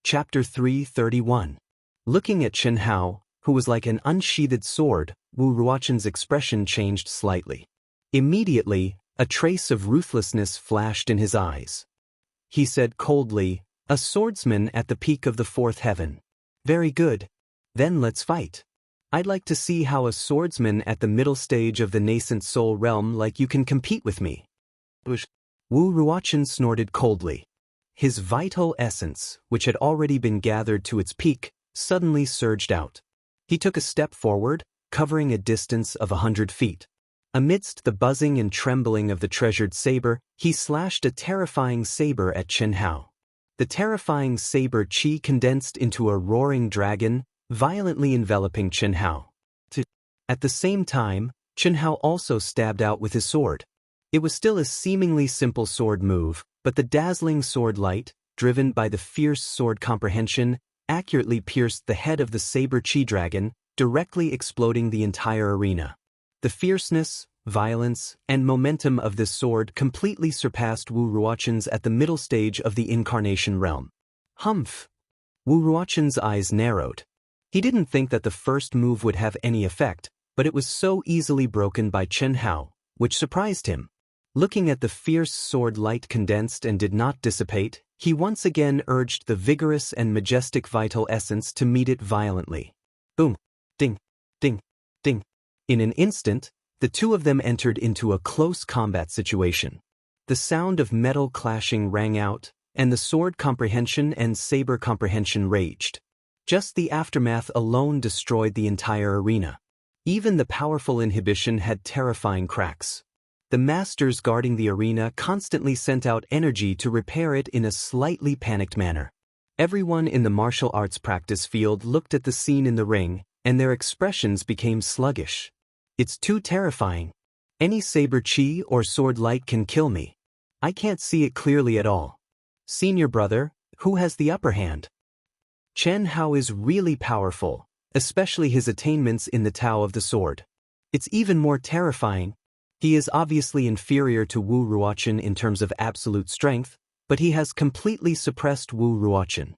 Chapter 331. Looking at Chen Hao, who was like an unsheathed sword, Wu Ruoqin's expression changed slightly. Immediately, a trace of ruthlessness flashed in his eyes. He said coldly, "A swordsman at the peak of the fourth heaven. Very good. Then let's fight. I'd like to see how a swordsman at the middle stage of the nascent soul realm like you can compete with me." Wu Ruoqin snorted coldly. His vital essence, which had already been gathered to its peak, suddenly surged out. He took a step forward, covering a distance of 100 feet. Amidst the buzzing and trembling of the treasured saber, he slashed a terrifying saber at Chen Hao. The terrifying saber chi condensed into a roaring dragon, violently enveloping Chen Hao. At the same time, Chen Hao also stabbed out with his sword. It was still a seemingly simple sword move, but the dazzling sword light, driven by the fierce sword comprehension, accurately pierced the head of the saber chi dragon, directly exploding the entire arena. The fierceness, violence, and momentum of this sword completely surpassed Wu Ruoqin's at the middle stage of the incarnation realm. Humph! Wu Ruoqin's eyes narrowed. He didn't think that the first move would have any effect, but it was so easily broken by Chen Hao, which surprised him. Looking at the fierce sword light condensed and did not dissipate, he once again urged the vigorous and majestic vital essence to meet it violently. Boom! Ding! Ding! Ding! In an instant, the two of them entered into a close combat situation. The sound of metal clashing rang out, and the sword comprehension and saber comprehension raged. Just the aftermath alone destroyed the entire arena. Even the powerful inhibition had terrifying cracks. The masters guarding the arena constantly sent out energy to repair it in a slightly panicked manner. Everyone in the martial arts practice field looked at the scene in the ring, and their expressions became sluggish. It's too terrifying. Any saber chi or sword light can kill me. I can't see it clearly at all. Senior brother, who has the upper hand? Chen Hao is really powerful, especially his attainments in the Tao of the sword. It's even more terrifying. He is obviously inferior to Wu Ruoqin in terms of absolute strength, but he has completely suppressed Wu Ruoqin.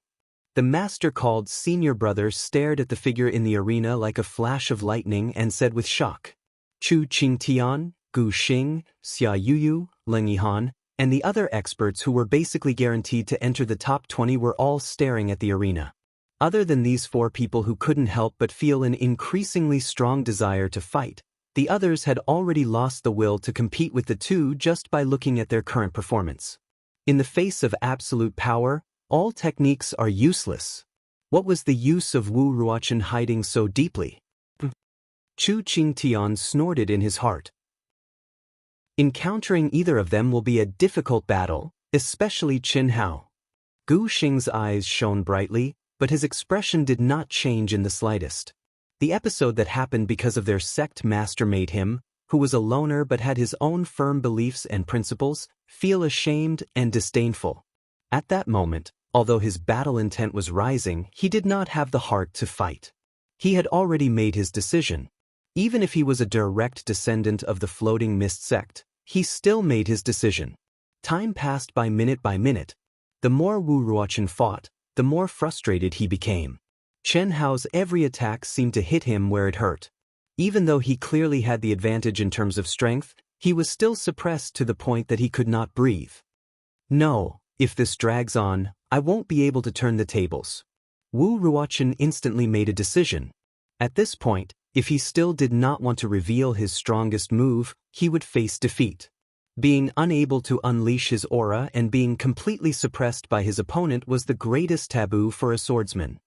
The master called senior brother stared at the figure in the arena like a flash of lightning and said with shock. Chu Qingtian, Gu Xing, Xia Yuyu, Leng Yihan, and the other experts who were basically guaranteed to enter the top 20 were all staring at the arena. Other than these four people who couldn't help but feel an increasingly strong desire to fight, the others had already lost the will to compete with the two just by looking at their current performance. In the face of absolute power, all techniques are useless. What was the use of Wu Ruoqin hiding so deeply? Chu Qingtian snorted in his heart. Encountering either of them will be a difficult battle, especially Chen Hao. Gu Xing's eyes shone brightly, but his expression did not change in the slightest. The episode that happened because of their sect master made him, who was a loner but had his own firm beliefs and principles, feel ashamed and disdainful. At that moment, although his battle intent was rising, he did not have the heart to fight. He had already made his decision. Even if he was a direct descendant of the Floating Mist sect, he still made his decision. Time passed by minute by minute. The more Wu Ruoqin fought, the more frustrated he became. Chen Hao's every attack seemed to hit him where it hurt. Even though he clearly had the advantage in terms of strength, he was still suppressed to the point that he could not breathe. No, if this drags on, I won't be able to turn the tables. Wu Ruoqin instantly made a decision. At this point, if he still did not want to reveal his strongest move, he would face defeat. Being unable to unleash his aura and being completely suppressed by his opponent was the greatest taboo for a swordsman.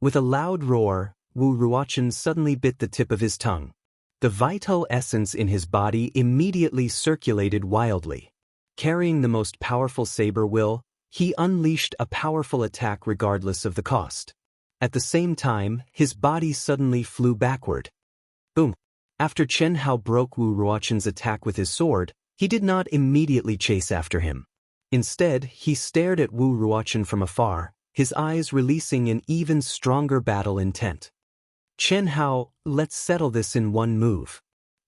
With a loud roar, Wu Ruoqin suddenly bit the tip of his tongue. The vital essence in his body immediately circulated wildly. Carrying the most powerful saber will, he unleashed a powerful attack regardless of the cost. At the same time, his body suddenly flew backward. Boom! After Chen Hao broke Wu Ruoqin's attack with his sword, he did not immediately chase after him. Instead, he stared at Wu Ruoqin from afar, his eyes releasing an even stronger battle intent. Chen Hao, let's settle this in one move.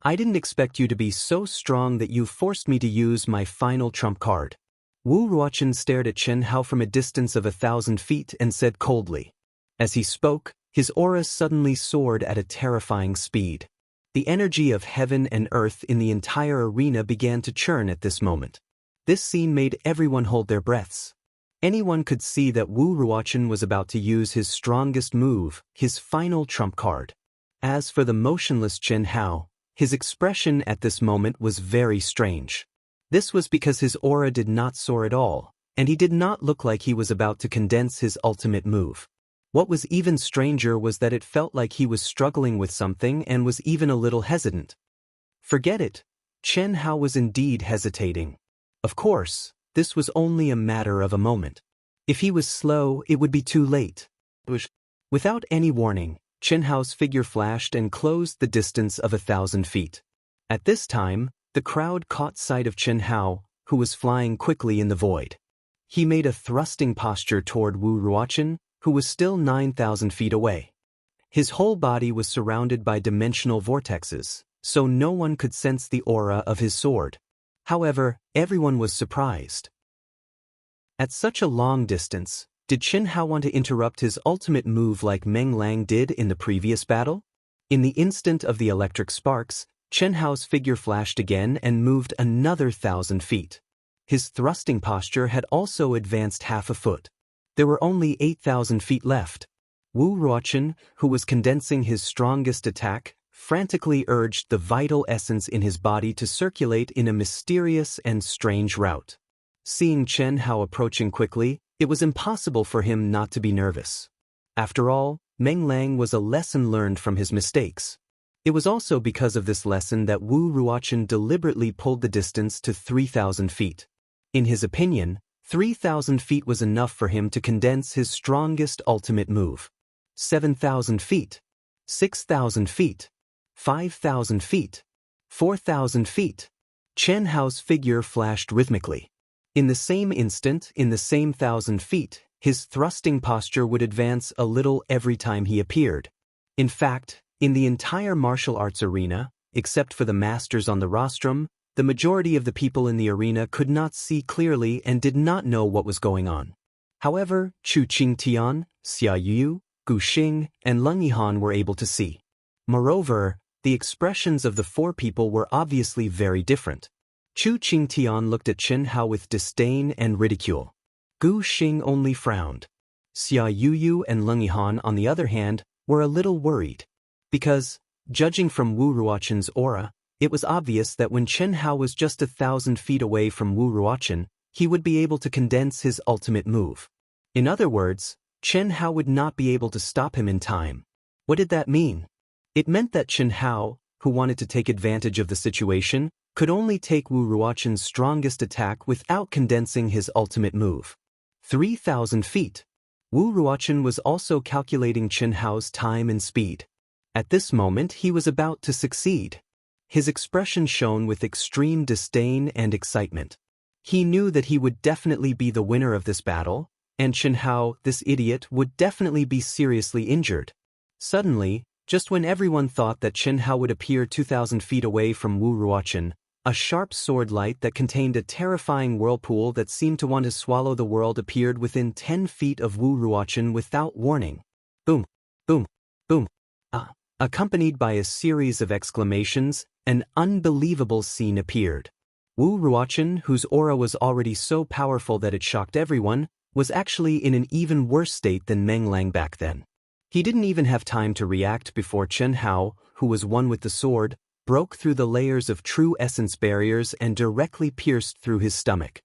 I didn't expect you to be so strong that you forced me to use my final trump card. Wu Ruochen stared at Chen Hao from a distance of 1,000 feet and said coldly. As he spoke, his aura suddenly soared at a terrifying speed. The energy of heaven and earth in the entire arena began to churn at this moment. This scene made everyone hold their breaths. Anyone could see that Wu Ruochen was about to use his strongest move, his final trump card. As for the motionless Chen Hao, his expression at this moment was very strange. This was because his aura did not soar at all, and he did not look like he was about to condense his ultimate move. What was even stranger was that it felt like he was struggling with something and was even a little hesitant. Forget it. Chen Hao was indeed hesitating. Of course, this was only a matter of a moment. If he was slow, it would be too late. Without any warning, Chen Hao's figure flashed and closed the distance of 1,000 feet. At this time, the crowd caught sight of Chen Hao, who was flying quickly in the void. He made a thrusting posture toward Wu Ruochen, who was still 9,000 feet away. His whole body was surrounded by dimensional vortexes, so no one could sense the aura of his sword. However, everyone was surprised. At such a long distance, did Chen Hao want to interrupt his ultimate move like Meng Lang did in the previous battle? In the instant of the electric sparks, Chen Hao's figure flashed again and moved another 1,000 feet. His thrusting posture had also advanced half a foot. There were only 8,000 feet left. Wu Ruochen, who was condensing his strongest attack, frantically urged the vital essence in his body to circulate in a mysterious and strange route. Seeing Chen Hao approaching quickly, it was impossible for him not to be nervous. After all, Meng Lang was a lesson learned from his mistakes. It was also because of this lesson that Wu Ruochen deliberately pulled the distance to 3,000 feet. In his opinion, 3,000 feet was enough for him to condense his strongest ultimate move. 7,000 feet, 6,000 feet, 5,000 feet, 4,000 feet. Chen Hao's figure flashed rhythmically. In the same instant, in the same 1,000 feet, his thrusting posture would advance a little every time he appeared. In fact, in the entire martial arts arena, except for the masters on the rostrum, the majority of the people in the arena could not see clearly and did not know what was going on. However, Chu Qingtian, Xia Yu, Gu Xing, and Leng Yihan were able to see. Moreover, the expressions of the four people were obviously very different. Chu Qingtian looked at Chen Hao with disdain and ridicule. Gu Xing only frowned. Xia Yu and Leng Yihan, on the other hand, were a little worried. Because, judging from Wu Ruochen's aura, it was obvious that when Chen Hao was just 1,000 feet away from Wu Ruochen, he would be able to condense his ultimate move. In other words, Chen Hao would not be able to stop him in time. What did that mean? It meant that Chen Hao, who wanted to take advantage of the situation, could only take Wu Ruochen's strongest attack without condensing his ultimate move. 3,000 feet. Wu Ruochen was also calculating Chen Hao's time and speed. At this moment he was about to succeed. His expression shone with extreme disdain and excitement. He knew that he would definitely be the winner of this battle, and Chen Hao, this idiot, would definitely be seriously injured. Suddenly, just when everyone thought that Chen Hao would appear 2,000 feet away from Wu Ruochen, a sharp sword light that contained a terrifying whirlpool that seemed to want to swallow the world appeared within 10 feet of Wu Ruochen without warning. Boom, boom, boom. Accompanied by a series of exclamations, an unbelievable scene appeared. Wu Ruochen, whose aura was already so powerful that it shocked everyone, was actually in an even worse state than Meng Lang back then. He didn't even have time to react before Chen Hao, who was one with the sword, broke through the layers of true essence barriers and directly pierced through his stomach.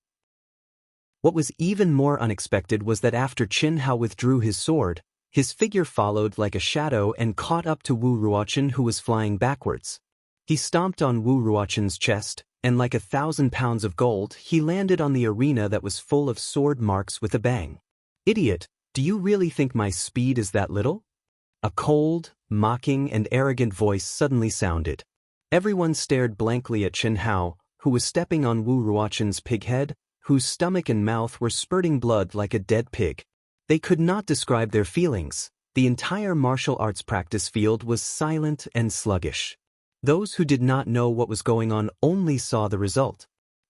What was even more unexpected was that after Chen Hao withdrew his sword, his figure followed like a shadow and caught up to Wu Ruochen, who was flying backwards. He stomped on Wu Ruochen's chest, and like 1,000 pounds of gold, he landed on the arena that was full of sword marks with a bang. Idiot, do you really think my speed is that little? A cold, mocking, and arrogant voice suddenly sounded. Everyone stared blankly at Chen Hao, who was stepping on Wu Ruochen's pig head, whose stomach and mouth were spurting blood like a dead pig. They could not describe their feelings. The entire martial arts practice field was silent and sluggish. Those who did not know what was going on only saw the result.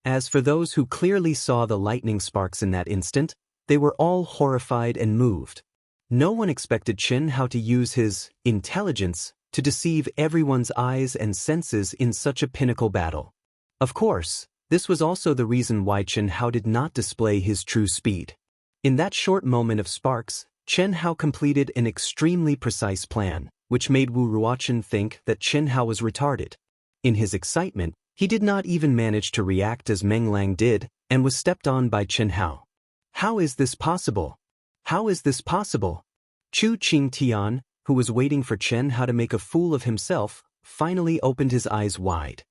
As for those who clearly saw the lightning sparks in that instant, they were all horrified and moved. No one expected Chen Hao to use his intelligence to deceive everyone's eyes and senses in such a pinnacle battle. Of course, this was also the reason why Chen Hao did not display his true speed. In that short moment of sparks, Chen Hao completed an extremely precise plan, which made Wu Ruochen think that Chen Hao was retarded. In his excitement, he did not even manage to react as Meng Lang did, and was stepped on by Chen Hao. How is this possible? How is this possible? Chu Qingtian, who was waiting for Chen Hao to make a fool of himself, finally opened his eyes wide.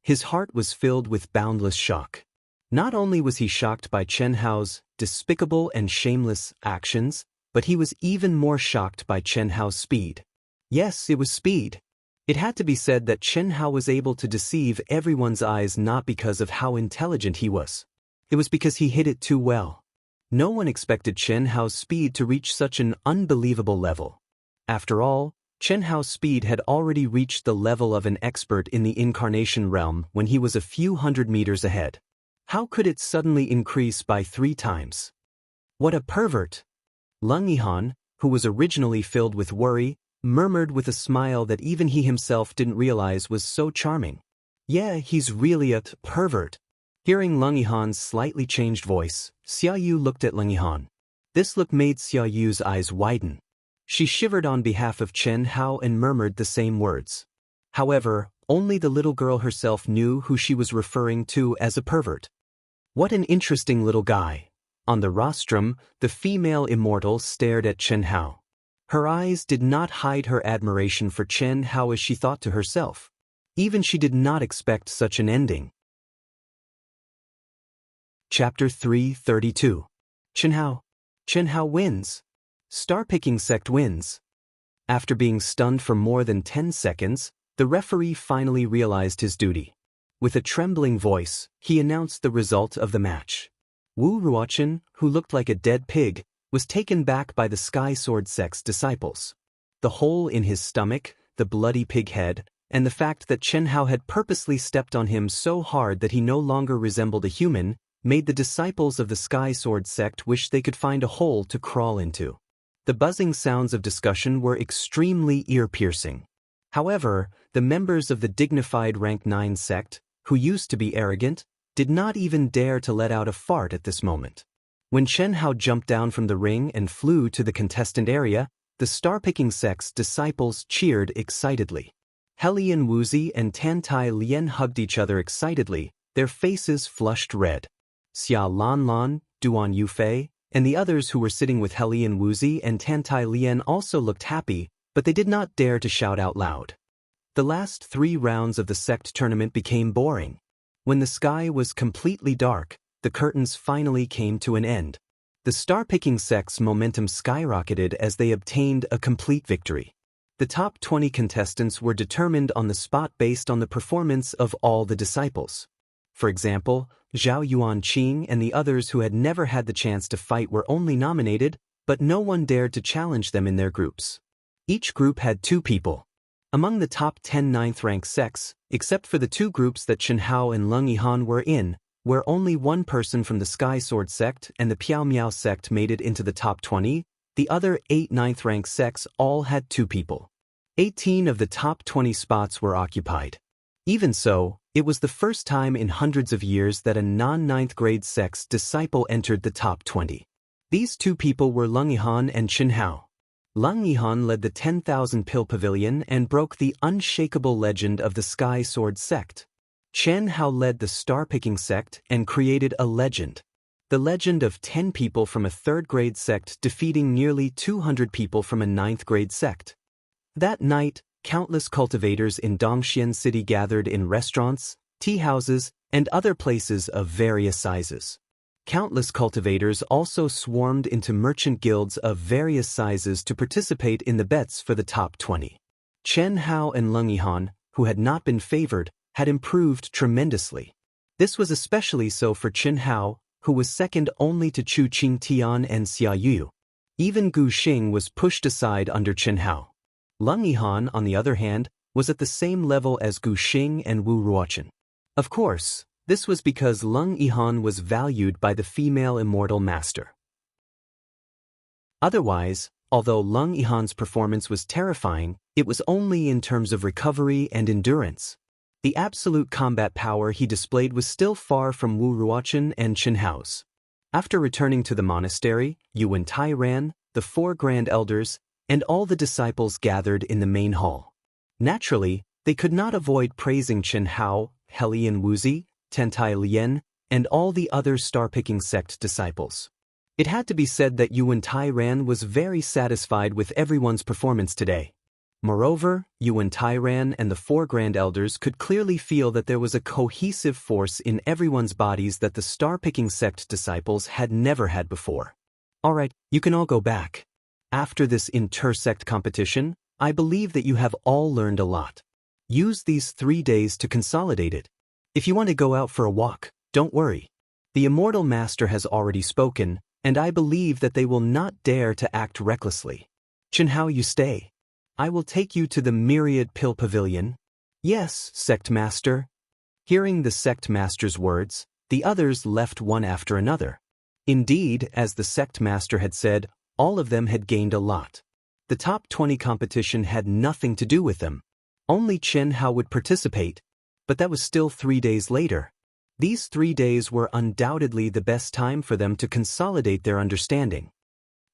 His heart was filled with boundless shock. Not only was he shocked by Chen Hao's despicable and shameless actions, but he was even more shocked by Chen Hao's speed. Yes, it was speed. It had to be said that Chen Hao was able to deceive everyone's eyes not because of how intelligent he was. It was because he hid it too well. No one expected Chen Hao's speed to reach such an unbelievable level. After all, Chen Hao's speed had already reached the level of an expert in the incarnation realm when he was a few hundred meters ahead. How could it suddenly increase by 3 times? What a pervert! Leng Yihan, who was originally filled with worry, murmured with a smile that even he himself didn't realize was so charming. Yeah, he's really a pervert. Hearing Leng Yihan's slightly changed voice, Xia Yu looked at Leng Yihan. This look made Xia Yu's eyes widen. She shivered on behalf of Chen Hao and murmured the same words. However, only the little girl herself knew who she was referring to as a pervert. What an interesting little guy. On the rostrum, the female immortal stared at Chen Hao. Her eyes did not hide her admiration for Chen Hao as she thought to herself. Even she did not expect such an ending. Chapter 332. Chen Hao. Chen Hao wins. Star-picking sect wins. After being stunned for more than 10 seconds, the referee finally realized his duty. With a trembling voice, he announced the result of the match. Wu Ruochen, who looked like a dead pig, was taken back by the Sky Sword sect's disciples. The hole in his stomach, the bloody pig head, and the fact that Chen Hao had purposely stepped on him so hard that he no longer resembled a human, made the disciples of the Sky Sword sect wish they could find a hole to crawl into. The buzzing sounds of discussion were extremely ear-piercing. However, the members of the dignified Rank 9 sect, who used to be arrogant, did not even dare to let out a fart at this moment. When Chen Hao jumped down from the ring and flew to the contestant area, the star-picking sect's disciples cheered excitedly. Helian Wuzi and Tantai Lian hugged each other excitedly, their faces flushed red. Xia Lanlan, Duan Yufei, and the others who were sitting with Helian Wuzi and Tantai Lian also looked happy, but they did not dare to shout out loud. The last 3 rounds of the sect tournament became boring. When the sky was completely dark, the curtains finally came to an end. The star-picking sect's momentum skyrocketed as they obtained a complete victory. The top 20 contestants were determined on the spot based on the performance of all the disciples. For example, Zhao Yuanqing and the others who had never had the chance to fight were only nominated, but no one dared to challenge them in their groups. Each group had 2 people. Among the top 10 ninth-rank sects, except for the 2 groups that Chen Hao and Leng Yihan were in, where only 1 person from the Sky Sword sect and the Piao Miao sect made it into the top 20, the other 8 ninth-rank sects all had 2 people. 18 of the top 20 spots were occupied. Even so, it was the first time in hundreds of years that a non-ninth grade sect's disciple entered the top 20. These 2 people were Leng Yihan and Chen Hao. Leng Yihan led the 10,000 Pill Pavilion and broke the unshakable legend of the Sky Sword sect. Chen Hao led the star-picking sect and created a legend. The legend of 10 people from a 3rd grade sect defeating nearly 200 people from a 9th grade sect. That night, countless cultivators in Dongxian City gathered in restaurants, tea houses, and other places of various sizes. Countless cultivators also swarmed into merchant guilds of various sizes to participate in the bets for the top 20. Chen Hao and Leng Yihan, who had not been favored, had improved tremendously. This was especially so for Chen Hao, who was second only to Chu Qingtian and Xia Yu. Even Gu Xing was pushed aside under Chen Hao. Leng Yihan, on the other hand, was at the same level as Gu Xing and Wu Ruochen. Of course, This was because Lung Yihan was valued by the female immortal master. Otherwise, although Lung Yihan's performance was terrifying, it was only in terms of recovery and endurance. The absolute combat power he displayed was still far from Wu Ruochen and Chen Hao's. After returning to the monastery, Yuan Tairan, the 4 grand elders, and all the disciples gathered in the main hall. Naturally, they could not avoid praising Chen Hao, Helian Wuzi, Tentai Lien, and all the other star-picking sect disciples. It had to be said that Yuan Tairan was very satisfied with everyone's performance today. Moreover, Yuan Tairan and the 4 grand elders could clearly feel that there was a cohesive force in everyone's bodies that the star-picking sect disciples had never had before. Alright, you can all go back. After this inter-sect competition, I believe that you have all learned a lot. Use these 3 days to consolidate it. If you want to go out for a walk, don't worry. The Immortal Master has already spoken, and I believe that they will not dare to act recklessly. Chen Hao, you stay. I will take you to the Myriad Pill Pavilion. Yes, Sect Master. Hearing the Sect Master's words, the others left one after another. Indeed, as the Sect Master had said, all of them had gained a lot. The top 20 competition had nothing to do with them. Only Chen Hao would participate, but that was still 3 days later. These 3 days were undoubtedly the best time for them to consolidate their understanding.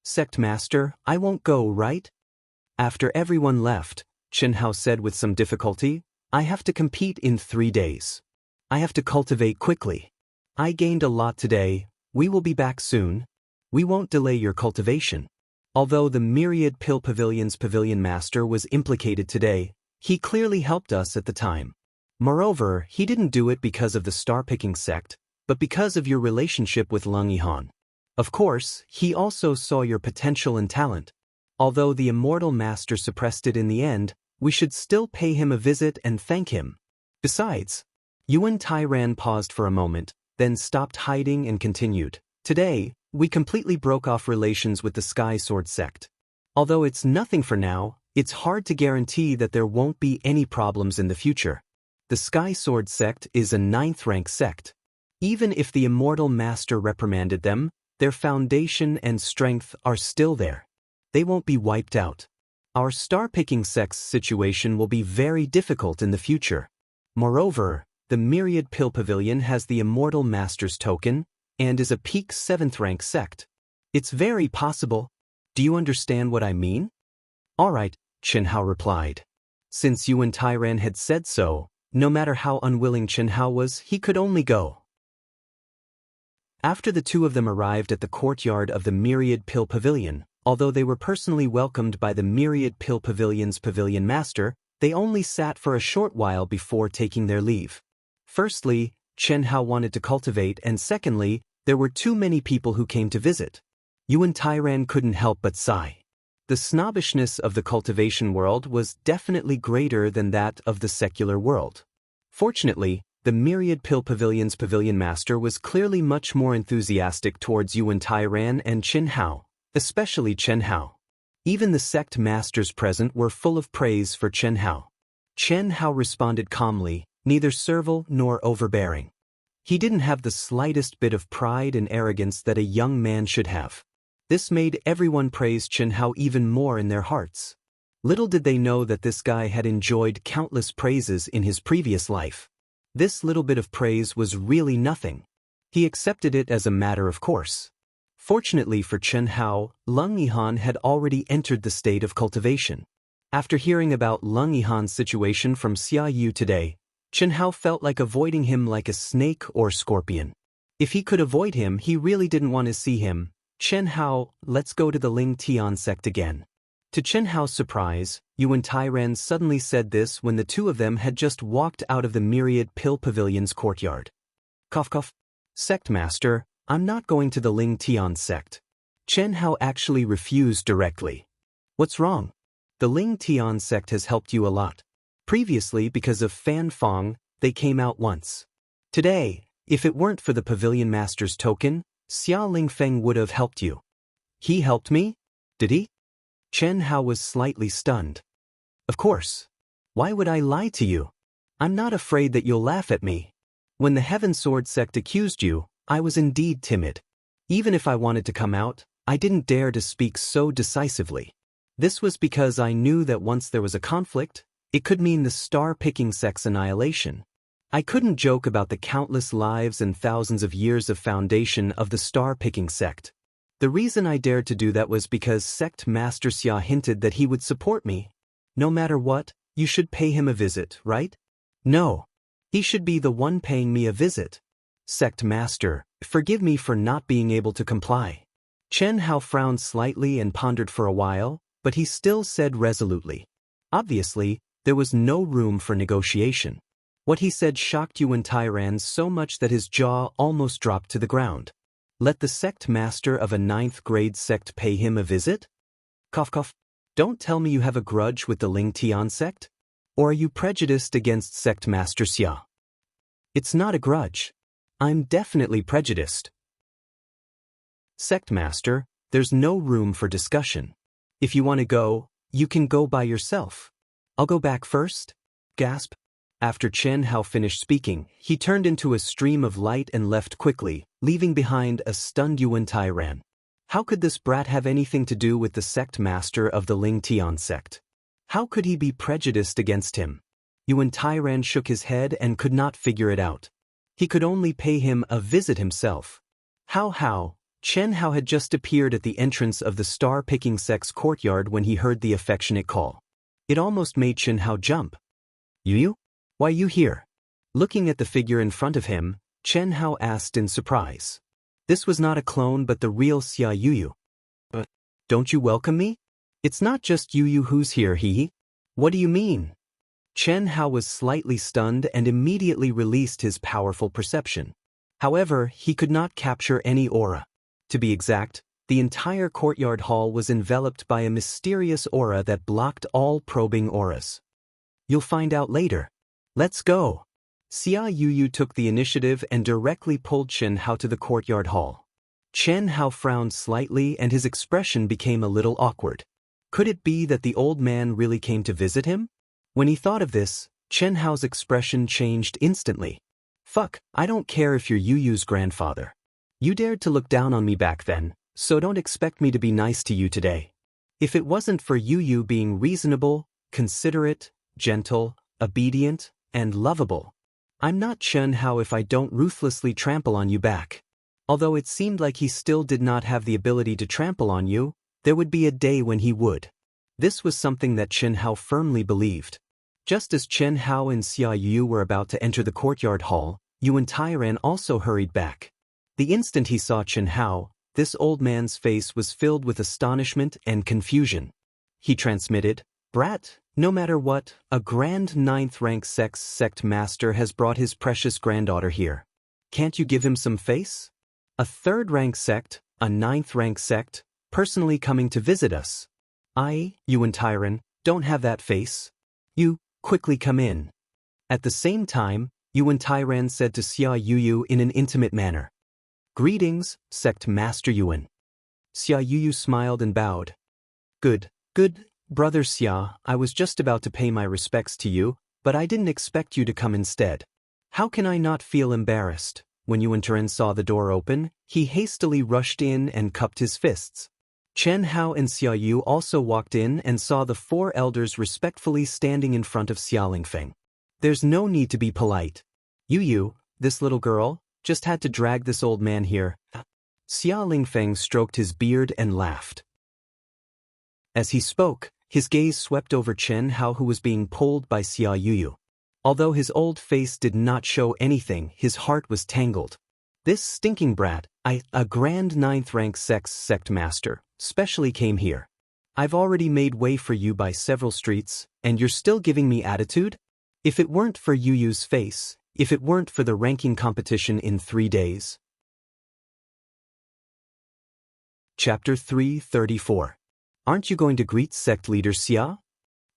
Sect Master, I won't go, right? After everyone left, Chen Hao said with some difficulty, I have to compete in 3 days. I have to cultivate quickly. I gained a lot today, we will be back soon. We won't delay your cultivation. Although the Myriad Pill Pavilion's Pavilion Master was implicated today, he clearly helped us at the time. Moreover, he didn't do it because of the star-picking sect, but because of your relationship with Lung Yihan. Of course, he also saw your potential and talent. Although the Immortal Master suppressed it in the end, we should still pay him a visit and thank him. Besides, Yuan Tairan paused for a moment, then stopped hiding and continued. Today, we completely broke off relations with the Sky Sword sect. Although it's nothing for now, it's hard to guarantee that there won't be any problems in the future. The Sky Sword sect is a 9th rank sect. Even if the Immortal Master reprimanded them, their foundation and strength are still there. They won't be wiped out. Our star-picking sect's situation will be very difficult in the future. Moreover, the Myriad Pill Pavilion has the Immortal Master's token, and is a peak 7th rank sect. It's very possible. Do you understand what I mean? Alright, Chen Hao replied. Since Yuan Tairan had said so, no matter how unwilling Chen Hao was, he could only go. After the 2 of them arrived at the courtyard of the Myriad Pill Pavilion, although they were personally welcomed by the Myriad Pill Pavilion's Pavilion Master, they only sat for a short while before taking their leave. Firstly, Chen Hao wanted to cultivate, and secondly, there were too many people who came to visit. Yuan Tairan couldn't help but sigh. The snobbishness of the cultivation world was definitely greater than that of the secular world. Fortunately, the Myriad Pill Pavilion's Pavilion Master was clearly much more enthusiastic towards Yuan Tairan and Chen Hao, especially Chen Hao. Even the sect masters present were full of praise for Chen Hao. Chen Hao responded calmly, neither servile nor overbearing. He didn't have the slightest bit of pride and arrogance that a young man should have. This made everyone praise Chen Hao even more in their hearts. Little did they know that this guy had enjoyed countless praises in his previous life. This little bit of praise was really nothing. He accepted it as a matter of course. Fortunately for Chen Hao, Lung Yihan had already entered the state of cultivation. After hearing about Lung Yihan's situation from Xia Yu today, Chen Hao felt like avoiding him like a snake or scorpion. If he could avoid him, he really didn't want to see him. Chen Hao, let's go to the Ling Tian sect again. To Chen Hao's surprise, Yuan Tairan suddenly said this when the 2 of them had just walked out of the Myriad Pill Pavilion's courtyard. Cough cough. Sect Master, I'm not going to the Ling Tian sect. Chen Hao actually refused directly. What's wrong? The Ling Tian sect has helped you a lot. Previously, because of Fan Fong, they came out once. Today, if it weren't for the Pavilion Master's token, Xia Lingfeng would have helped you. He helped me? Did he? Chen Hao was slightly stunned. Of course. Why would I lie to you? I'm not afraid that you'll laugh at me. When the Heaven Sword sect accused you, I was indeed timid. Even if I wanted to come out, I didn't dare to speak so decisively. This was because I knew that once there was a conflict, it could mean the star-picking sect's annihilation. I couldn't joke about the countless lives and thousands of years of foundation of the star-picking sect. The reason I dared to do that was because Sect Master Xia hinted that he would support me. No matter what, you should pay him a visit, right? No. He should be the one paying me a visit. Sect Master, forgive me for not being able to comply. Chen Hao frowned slightly and pondered for a while, but he still said resolutely. Obviously, there was no room for negotiation. What he said shocked Yuan Tairan so much that his jaw almost dropped to the ground. Let the sect master of a 9th grade sect pay him a visit? Cough cough. Don't tell me you have a grudge with the Ling Tian sect? Or are you prejudiced against Sect Master Xia? It's not a grudge. I'm definitely prejudiced. Sect Master, there's no room for discussion. If you want to go, you can go by yourself. I'll go back first. Gasp. After Chen Hao finished speaking, he turned into a stream of light and left quickly, leaving behind a stunned Yuan Tairan. How could this brat have anything to do with the sect master of the Ling Tian sect? How could he be prejudiced against him? Yuan Tairan shook his head and could not figure it out. He could only pay him a visit himself. How? Chen Hao had just appeared at the entrance of the star-picking sect's courtyard when he heard the affectionate call. It almost made Chen Hao jump. You? Why you here? Looking at the figure in front of him, Chen Hao asked in surprise. This was not a clone but the real Xia Yuyu. But don't you welcome me? It's not just Yuyu who's here, he. What do you mean? Chen Hao was slightly stunned and immediately released his powerful perception. However, he could not capture any aura. To be exact, the entire courtyard hall was enveloped by a mysterious aura that blocked all probing auras. You'll find out later. Let's go. Xia Yuyu took the initiative and directly pulled Chen Hao to the courtyard hall. Chen Hao frowned slightly and his expression became a little awkward. Could it be that the old man really came to visit him? When he thought of this, Chen Hao's expression changed instantly. Fuck, I don't care if you're Yuyu's grandfather. You dared to look down on me back then, so don't expect me to be nice to you today. If it wasn't for Yuyu being reasonable, considerate, gentle, obedient, and lovable, I'm not Chen Hao if I don't ruthlessly trample on you back. Although it seemed like he still did not have the ability to trample on you, there would be a day when he would. This was something that Chen Hao firmly believed. Just as Chen Hao and Xia Yu were about to enter the courtyard hall, Yuan Tairan also hurried back. The instant he saw Chen Hao, this old man's face was filled with astonishment and confusion. He transmitted, "Brat, no matter what, a grand 9th rank sect master has brought his precious granddaughter here. Can't you give him some face? A 3rd rank sect, a 9th rank sect, personally coming to visit us. I, Yuan Tairan, don't have that face. You, quickly come in." At the same time, Yuan Tairan said to Xia Yuyu in an intimate manner. "Greetings, Sect Master Yuan." Xia Yuyu smiled and bowed. Good, Brother Xia, I was just about to pay my respects to you, but I didn't expect you to come instead. How can I not feel embarrassed?" When Yuan Tairan saw the door open, he hastily rushed in and cupped his fists. Chen Hao and Xia Yu also walked in and saw the 4 elders respectfully standing in front of Xia Lingfeng. There's no need to be polite. Yuyu, this little girl, just had to drag this old man here. Xia Lingfeng stroked his beard and laughed. As he spoke, his gaze swept over Chen Hao who was being pulled by Xia Yuyu. Although his old face did not show anything, his heart was tangled. This stinking brat, a grand 9th rank sect master, specially came here. I've already made way for you by several streets, and you're still giving me attitude? If it weren't for Yuyu's face, if it weren't for the ranking competition in 3 days. Chapter 334. Aren't you going to greet sect leader Xia?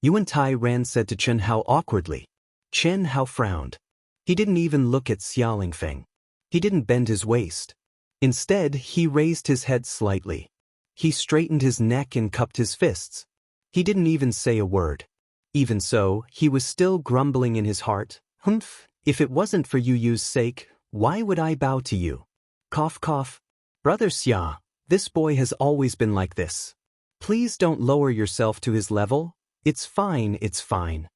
Yuan Tairan said to Chen Hao awkwardly. Chen Hao frowned. He didn't even look at Xia Lingfeng. He didn't bend his waist. Instead, he raised his head slightly. He straightened his neck and cupped his fists. He didn't even say a word. Even so, he was still grumbling in his heart. Humph, If it wasn't for Yu Yu's sake, why would I bow to you? Cough cough. Brother Xia, this boy has always been like this. Please don't lower yourself to his level. It's fine, it's fine.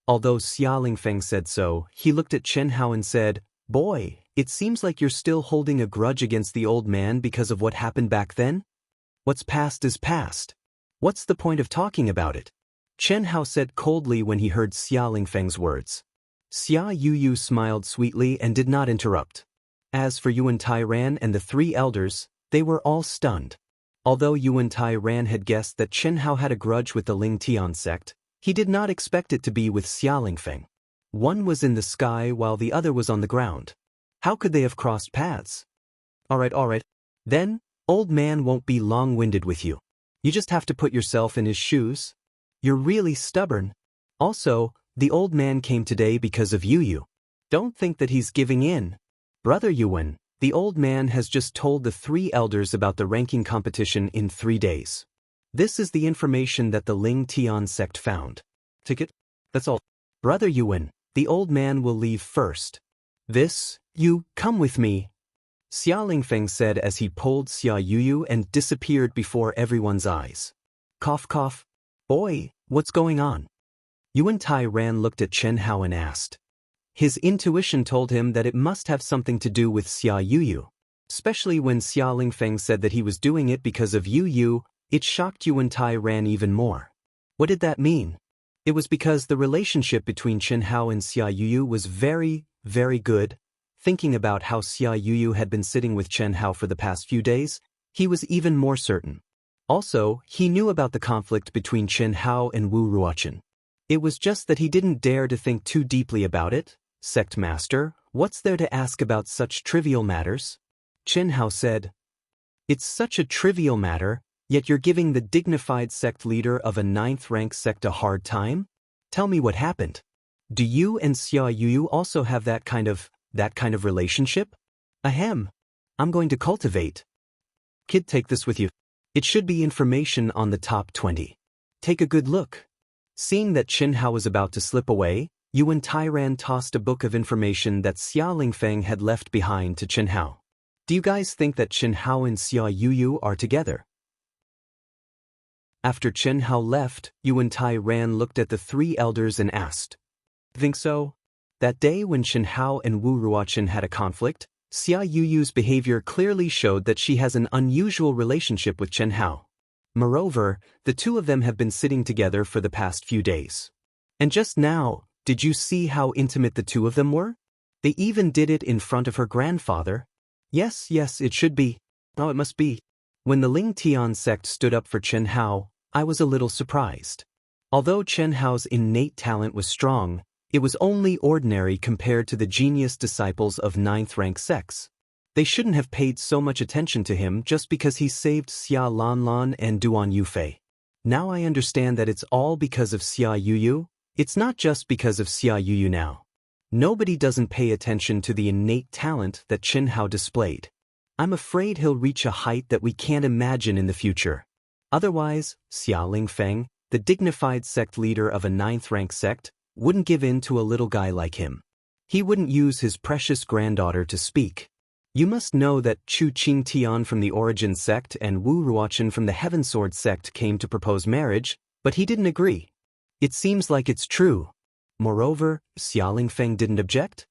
Although Xia Lingfeng said so, he looked at Chen Hao and said, Boy, it seems like you're still holding a grudge against the old man because of what happened back then? What's past is past. What's the point of talking about it? Chen Hao said coldly when he heard Xia Lingfeng's words. Xia Yuyu smiled sweetly and did not interrupt. As for Yuan Tai Ran and the three elders, they were all stunned. Although Yuan Tai Ran had guessed that Chen Hao had a grudge with the Ling Tian sect, he did not expect it to be with Xia Lingfeng. One was in the sky while the other was on the ground. How could they have crossed paths? All right. Then, old man won't be long-winded with you. You just have to put yourself in his shoes. You're really stubborn. Also, the old man came today because of Yu. Don't think that he's giving in. Brother Yuan, the old man has just told the three elders about the ranking competition in 3 days. This is the information that the Ling Tian sect found. Ticket? That's all. Brother Yuan, the old man will leave first. You, come with me. Xia Lingfeng said as he pulled Xia Yuyu and disappeared before everyone's eyes. Cough cough. Boy, what's going on? Yuan Tai Ran looked at Chen Hao and asked. His intuition told him that it must have something to do with Xia Yuyu. Especially when Xia Lingfeng said that he was doing it because of Yu, it shocked Yuan Tai Ran even more. What did that mean? It was because the relationship between Chen Hao and Xia Yuyu was very, very good. Thinking about how Xia Yuyu had been sitting with Chen Hao for the past few days, he was even more certain. Also, he knew about the conflict between Chen Hao and Wu Ruochen. It was just that he didn't dare to think too deeply about it. Sect Master, what's there to ask about such trivial matters? Chen Hao said. It's such a trivial matter, yet you're giving the dignified sect leader of a 9th rank sect a hard time? Tell me what happened. Do you and Xia Yuyu also have that kind of relationship? Ahem. I'm going to cultivate. Kid, take this with you. It should be information on the top 20. Take a good look. Seeing that Chen Hao was about to slip away, Yuan Tai Ran tossed a book of information that Xia Lingfeng had left behind to Chen Hao. Do you guys think that Chen Hao and Xia Yuyu are together? After Chen Hao left, Yuan Tai Ran looked at the three elders and asked. Think so? That day when Chen Hao and Wu Ruochen had a conflict, Xia Yuyu's behavior clearly showed that she has an unusual relationship with Chen Hao. Moreover, the two of them have been sitting together for the past few days. And just now, did you see how intimate the two of them were? They even did it in front of her grandfather. Yes, it should be. Oh, it must be. When the Ling Tian sect stood up for Chen Hao, I was a little surprised. Although Chen Hao's innate talent was strong, it was only ordinary compared to the genius disciples of 9th rank sects. They shouldn't have paid so much attention to him just because he saved Xia Lanlan and Duan Yufei. Now I understand that it's all because of Xia Yuyu. It's not just because of Xia Yuyu now. Nobody doesn't pay attention to the innate talent that Chen Hao displayed. I'm afraid he'll reach a height that we can't imagine in the future. Otherwise, Xia Lingfeng, the dignified sect leader of a 9th rank sect, wouldn't give in to a little guy like him. He wouldn't use his precious granddaughter to speak. You must know that Chu Qing Tian from the Origin sect and Wu Ruochen from the Heaven Sword sect came to propose marriage, but he didn't agree. It seems like it's true. Moreover, Xia Lingfeng didn't object?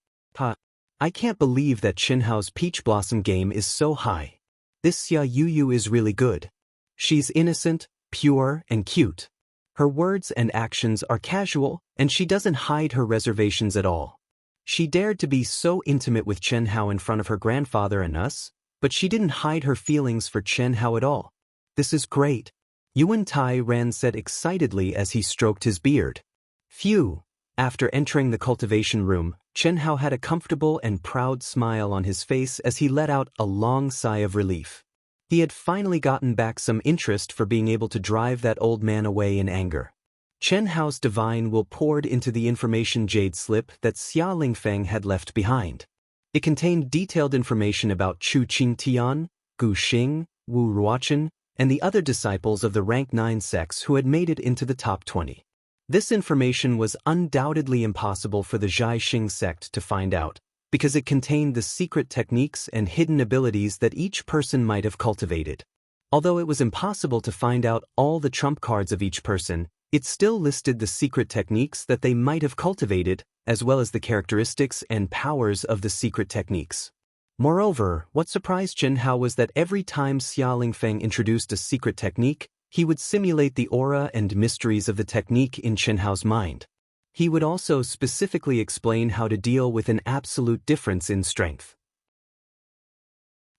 I can't believe that Chen Hao's peach blossom game is so high. This Xia Yuyu is really good. She's innocent, pure, and cute. Her words and actions are casual, and she doesn't hide her reservations at all. She dared to be so intimate with Chen Hao in front of her grandfather and us, but she didn't hide her feelings for Chen Hao at all. This is great. Yuan Tai Ran said excitedly as he stroked his beard. Phew. After entering the cultivation room, Chen Hao had a comfortable and proud smile on his face as he let out a long sigh of relief. He had finally gotten back some interest for being able to drive that old man away in anger. Chen Hao's divine will poured into the information jade slip that Xia Lingfeng had left behind. It contained detailed information about Chu Qing Tian, Gu Xing, Wu Ruochen, and the other disciples of the rank 9 sects who had made it into the top 20. This information was undoubtedly impossible for the Zhai Xing sect to find out, because it contained the secret techniques and hidden abilities that each person might have cultivated. Although it was impossible to find out all the trump cards of each person, it still listed the secret techniques that they might have cultivated, as well as the characteristics and powers of the secret techniques. Moreover, what surprised Chen Hao was that every time Xia Lingfeng introduced a secret technique, he would simulate the aura and mysteries of the technique in Chen Hao's mind. He would also specifically explain how to deal with an absolute difference in strength.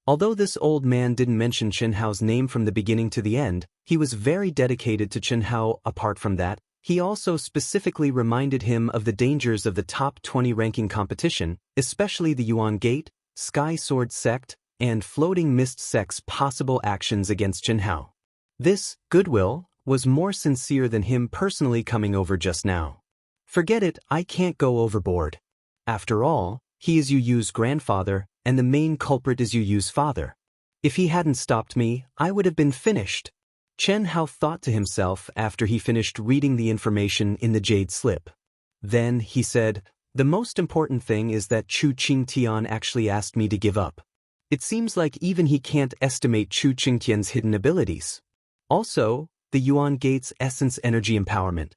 Although this old man didn't mention Chen Hao's name from the beginning to the end, he was very dedicated to Chen Hao. Apart from that, he also specifically reminded him of the dangers of the top 20 ranking competition, especially the Yuan Gate, Sky Sword Sect, and Floating Mist Sect's possible actions against Chen Hao. This goodwill was more sincere than him personally coming over just now. Forget it, I can't go overboard. After all, he is Yu Yu's grandfather, and the main culprit is Yu Yu's father. If he hadn't stopped me, I would have been finished. Chen Hao thought to himself after he finished reading the information in the jade slip. Then, he said, the most important thing is that Chu Qingtian actually asked me to give up. It seems like even he can't estimate Chu Qingtian's hidden abilities. Also, the Yuan Gate's essence energy empowerment.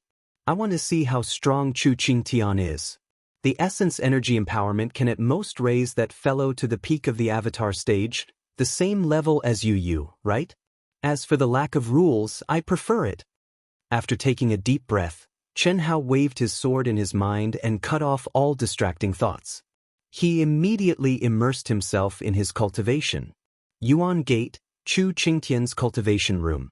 I want to see how strong Chu Qingtian is. The essence energy empowerment can at most raise that fellow to the peak of the avatar stage, the same level as Yu Yu, right? As for the lack of rules, I prefer it. After taking a deep breath, Chen Hao waved his sword in his mind and cut off all distracting thoughts. He immediately immersed himself in his cultivation. Yuan Gate, Chu Qingtian's cultivation room.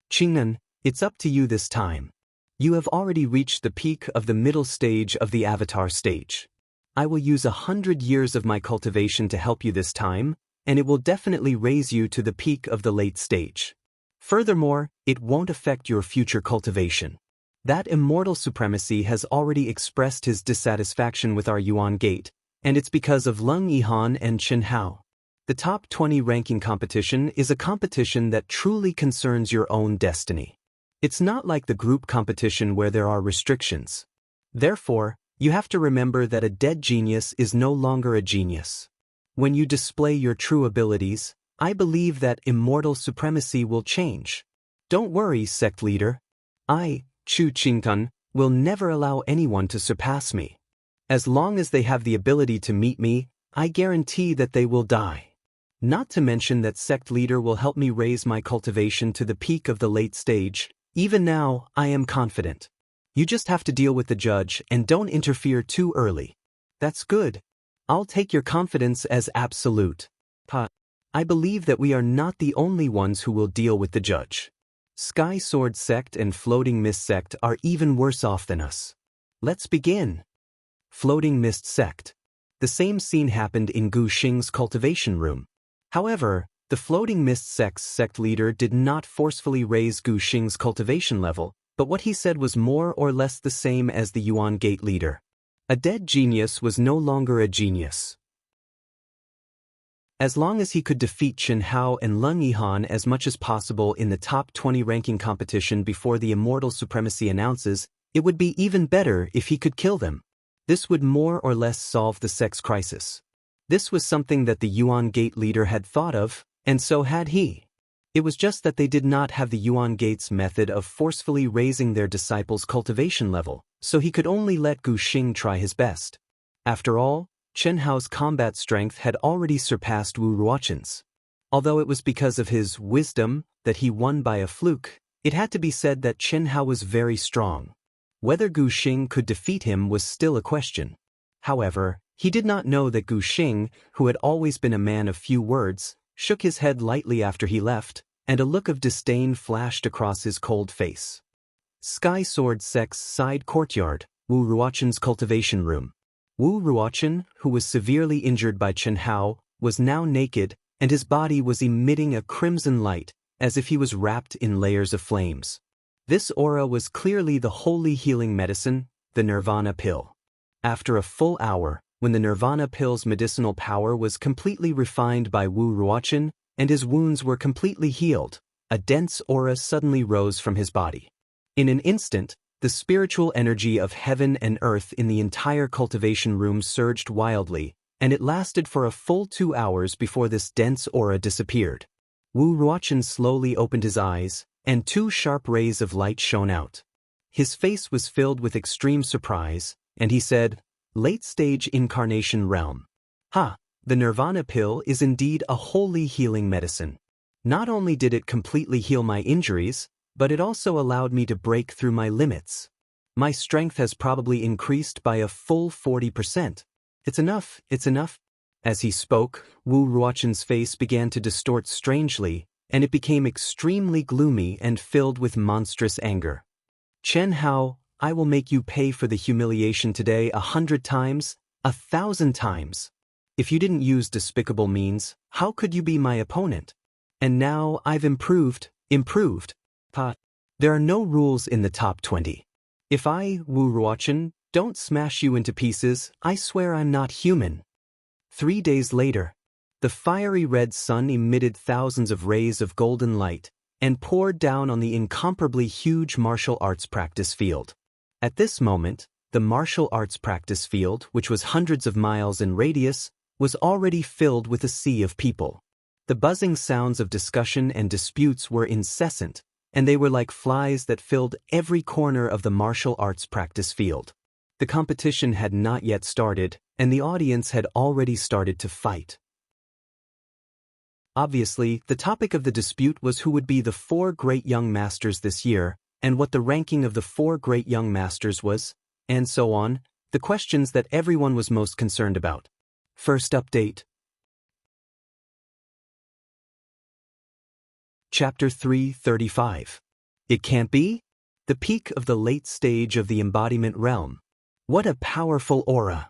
Qingnan, it's up to you this time. You have already reached the peak of the middle stage of the avatar stage. I will use 100 years of my cultivation to help you this time, and it will definitely raise you to the peak of the late stage. Furthermore, it won't affect your future cultivation. That immortal supremacy has already expressed his dissatisfaction with our Yuan Gate, and it's because of Leng Yihan and Chen Hao. The top 20 ranking competition is a competition that truly concerns your own destiny. It's not like the group competition where there are restrictions. Therefore, you have to remember that a dead genius is no longer a genius. When you display your true abilities, I believe that immortal supremacy will change. Don't worry, sect leader. I, Chu Qingtan, will never allow anyone to surpass me. As long as they have the ability to meet me, I guarantee that they will die. Not to mention that sect leader will help me raise my cultivation to the peak of the late stage. Even now, I am confident. You just have to deal with the judge and don't interfere too early. That's good. I'll take your confidence as absolute. I believe that we are not the only ones who will deal with the judge. Sky Sword Sect and Floating Mist Sect are even worse off than us. Let's begin. Floating Mist Sect. The same scene happened in Gu Xing's cultivation room. However, the Floating Mist Sect's sect leader did not forcefully raise Gu Xing's cultivation level, but what he said was more or less the same as the Yuan Gate leader. A dead genius was no longer a genius. As long as he could defeat Chen Hao and Leng Yihan as much as possible in the top 20 ranking competition before the immortal supremacy announces, it would be even better if he could kill them. This would more or less solve the sex crisis. This was something that the Yuan Gate leader had thought of, and so had he. It was just that they did not have the Yuan Gate's method of forcefully raising their disciples' cultivation level, so he could only let Gu Xing try his best. After all, Chen Hao's combat strength had already surpassed Wu Ruochen's. Although it was because of his wisdom that he won by a fluke, it had to be said that Chen Hao was very strong. Whether Gu Xing could defeat him was still a question. However, he did not know that Gu Xing, who had always been a man of few words, shook his head lightly after he left, and a look of disdain flashed across his cold face. Sky Sword Sect's side courtyard, Wu Ruochen's cultivation room. Wu Ruochen, who was severely injured by Chen Hao, was now naked, and his body was emitting a crimson light, as if he was wrapped in layers of flames. This aura was clearly the holy healing medicine, the Nirvana pill. After a full hour, when the Nirvana pill's medicinal power was completely refined by Wu Ruochen, and his wounds were completely healed, a dense aura suddenly rose from his body. In an instant, The spiritual energy of heaven and earth in the entire cultivation room surged wildly, and it lasted for a full 2 hours before this dense aura disappeared. Wu Ruochen slowly opened his eyes, and 2 sharp rays of light shone out. His face was filled with extreme surprise, and he said, "Late-stage incarnation realm. Ha, the Nirvana pill is indeed a wholly healing medicine. Not only did it completely heal my injuries, but it also allowed me to break through my limits. My strength has probably increased by a full 40%. It's enough, it's enough." As he spoke, Wu Ruochen's face began to distort strangely, and it became extremely gloomy and filled with monstrous anger. "Chen Hao, I will make you pay for the humiliation today 100 times, 1,000 times. If you didn't use despicable means, how could you be my opponent? And now I've improved. There are no rules in the top 20. If I, Wu Ruochen, don't smash you into pieces, I swear I'm not human." 3 days later, the fiery red sun emitted thousands of rays of golden light and poured down on the incomparably huge martial arts practice field. At this moment, the martial arts practice field, which was hundreds of miles in radius, was already filled with a sea of people. The buzzing sounds of discussion and disputes were incessant, and they were like flies that filled every corner of the martial arts practice field. The competition had not yet started, and the audience had already started to fight. Obviously, the topic of the dispute was who would be the 4 great young masters this year, and what the ranking of the 4 great young masters was, and so on, the questions that everyone was most concerned about. First update. Chapter 335. It can't be? The peak of the late stage of the embodiment realm. What a powerful aura!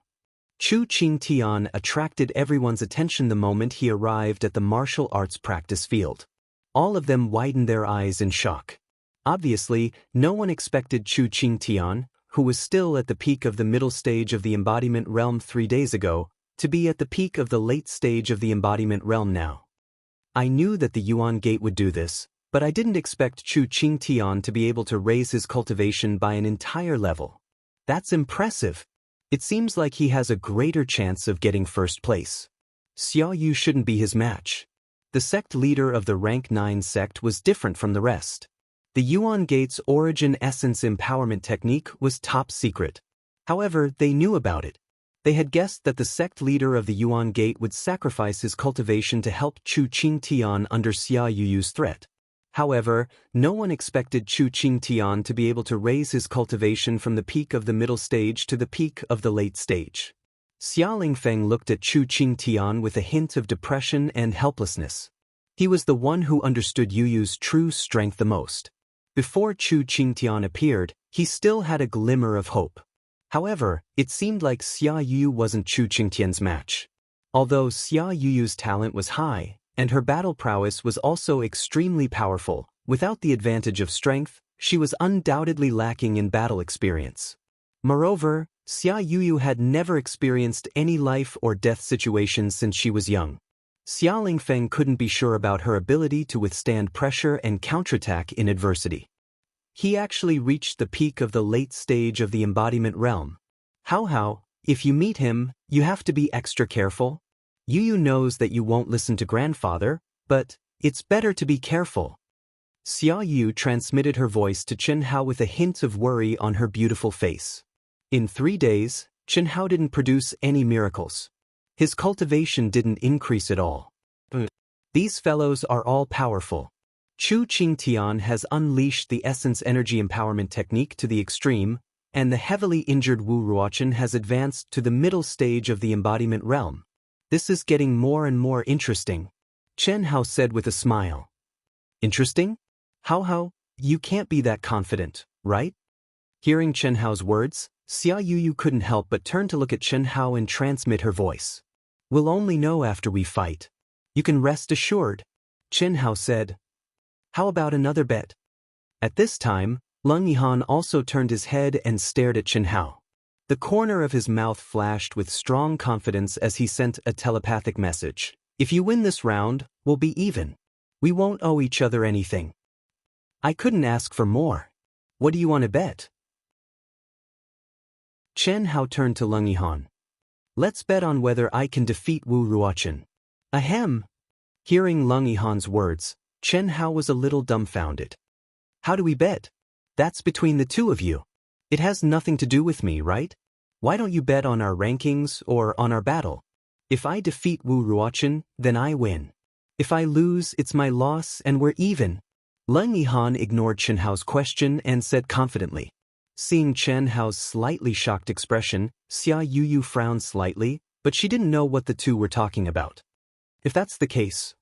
Chu Qingtian attracted everyone's attention the moment he arrived at the martial arts practice field. All of them widened their eyes in shock. Obviously, no one expected Chu Qingtian, who was still at the peak of the middle stage of the embodiment realm 3 days ago, to be at the peak of the late stage of the embodiment realm now. I knew that the Yuan Gate would do this, but I didn't expect Chu Qingtian to be able to raise his cultivation by an entire level. That's impressive. It seems like he has a greater chance of getting first place. Xia Yu shouldn't be his match. The sect leader of the rank 9 sect was different from the rest. The Yuan Gate's origin essence empowerment technique was top secret. However, they knew about it. They had guessed that the sect leader of the Yuan Gate would sacrifice his cultivation to help Chu Qingtian under Xia Yuyu's threat. However, no one expected Chu Qingtian to be able to raise his cultivation from the peak of the middle stage to the peak of the late stage. Xia Lingfeng looked at Chu Qingtian with a hint of depression and helplessness. He was the one who understood Yuyu's true strength the most. Before Chu Qingtian appeared, he still had a glimmer of hope. However, it seemed like Xia Yu wasn't Chu Qingtian's match. Although Xia Yuyu's talent was high, and her battle prowess was also extremely powerful, without the advantage of strength, she was undoubtedly lacking in battle experience. Moreover, Xia Yuyu had never experienced any life or death situations since she was young. Xia Lingfeng couldn't be sure about her ability to withstand pressure and counterattack in adversity. He actually reached the peak of the late stage of the embodiment realm. How, if you meet him, you have to be extra careful. Yuyu knows that you won't listen to grandfather, but it's better to be careful. Xia Yu transmitted her voice to Chen Hao with a hint of worry on her beautiful face. In 3 days, Chen Hao didn't produce any miracles. His cultivation didn't increase at all. These fellows are all powerful. Chu Qingtian has unleashed the essence energy empowerment technique to the extreme, and the heavily injured Wu Ruochen has advanced to the middle stage of the embodiment realm. This is getting more and more interesting, Chen Hao said with a smile. Interesting? Hao, you can't be that confident, right? Hearing Chen Hao's words, Xia Yuyu couldn't help but turn to look at Chen Hao and transmit her voice. We'll only know after we fight. You can rest assured, Chen Hao said. How about another bet? At this time, Leng Yihan also turned his head and stared at Chen Hao. The corner of his mouth flashed with strong confidence as he sent a telepathic message. If you win this round, we'll be even. We won't owe each other anything. I couldn't ask for more. What do you want to bet? Chen Hao turned to Leng Yihan. Let's bet on whether I can defeat Wu Ruochen. Ahem. Hearing Leng Yihan's words, Chen Hao was a little dumbfounded. How do we bet? That's between the two of you. It has nothing to do with me, right? Why don't you bet on our rankings or on our battle? If I defeat Wu Ruochen, then I win. If I lose, it's my loss and we're even. Leng Yihan ignored Chen Hao's question and said confidently. Seeing Chen Hao's slightly shocked expression, Xia Yuyu frowned slightly, but she didn't know what the two were talking about. If that's the case,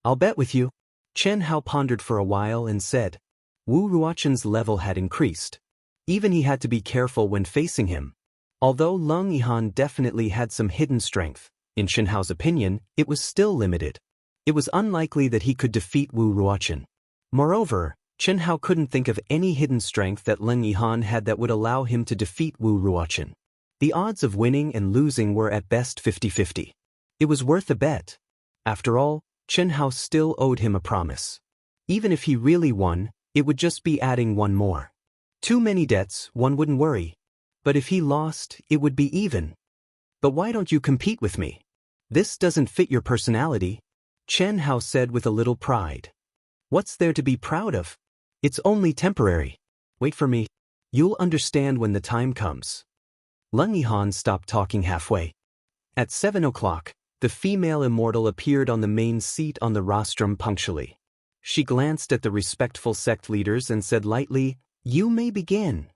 I'll bet with you. Chen Hao pondered for a while and said. Wu Ruochen's level had increased. Even he had to be careful when facing him. Although Leng Yihan definitely had some hidden strength, in Chen Hao's opinion, it was still limited. It was unlikely that he could defeat Wu Ruochen. Moreover, Chen Hao couldn't think of any hidden strength that Leng Yihan had that would allow him to defeat Wu Ruochen. The odds of winning and losing were at best 50-50. It was worth a bet. After all, Chen Hao still owed him a promise. Even if he really won, it would just be adding one more. Too many debts, one wouldn't worry. But if he lost, it would be even. But why don't you compete with me? This doesn't fit your personality, Chen Hao said with a little pride. What's there to be proud of? It's only temporary. Wait for me. You'll understand when the time comes. Leng Yihan stopped talking halfway. At 7 o'clock, the female immortal appeared on the main seat on the rostrum punctually. She glanced at the respectful sect leaders and said lightly, You may begin.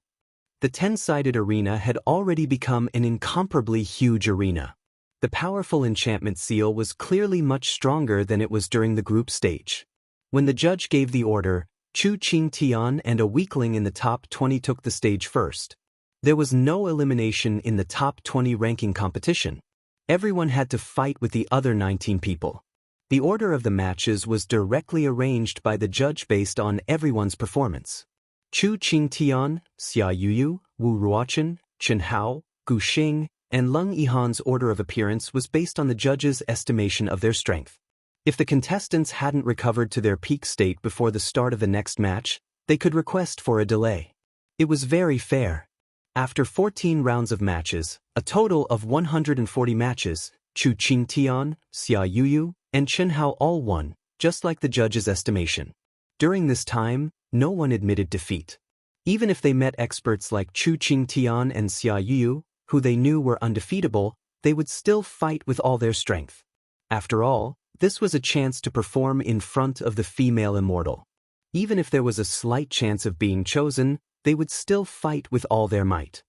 The 10-sided arena had already become an incomparably huge arena. The powerful enchantment seal was clearly much stronger than it was during the group stage. When the judge gave the order, Chu Qingtian and a weakling in the top 20 took the stage first. There was no elimination in the top 20 ranking competition. Everyone had to fight with the other 19 people. The order of the matches was directly arranged by the judge based on everyone's performance. Chu Qingtian, Xia Yuyu, Wu Ruochen, Chen Hao, Gu Xing, and Leng Yihan's order of appearance was based on the judge's estimation of their strength. If the contestants hadn't recovered to their peak state before the start of the next match, they could request for a delay. It was very fair. After 14 rounds of matches, a total of 140 matches, Chu Qingtian, Xia Yuyu, and Chen Hao all won, just like the judge's estimation. During this time, no one admitted defeat. Even if they met experts like Chu Qingtian and Xia Yuyu, who they knew were undefeatable, they would still fight with all their strength. After all, this was a chance to perform in front of the female immortal. Even if there was a slight chance of being chosen, they would still fight with all their might.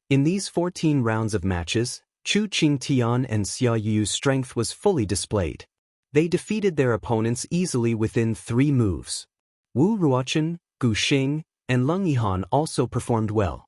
In these 14 rounds of matches, Chu Qingtian and Xia Yuyu's strength was fully displayed. They defeated their opponents easily within 3 moves. Wu Ruochen, Gu Xing, and Leng Yihan also performed well.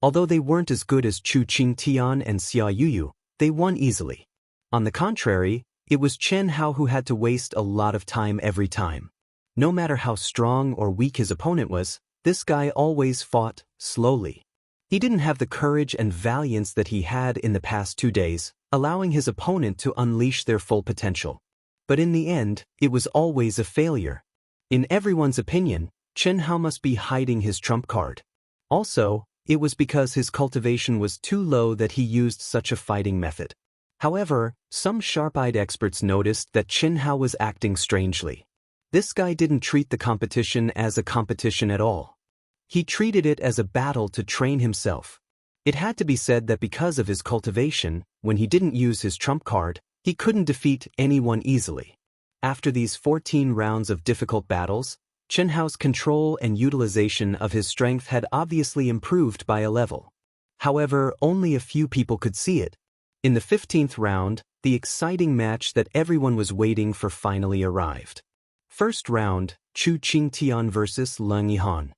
Although they weren't as good as Chu Qingtian and Xia Yuyu, they won easily. On the contrary, it was Chen Hao who had to waste a lot of time every time. No matter how strong or weak his opponent was, this guy always fought slowly. He didn't have the courage and valiance that he had in the past 2 days, allowing his opponent to unleash their full potential. But in the end, it was always a failure. In everyone's opinion, Chen Hao must be hiding his trump card. Also, it was because his cultivation was too low that he used such a fighting method. However, some sharp-eyed experts noticed that Chen Hao was acting strangely. This guy didn't treat the competition as a competition at all. He treated it as a battle to train himself. It had to be said that because of his cultivation, when he didn't use his trump card, he couldn't defeat anyone easily. After these 14 rounds of difficult battles, Chen Hao's control and utilization of his strength had obviously improved by a level. However, only a few people could see it. In the 15th round, the exciting match that everyone was waiting for finally arrived. First round, Chu Qingtian versus Leng Yihan.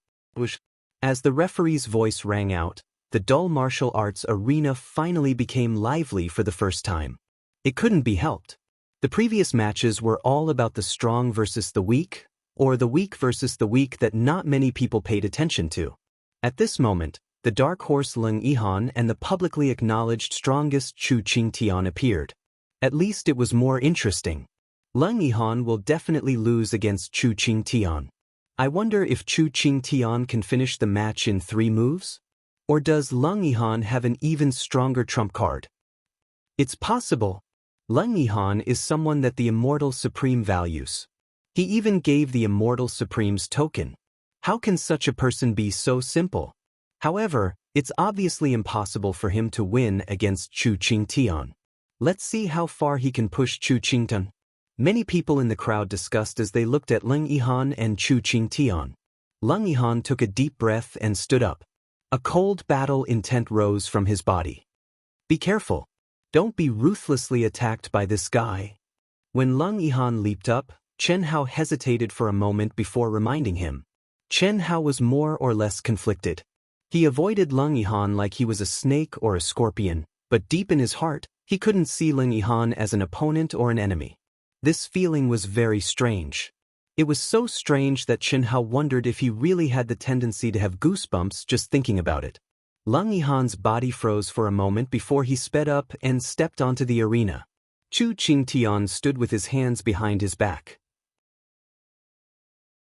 As the referee's voice rang out, the dull martial arts arena finally became lively for the first time. It couldn't be helped. The previous matches were all about the strong versus the weak, or the weak versus the weak that not many people paid attention to. At this moment, the dark horse Leng Yihan and the publicly acknowledged strongest Chu Qingtian appeared. At least it was more interesting. Leng Yihan will definitely lose against Chu Qingtian. I wonder if Chu Qingtian can finish the match in 3 moves? Or does Lung Yihan have an even stronger trump card? It's possible. Lung Yihan is someone that the Immortal Supreme values. He even gave the Immortal Supreme's token. How can such a person be so simple? However, it's obviously impossible for him to win against Chu Qingtian. Let's see how far he can push Chu Qingtian. Many people in the crowd discussed as they looked at Lung Yihan and Chu Qingtian. Lung Yihan took a deep breath and stood up. A cold battle intent rose from his body. Be careful. Don't be ruthlessly attacked by this guy. When Lung Yihan leaped up, Chen Hao hesitated for a moment before reminding him. Chen Hao was more or less conflicted. He avoided Lung Yihan like he was a snake or a scorpion, but deep in his heart, he couldn't see Lung Yihan as an opponent or an enemy. This feeling was very strange. It was so strange that Chen Hao wondered if he really had the tendency to have goosebumps just thinking about it. Lung Yihan's body froze for a moment before he sped up and stepped onto the arena. Chu Qingtian stood with his hands behind his back.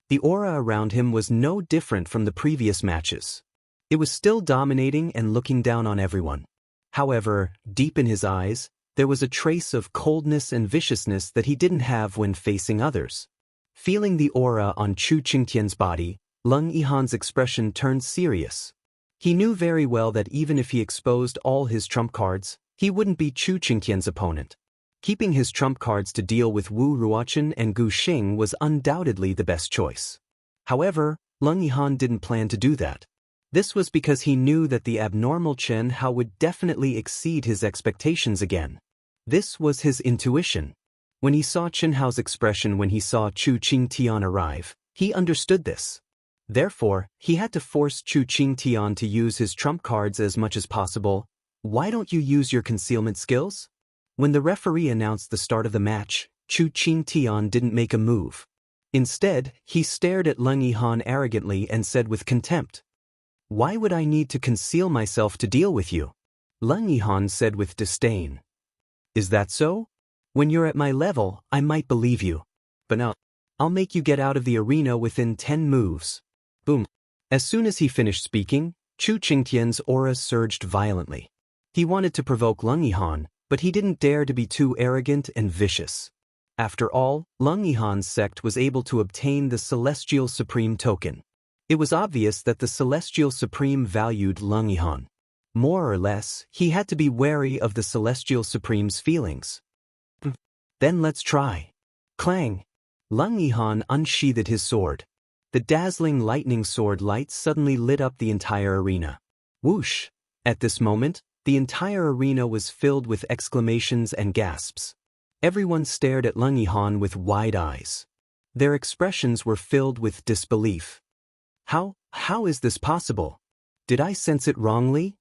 The aura around him was no different from the previous matches. It was still dominating and looking down on everyone. However, deep in his eyes, there was a trace of coldness and viciousness that he didn't have when facing others. Feeling the aura on Chu Qingtian's body, Lung Yihan's expression turned serious. He knew very well that even if he exposed all his trump cards, he wouldn't be Chu Qingtian's opponent. Keeping his trump cards to deal with Wu Ruochen and Gu Xing was undoubtedly the best choice. However, Lung Yihan didn't plan to do that. This was because he knew that the abnormal Chen Hao would definitely exceed his expectations again. This was his intuition. When he saw Chen Hao's expression when he saw Chu Qingtian arrive, he understood this. Therefore, he had to force Chu Qingtian to use his trump cards as much as possible. Why don't you use your concealment skills? When the referee announced the start of the match, Chu Qingtian didn't make a move. Instead, he stared at Lung Yihan arrogantly and said with contempt, "Why would I need to conceal myself to deal with you?" Lung Yihan said with disdain. "Is that so? When you're at my level, I might believe you. But now, I'll make you get out of the arena within 10 moves. Boom. As soon as he finished speaking, Chu Qingtian's aura surged violently. He wanted to provoke Lung Yihan, but he didn't dare to be too arrogant and vicious. After all, Lung Yihan's sect was able to obtain the Celestial Supreme token. It was obvious that the Celestial Supreme valued Lung Yihan. More or less, he had to be wary of the Celestial Supreme's feelings. Then let's try. Clang! Lung Yihan unsheathed his sword. The dazzling lightning sword light suddenly lit up the entire arena. Whoosh! At this moment, the entire arena was filled with exclamations and gasps. Everyone stared at Lung Yihan with wide eyes. Their expressions were filled with disbelief. How is this possible? Did I sense it wrongly?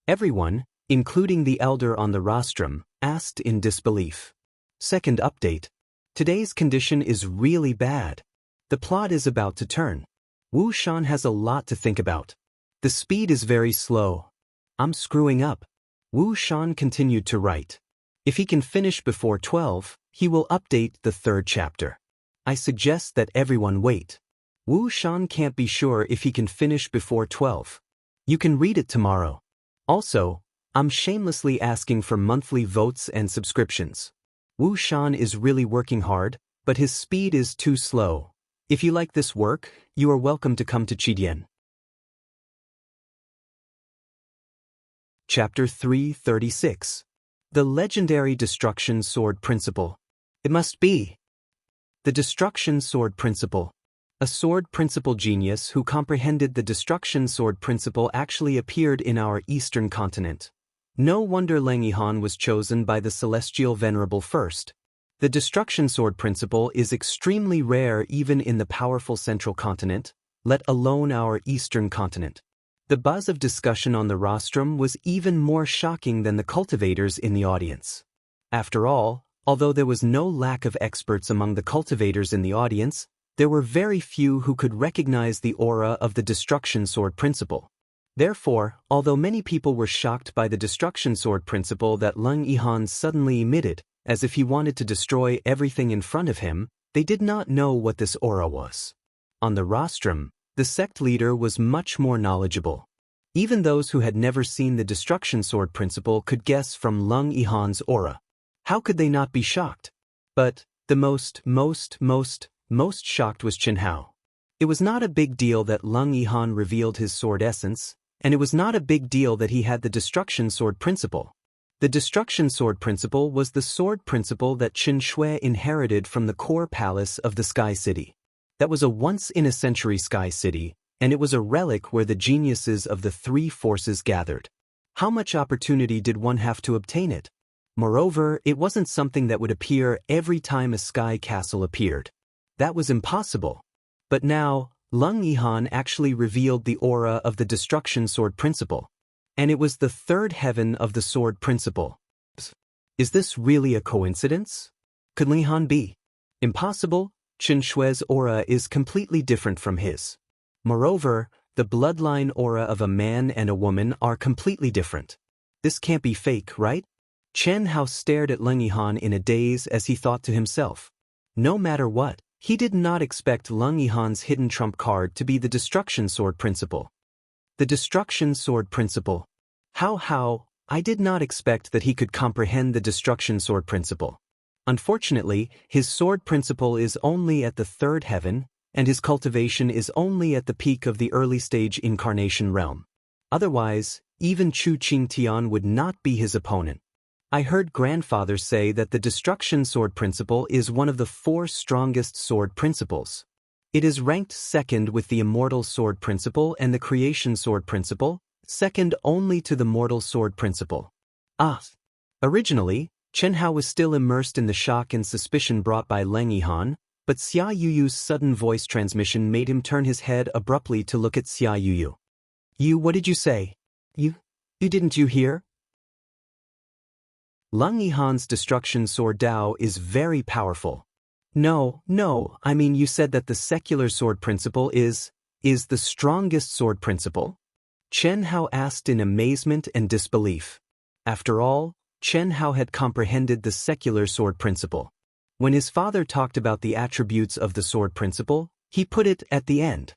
Everyone, including the elder on the rostrum, asked in disbelief. Second update. Today's condition is really bad. The plot is about to turn. Wu Shan has a lot to think about. The speed is very slow. I'm screwing up. Wu Shan continued to write. If he can finish before 12, he will update the 3rd chapter. I suggest that everyone wait. Wu Shan can't be sure if he can finish before 12. You can read it tomorrow. Also, I'm shamelessly asking for monthly votes and subscriptions. Wu Shan is really working hard, but his speed is too slow. If you like this work, you are welcome to come to Chidian. Chapter 336. The Legendary Destruction Sword Principle. It must be. The Destruction Sword Principle. A sword principle genius who comprehended the Destruction Sword Principle actually appeared in our eastern continent. No wonder Lung Yihan was chosen by the Celestial Venerable first. The Destruction Sword Principle is extremely rare even in the powerful central continent, let alone our eastern continent. The buzz of discussion on the rostrum was even more shocking than the cultivators in the audience. After all, although there was no lack of experts among the cultivators in the audience, there were very few who could recognize the aura of the Destruction Sword Principle. Therefore, although many people were shocked by the Destruction Sword Principle that Lung Yihan suddenly emitted, as if he wanted to destroy everything in front of him, they did not know what this aura was. On the rostrum, the sect leader was much more knowledgeable. Even those who had never seen the destruction sword principle could guess from Lung Yihan's aura. How could they not be shocked? But the most shocked was Chen Hao. It was not a big deal that Lung Yihan revealed his sword essence, and it was not a big deal that he had the destruction sword principle. The destruction sword principle was the sword principle that Qin Shui inherited from the core palace of the Sky City. That was a once-in-a-century Sky City, and it was a relic where the geniuses of the three forces gathered. How much opportunity did one have to obtain it? Moreover, it wasn't something that would appear every time a sky castle appeared. That was impossible. But now, Lung Yihan actually revealed the aura of the destruction sword principle. And it was the third heaven of the sword principle. Is this really a coincidence? Could Lung Yihan be? Impossible. Qin Shui's aura is completely different from his. Moreover, the bloodline aura of a man and a woman are completely different. This can't be fake, right? Chen Hao stared at Lung Yihan in a daze as he thought to himself. No matter what, he did not expect Lung Yihan's hidden trump card to be the destruction sword principle. The destruction sword principle. How, I did not expect that he could comprehend the destruction sword principle. Unfortunately, his sword principle is only at the third heaven, and his cultivation is only at the peak of the early stage incarnation realm. Otherwise, even Chu Qingtian would not be his opponent. I heard grandfather say that the destruction sword principle is one of the 4 strongest sword principles. It is ranked second with the immortal sword principle and the creation sword principle, second only to the mortal sword principle. Originally, Chen Hao was still immersed in the shock and suspicion brought by Lung Yihan, but Xia Yuyu's sudden voice transmission made him turn his head abruptly to look at Xia Yuyu. What did you say? Didn't you hear? Lung Yihan's destruction sword Dao is very powerful. No, I mean you said that the secular sword principle is the strongest sword principle? Chen Hao asked in amazement and disbelief. After all, Chen Hao had comprehended the secular sword principle. When his father talked about the attributes of the sword principle, he put it at the end.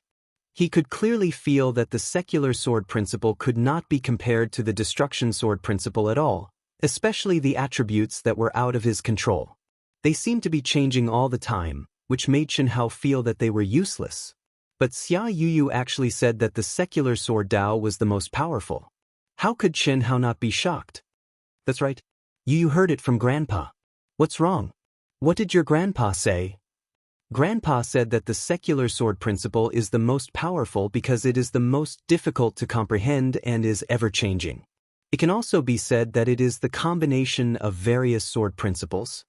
He could clearly feel that the secular sword principle could not be compared to the destruction sword principle at all, especially the attributes that were out of his control. They seemed to be changing all the time, which made Chen Hao feel that they were useless. But Xia Yuyu actually said that the secular sword Dao was the most powerful. How could Chen Hao not be shocked? That's right. You heard it from Grandpa. What's wrong? What did your grandpa say? Grandpa said that the secular sword principle is the most powerful because it is the most difficult to comprehend and is ever-changing. It can also be said that it is the combination of various sword principles.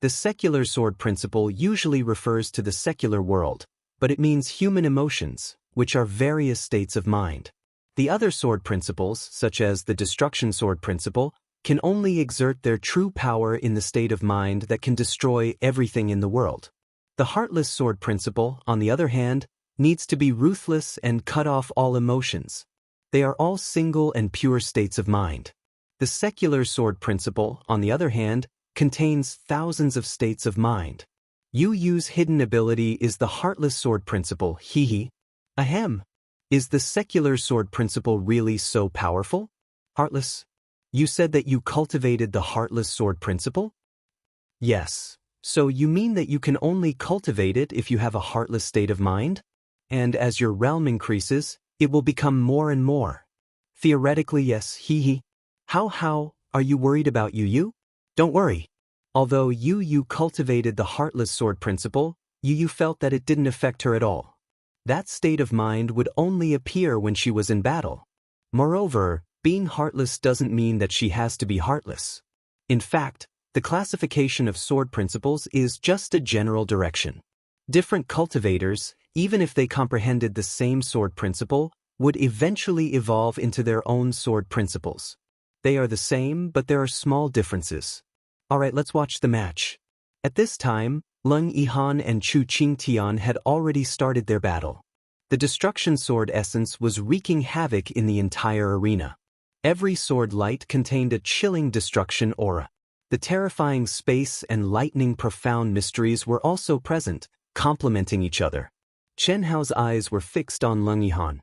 The secular sword principle usually refers to the secular world, but it means human emotions, which are various states of mind. The other sword principles, such as the destruction sword principle, can only exert their true power in the state of mind that can destroy everything in the world. The heartless sword principle, on the other hand, needs to be ruthless and cut off all emotions. They are all single and pure states of mind. The secular sword principle, on the other hand, contains thousands of states of mind. Yu Yu's hidden ability is the heartless sword principle, Ahem. Is the secular sword principle really so powerful? Heartless? You said that you cultivated the heartless sword principle? Yes. So you mean that you can only cultivate it if you have a heartless state of mind? And as your realm increases, it will become more and more. Theoretically, yes, How, are you worried about Yu? Don't worry. Although Yu cultivated the heartless sword principle, Yu felt that it didn't affect her at all. That state of mind would only appear when she was in battle. Moreover, being heartless doesn't mean that she has to be heartless. In fact, the classification of sword principles is just a general direction. Different cultivators, even if they comprehended the same sword principle, would eventually evolve into their own sword principles. They are the same, but there are small differences. Alright, let's watch the match. At this time, Lung Yihan and Chu Qingtian had already started their battle. The destruction sword essence was wreaking havoc in the entire arena. Every sword light contained a chilling destruction aura. The terrifying space and lightning profound mysteries were also present, complementing each other. Chen Hao's eyes were fixed on Lung Yihan.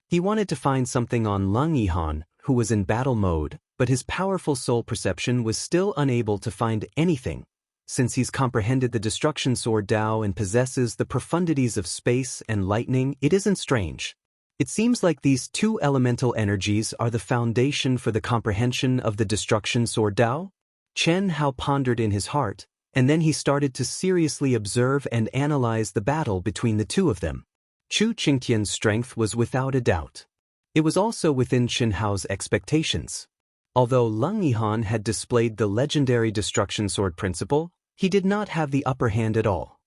He wanted to find something on Lung Yihan, who was in battle mode, but his powerful soul perception was still unable to find anything. Since he's comprehended the destruction sword Dao and possesses the profundities of space and lightning, it isn't strange. It seems like these two elemental energies are the foundation for the comprehension of the destruction sword Dao. Chen Hao pondered in his heart, and then he started to seriously observe and analyze the battle between the two of them. Chu Qingtian's strength was without a doubt. It was also within Chen Hao's expectations. Although Lung Yihan had displayed the legendary destruction sword principle, he did not have the upper hand at all.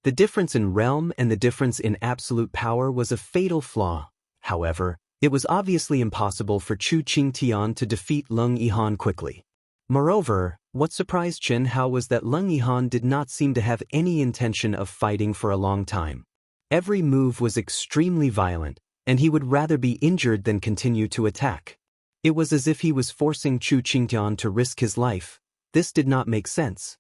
The difference in realm and the difference in absolute power was a fatal flaw. However, it was obviously impossible for Chu Qingtian to defeat Lung Yihan quickly. Moreover, what surprised Chen Hao was that Lung Yihan did not seem to have any intention of fighting for a long time. Every move was extremely violent, and he would rather be injured than continue to attack. It was as if he was forcing Chu Qingtian to risk his life. This did not make sense.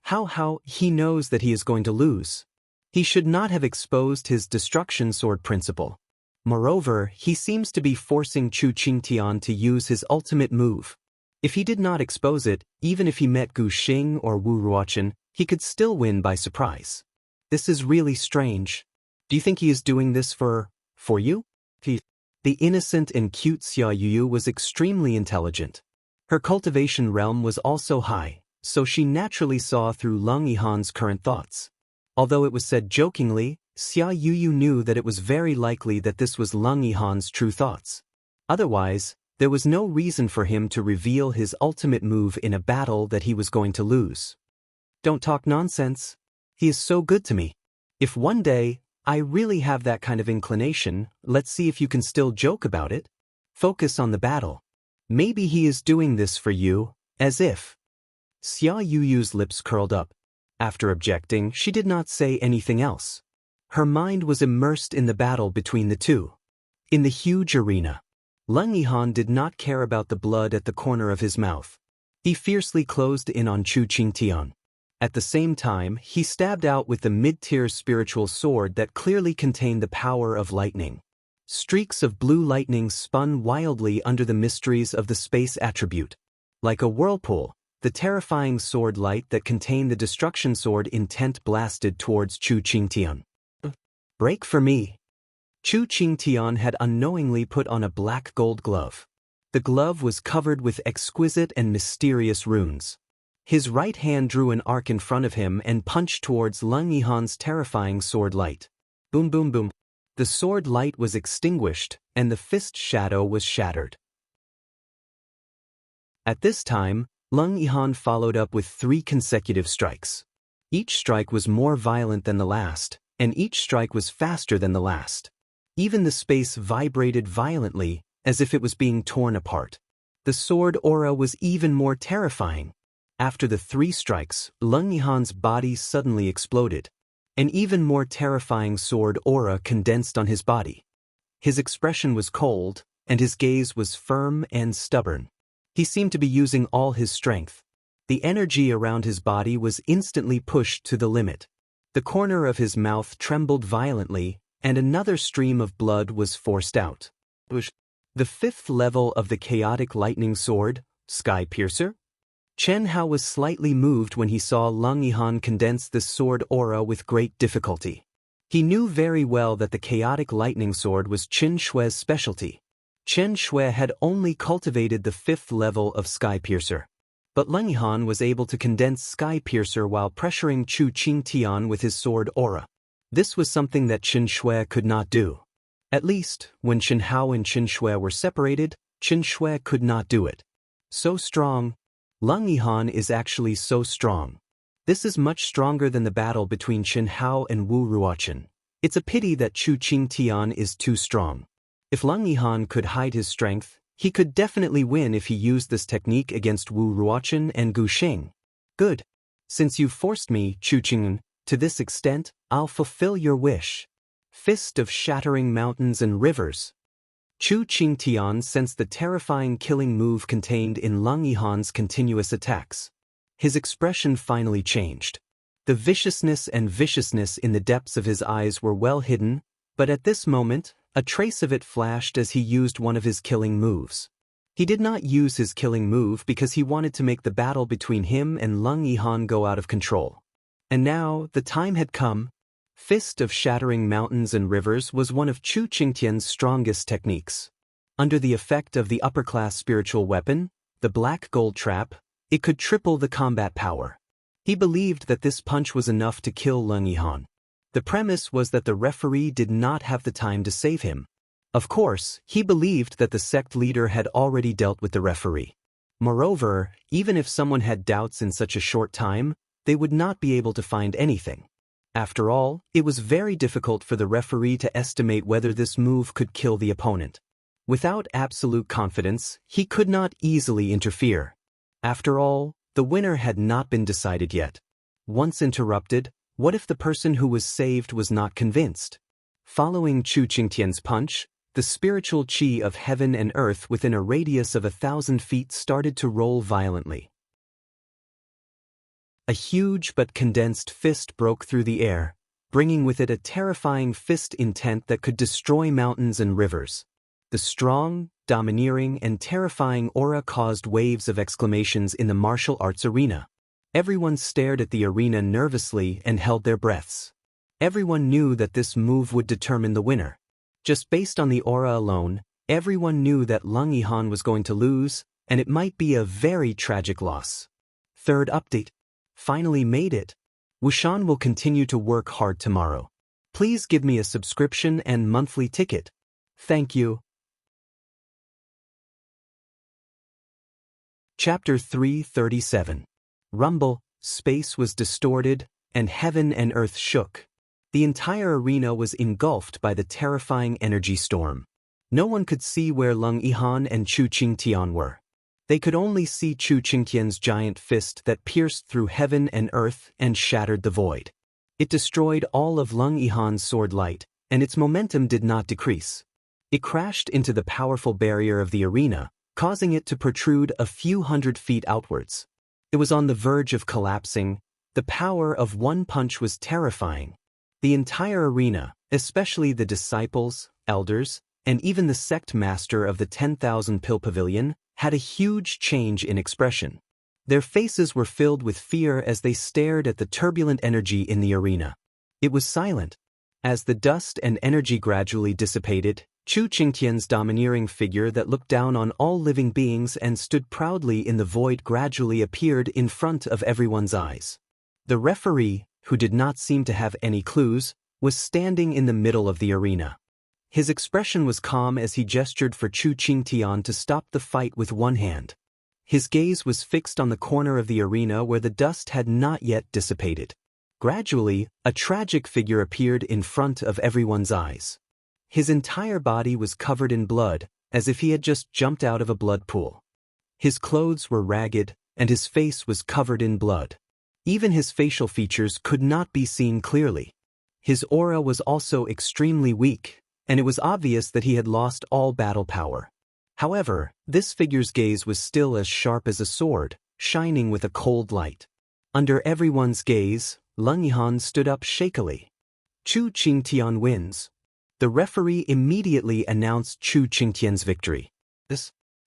How he knows that he is going to lose. He should not have exposed his destruction sword principle. Moreover, he seems to be forcing Chu Qingtian to use his ultimate move. If he did not expose it, even if he met Gu Xing or Wu Ruochen, he could still win by surprise. This is really strange. Do you think he is doing this for you? The innocent and cute Xia Yuyu was extremely intelligent. Her cultivation realm was also high, so she naturally saw through Lung Yihan's current thoughts. Although it was said jokingly, Xia Yuyu knew that it was very likely that this was Lung Yihan's true thoughts. Otherwise, there was no reason for him to reveal his ultimate move in a battle that he was going to lose. Don't talk nonsense. He is so good to me. If one day, I really have that kind of inclination, let's see if you can still joke about it. Focus on the battle. Maybe he is doing this for you, as if. Xia Yuyu's lips curled up. After objecting, she did not say anything else. Her mind was immersed in the battle between the two. In the huge arena, Lung Yihan did not care about the blood at the corner of his mouth. He fiercely closed in on Chu Qingtian. At the same time, he stabbed out with the mid-tier spiritual sword that clearly contained the power of lightning. Streaks of blue lightning spun wildly under the mysteries of the space attribute. Like a whirlpool, the terrifying sword light that contained the destruction sword intent blasted towards Chu Qingtian. Break for me. Chu Qingtian had unknowingly put on a black gold glove. The glove was covered with exquisite and mysterious runes. His right hand drew an arc in front of him and punched towards Lung Yihan's terrifying sword light. Boom boom boom. The sword light was extinguished, and the fist shadow was shattered. At this time, Lung Yihan followed up with 3 consecutive strikes. Each strike was more violent than the last, and each strike was faster than the last. Even the space vibrated violently, as if it was being torn apart. The sword aura was even more terrifying. After the 3 strikes, Lung Yihan's body suddenly exploded. An even more terrifying sword aura condensed on his body. His expression was cold, and his gaze was firm and stubborn. He seemed to be using all his strength. The energy around his body was instantly pushed to the limit. The corner of his mouth trembled violently, and another stream of blood was forced out. The 5th level of the chaotic lightning sword, Sky Piercer? Chen Hao was slightly moved when he saw Lung Yihan condense the sword aura with great difficulty. He knew very well that the chaotic lightning sword was Chen Shui's specialty. Chen Shui had only cultivated the 5th level of Sky Piercer. But Lung Yihan was able to condense Sky Piercer while pressuring Chu Qingtian with his sword aura. This was something that Chen Shui could not do. At least, when Chen Hao and Chen Shui were separated, Chen Shui could not do it. So strong. Lung Yihan is actually so strong. This is much stronger than the battle between Chen Hao and Wu Ruochen. It's a pity that Chu Qingtian is too strong. If Lung Yihan could hide his strength, he could definitely win if he used this technique against Wu Ruochen and Gu Xing. Good. Since you've forced me, Chu Qing, to this extent, I'll fulfill your wish. Fist of shattering mountains and rivers. Chu Qingtian sensed the terrifying killing move contained in Lung Yihan's continuous attacks. His expression finally changed. The viciousness in the depths of his eyes were well hidden, but at this moment, A trace of it flashed as he used one of his killing moves. He did not use his killing move because he wanted to make the battle between him and Lung Yihan go out of control. And now, the time had come. Fist of Shattering Mountains and Rivers was one of Chu Qingtian's strongest techniques. Under the effect of the upper-class spiritual weapon, the black gold trap, it could triple the combat power. He believed that this punch was enough to kill Lung Yihan. The premise was that the referee did not have the time to save him. Of course, he believed that the sect leader had already dealt with the referee. Moreover, even if someone had doubts in such a short time, they would not be able to find anything. After all, it was very difficult for the referee to estimate whether this move could kill the opponent. Without absolute confidence, he could not easily interfere. After all, the winner had not been decided yet. Once interrupted, what if the person who was saved was not convinced? Following Chu Qingtian's punch, the spiritual qi of heaven and earth within a radius of 1,000 feet started to roll violently. A huge but condensed fist broke through the air, bringing with it a terrifying fist intent that could destroy mountains and rivers. The strong, domineering, and terrifying aura caused waves of exclamations in the martial arts arena. Everyone stared at the arena nervously and held their breaths. Everyone knew that this move would determine the winner. Just based on the aura alone, everyone knew that Lung Yihan was going to lose, and it might be a very tragic loss. Third update. Finally made it. Wushan will continue to work hard tomorrow. Please give me a subscription and monthly ticket. Thank you. Chapter 337. Rumble, space was distorted, and heaven and earth shook. The entire arena was engulfed by the terrifying energy storm. No one could see where Lung Yihan and Chu Qingtian were. They could only see Chu Qingtian's giant fist that pierced through heaven and earth and shattered the void. It destroyed all of Lung Yihan's sword light, and its momentum did not decrease. It crashed into the powerful barrier of the arena, causing it to protrude a few hundred feet outwards. It was on the verge of collapsing. The power of one punch was terrifying. The entire arena, especially the disciples, elders, and even the sect master of the 10,000 Pill Pavilion, had a huge change in expression. Their faces were filled with fear as they stared at the turbulent energy in the arena. It was silent. As the dust and energy gradually dissipated, Chu Qingtian's domineering figure that looked down on all living beings and stood proudly in the void gradually appeared in front of everyone's eyes. The referee, who did not seem to have any clues, was standing in the middle of the arena. His expression was calm as he gestured for Chu Qingtian to stop the fight with one hand. His gaze was fixed on the corner of the arena where the dust had not yet dissipated. Gradually, a tragic figure appeared in front of everyone's eyes. His entire body was covered in blood, as if he had just jumped out of a blood pool. His clothes were ragged, and his face was covered in blood. Even his facial features could not be seen clearly. His aura was also extremely weak, and it was obvious that he had lost all battle power. However, this figure's gaze was still as sharp as a sword, shining with a cold light. Under everyone's gaze, Lung Yihan stood up shakily. Chu Qingtian wins. The referee immediately announced Chu Qingtian's victory.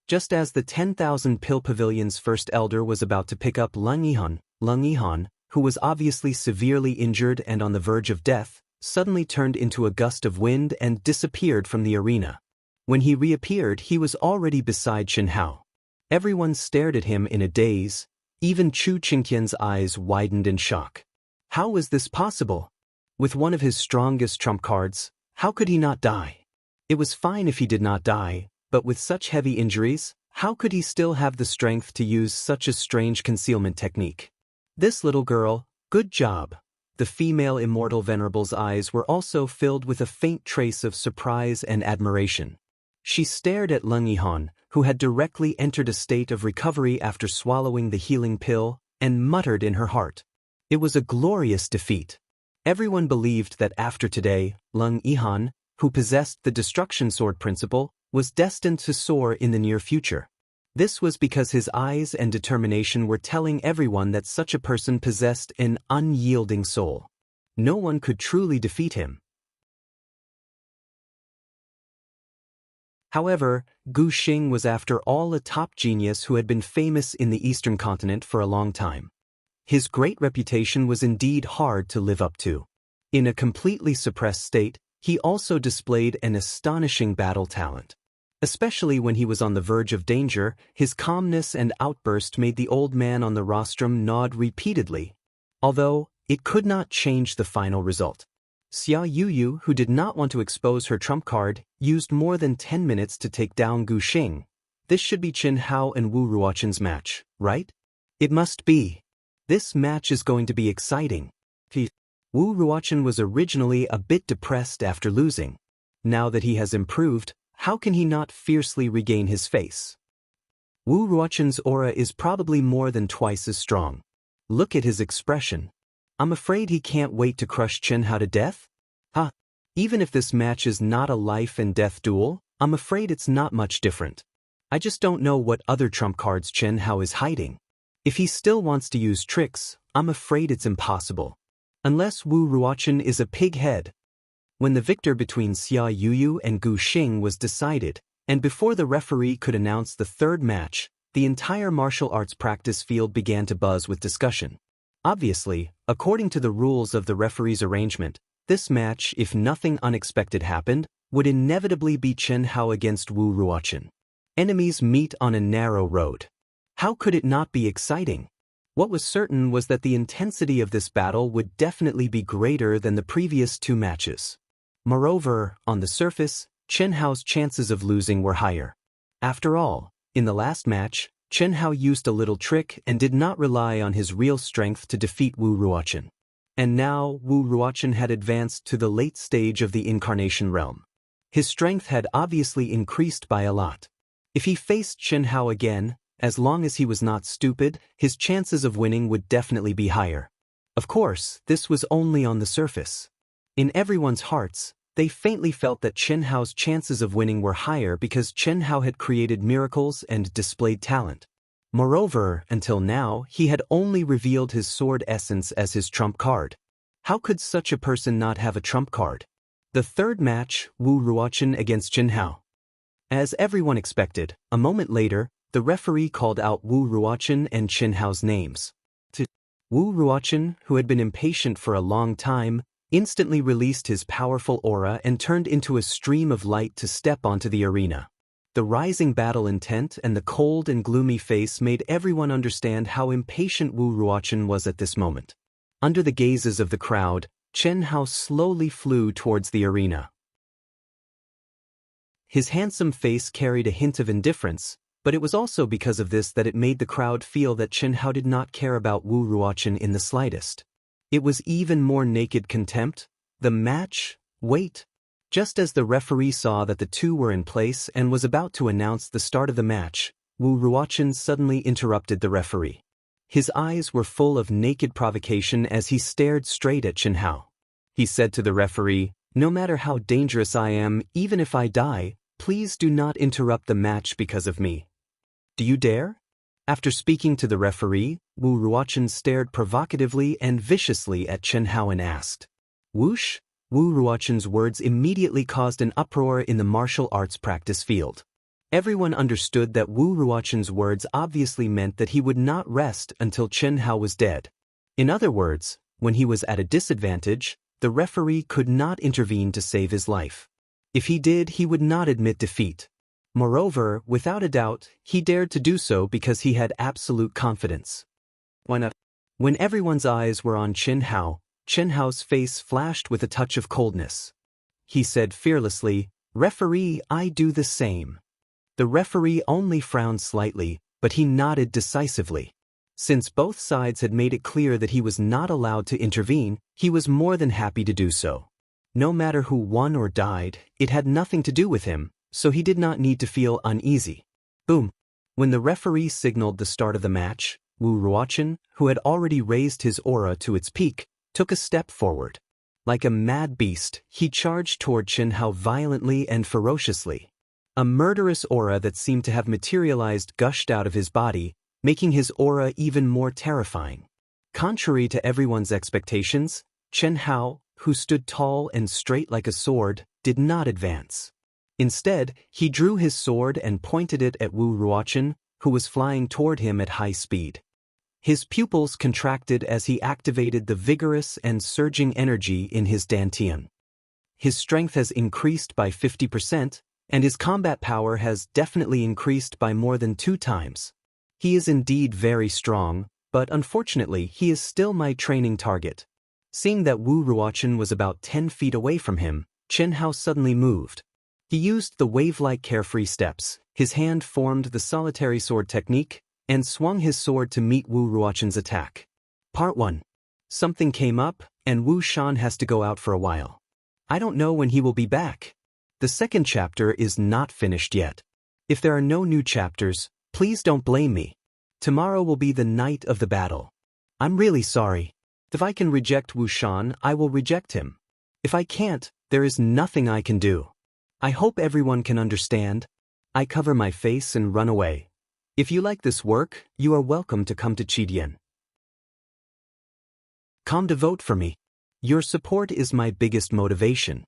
Just as the 10,000 Pill Pavilion's first elder was about to pick up Lung Yihan, who was obviously severely injured and on the verge of death, suddenly turned into a gust of wind and disappeared from the arena. When he reappeared, he was already beside Chen Hao. Everyone stared at him in a daze. Even Chu Qingtian's eyes widened in shock. How was this possible? With one of his strongest trump cards, how could he not die? It was fine if he did not die, but with such heavy injuries, how could he still have the strength to use such a strange concealment technique? This little girl, good job. The female immortal venerable's eyes were also filled with a faint trace of surprise and admiration. She stared at Lung Yihan, who had directly entered a state of recovery after swallowing the healing pill, and muttered in her heart. It was a glorious defeat. Everyone believed that after today, Lung Yihan, who possessed the destruction sword principle, was destined to soar in the near future. This was because his eyes and determination were telling everyone that such a person possessed an unyielding soul. No one could truly defeat him. However, Gu Xing was after all a top genius who had been famous in the Eastern continent for a long time. His great reputation was indeed hard to live up to. In a completely suppressed state, he also displayed an astonishing battle talent. Especially when he was on the verge of danger, his calmness and outburst made the old man on the rostrum nod repeatedly, although it could not change the final result. Xia Yuyu, who did not want to expose her trump card, used more than 10 minutes to take down Gu Xing. This should be Qin Hao and Wu Ruoqin's match, right? It must be. This match is going to be exciting. Wu Ruoqin was originally a bit depressed after losing. Now that he has improved, how can he not fiercely regain his face? Wu Ruoqin's aura is probably more than twice as strong. Look at his expression. I'm afraid he can't wait to crush Qin Hao to death? Even if this match is not a life and death duel, I'm afraid it's not much different. I just don't know what other trump cards Qin Hao is hiding. If he still wants to use tricks, I'm afraid it's impossible. Unless Wu Ruoqin is a pig head. When the victor between Xia Yuyu and Gu Xing was decided, and before the referee could announce the third match, the entire martial arts practice field began to buzz with discussion. Obviously, according to the rules of the referee's arrangement, this match, if nothing unexpected happened, would inevitably be Qin Hao against Wu Ruoqin. Enemies meet on a narrow road. How could it not be exciting? What was certain was that the intensity of this battle would definitely be greater than the previous two matches. Moreover, on the surface, Qin Hao's chances of losing were higher. After all, in the last match, Qin Hao used a little trick and did not rely on his real strength to defeat Wu Ruoqin. And now Wu Ruoqin had advanced to the late stage of the incarnation realm. His strength had obviously increased by a lot. If he faced Qin Hao again, as long as he was not stupid, his chances of winning would definitely be higher. Of course, this was only on the surface. In everyone's hearts, they faintly felt that Qin Hao's chances of winning were higher because Qin Hao had created miracles and displayed talent. Moreover, until now, he had only revealed his sword essence as his trump card. How could such a person not have a trump card? The third match, Wu Ruoqin against Qin Hao. As everyone expected, a moment later, the referee called out Wu Ruoqin and Qin Hao's names. Wu Ruoqin, who had been impatient for a long time, instantly released his powerful aura and turned into a stream of light to step onto the arena. The rising battle intent and the cold and gloomy face made everyone understand how impatient Wu Ruoqin was at this moment. Under the gazes of the crowd, Qin Hao slowly flew towards the arena. His handsome face carried a hint of indifference, but it was also because of this that it made the crowd feel that Qin Hao did not care about Wu Ruoqin in the slightest. It was even more naked contempt. The match? Wait. Just as the referee saw that the two were in place and was about to announce the start of the match, Wu Ruoqin suddenly interrupted the referee. His eyes were full of naked provocation as he stared straight at Qin Hao. He said to the referee, "No matter how dangerous I am, even if I die, please do not interrupt the match because of me. Do you dare?" After speaking to the referee, Wu Ruoqin stared provocatively and viciously at Qin Hao and asked. Whoosh! Wu Ruoqin's words immediately caused an uproar in the martial arts practice field. Everyone understood that Wu Ruoqin's words obviously meant that he would not rest until Qin Hao was dead. In other words, when he was at a disadvantage, the referee could not intervene to save his life. If he did, he would not admit defeat. Moreover, without a doubt, he dared to do so because he had absolute confidence. Why not? When everyone's eyes were on Qin Hao's face flashed with a touch of coldness. He said fearlessly, "Referee, I do the same." The referee only frowned slightly, but he nodded decisively. Since both sides had made it clear that he was not allowed to intervene, he was more than happy to do so. No matter who won or died, it had nothing to do with him, so he did not need to feel uneasy. Boom! When the referee signaled the start of the match, Wu Ruoqin, who had already raised his aura to its peak, took a step forward. Like a mad beast, he charged toward Qin Hao violently and ferociously. A murderous aura that seemed to have materialized gushed out of his body, making his aura even more terrifying. Contrary to everyone's expectations, Qin Hao, who stood tall and straight like a sword, did not advance. Instead, he drew his sword and pointed it at Wu Ruochen, who was flying toward him at high speed. His pupils contracted as he activated the vigorous and surging energy in his dantian. His strength has increased by 50%, and his combat power has definitely increased by more than 2 times. He is indeed very strong, but unfortunately he is still my training target. Seeing that Wu Ruochen was about 10 feet away from him, Chen Hao suddenly moved. He used the wave-like carefree steps, his hand formed the solitary sword technique, and swung his sword to meet Wu Ruochen's attack. Part 1. Something came up, and Wu Shan has to go out for a while. I don't know when he will be back. The second chapter is not finished yet. If there are no new chapters, please don't blame me. Tomorrow will be the night of the battle. I'm really sorry. If I can reject Wu Shan, I will reject him. If I can't, there is nothing I can do. I hope everyone can understand. I cover my face and run away. If you like this work, you are welcome to come to Qidian. Come to vote for me. Your support is my biggest motivation.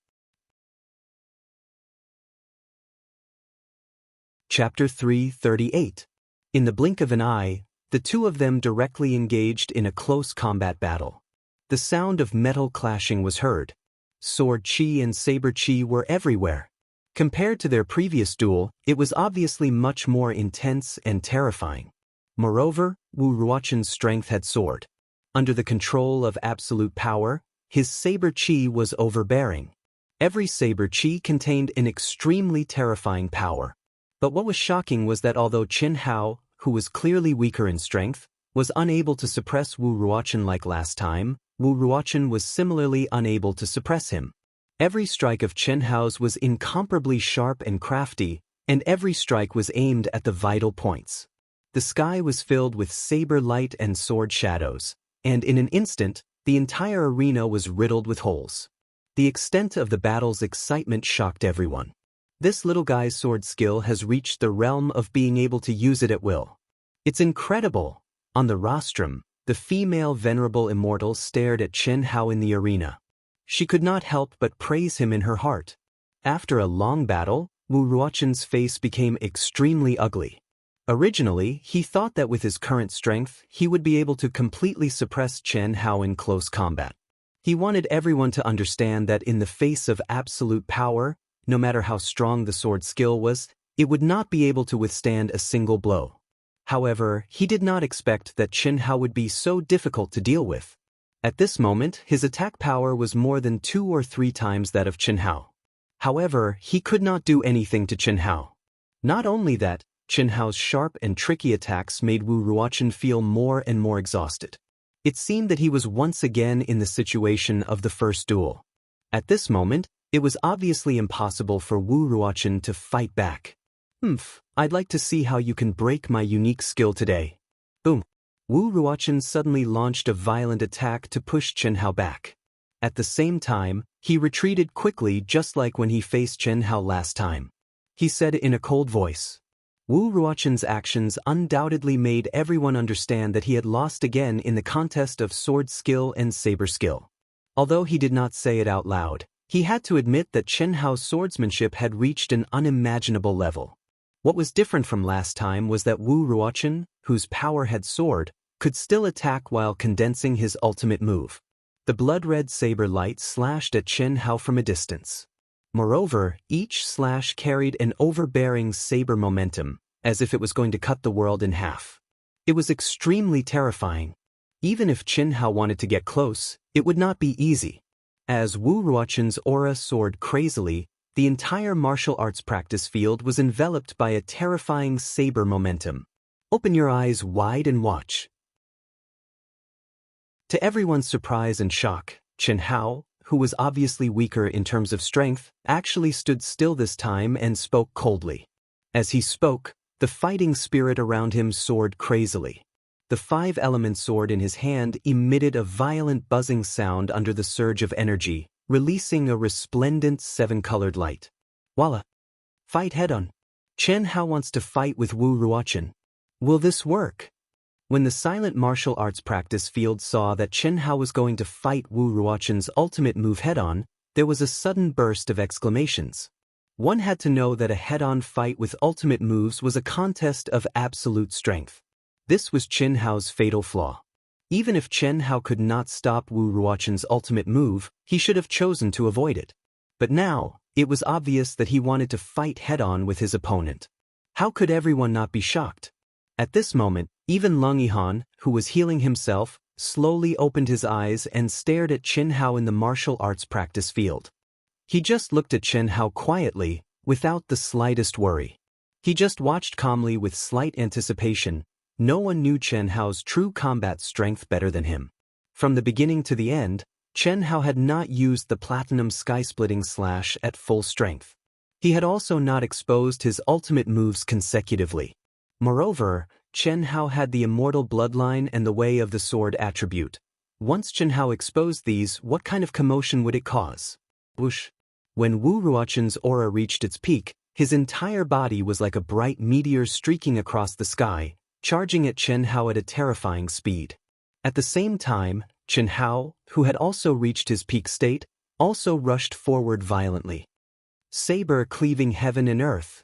Chapter 338. In the blink of an eye, the two of them directly engaged in a close combat battle. The sound of metal clashing was heard. Sword chi and saber chi were everywhere. Compared to their previous duel, it was obviously much more intense and terrifying. Moreover, Wu Ruochen's strength had soared. Under the control of absolute power, his saber chi was overbearing. Every saber chi contained an extremely terrifying power. But what was shocking was that although Chen Hao, who was clearly weaker in strength, was unable to suppress Wu Ruochen like last time, Wu Ruochen was similarly unable to suppress him. Every strike of Chen Hao's was incomparably sharp and crafty, and every strike was aimed at the vital points. The sky was filled with saber light and sword shadows, and in an instant, the entire arena was riddled with holes. The extent of the battle's excitement shocked everyone. This little guy's sword skill has reached the realm of being able to use it at will. It's incredible. On the rostrum, the female venerable immortal stared at Chen Hao in the arena. She could not help but praise him in her heart. After a long battle, Wu Ruochen's face became extremely ugly. Originally, he thought that with his current strength, he would be able to completely suppress Chen Hao in close combat. He wanted everyone to understand that in the face of absolute power, no matter how strong the sword skill was, it would not be able to withstand a single blow. However, he did not expect that Chen Hao would be so difficult to deal with. At this moment, his attack power was more than 2 or 3 times that of Chen Hao. However, he could not do anything to Chen Hao. Not only that, Chen Hao's sharp and tricky attacks made Wu Ruochen feel more and more exhausted. It seemed that he was once again in the situation of the first duel. At this moment, it was obviously impossible for Wu Ruochen to fight back. I'd like to see how you can break my unique skill today. Boom. Wu Ruochen suddenly launched a violent attack to push Chen Hao back. At the same time, he retreated quickly just like when he faced Chen Hao last time. He said in a cold voice. Wu Ruochen's actions undoubtedly made everyone understand that he had lost again in the contest of sword skill and saber skill. Although he did not say it out loud, he had to admit that Chen Hao's swordsmanship had reached an unimaginable level. What was different from last time was that Wu Ruochen, whose power had soared, could still attack while condensing his ultimate move. The blood-red saber light slashed at Chen Hao from a distance. Moreover, each slash carried an overbearing saber momentum, as if it was going to cut the world in half. It was extremely terrifying. Even if Chen Hao wanted to get close, it would not be easy. As Wu Ruochen's aura soared crazily, the entire martial arts practice field was enveloped by a terrifying saber momentum. Open your eyes wide and watch. To everyone's surprise and shock, Chen Hao, who was obviously weaker in terms of strength, actually stood still this time and spoke coldly. As he spoke, the fighting spirit around him soared crazily. The 5-element sword in his hand emitted a violent buzzing sound under the surge of energy, releasing a resplendent 7-colored light. Voila! Fight head-on. Chen Hao wants to fight with Wu Ruochen. Will this work? When the silent martial arts practice field saw that Chen Hao was going to fight Wu Ruochen's ultimate move head-on, there was a sudden burst of exclamations. One had to know that a head-on fight with ultimate moves was a contest of absolute strength. This was Chen Hao's fatal flaw. Even if Chen Hao could not stop Wu Ruoqin's ultimate move, he should have chosen to avoid it. But now, it was obvious that he wanted to fight head-on with his opponent. How could everyone not be shocked? At this moment, even Lung Yihan, who was healing himself, slowly opened his eyes and stared at Chen Hao in the martial arts practice field. He just looked at Chen Hao quietly, without the slightest worry. He just watched calmly with slight anticipation. No one knew Chen Hao's true combat strength better than him. From the beginning to the end, Chen Hao had not used the platinum sky-splitting slash at full strength. He had also not exposed his ultimate moves consecutively. Moreover, Chen Hao had the immortal bloodline and the way of the sword attribute. Once Chen Hao exposed these, what kind of commotion would it cause? Whoosh! When Wu Ruoqin's aura reached its peak, his entire body was like a bright meteor streaking across the sky, charging at Chen Hao at a terrifying speed. At the same time, Chen Hao, who had also reached his peak state, also rushed forward violently. Saber cleaving heaven and earth.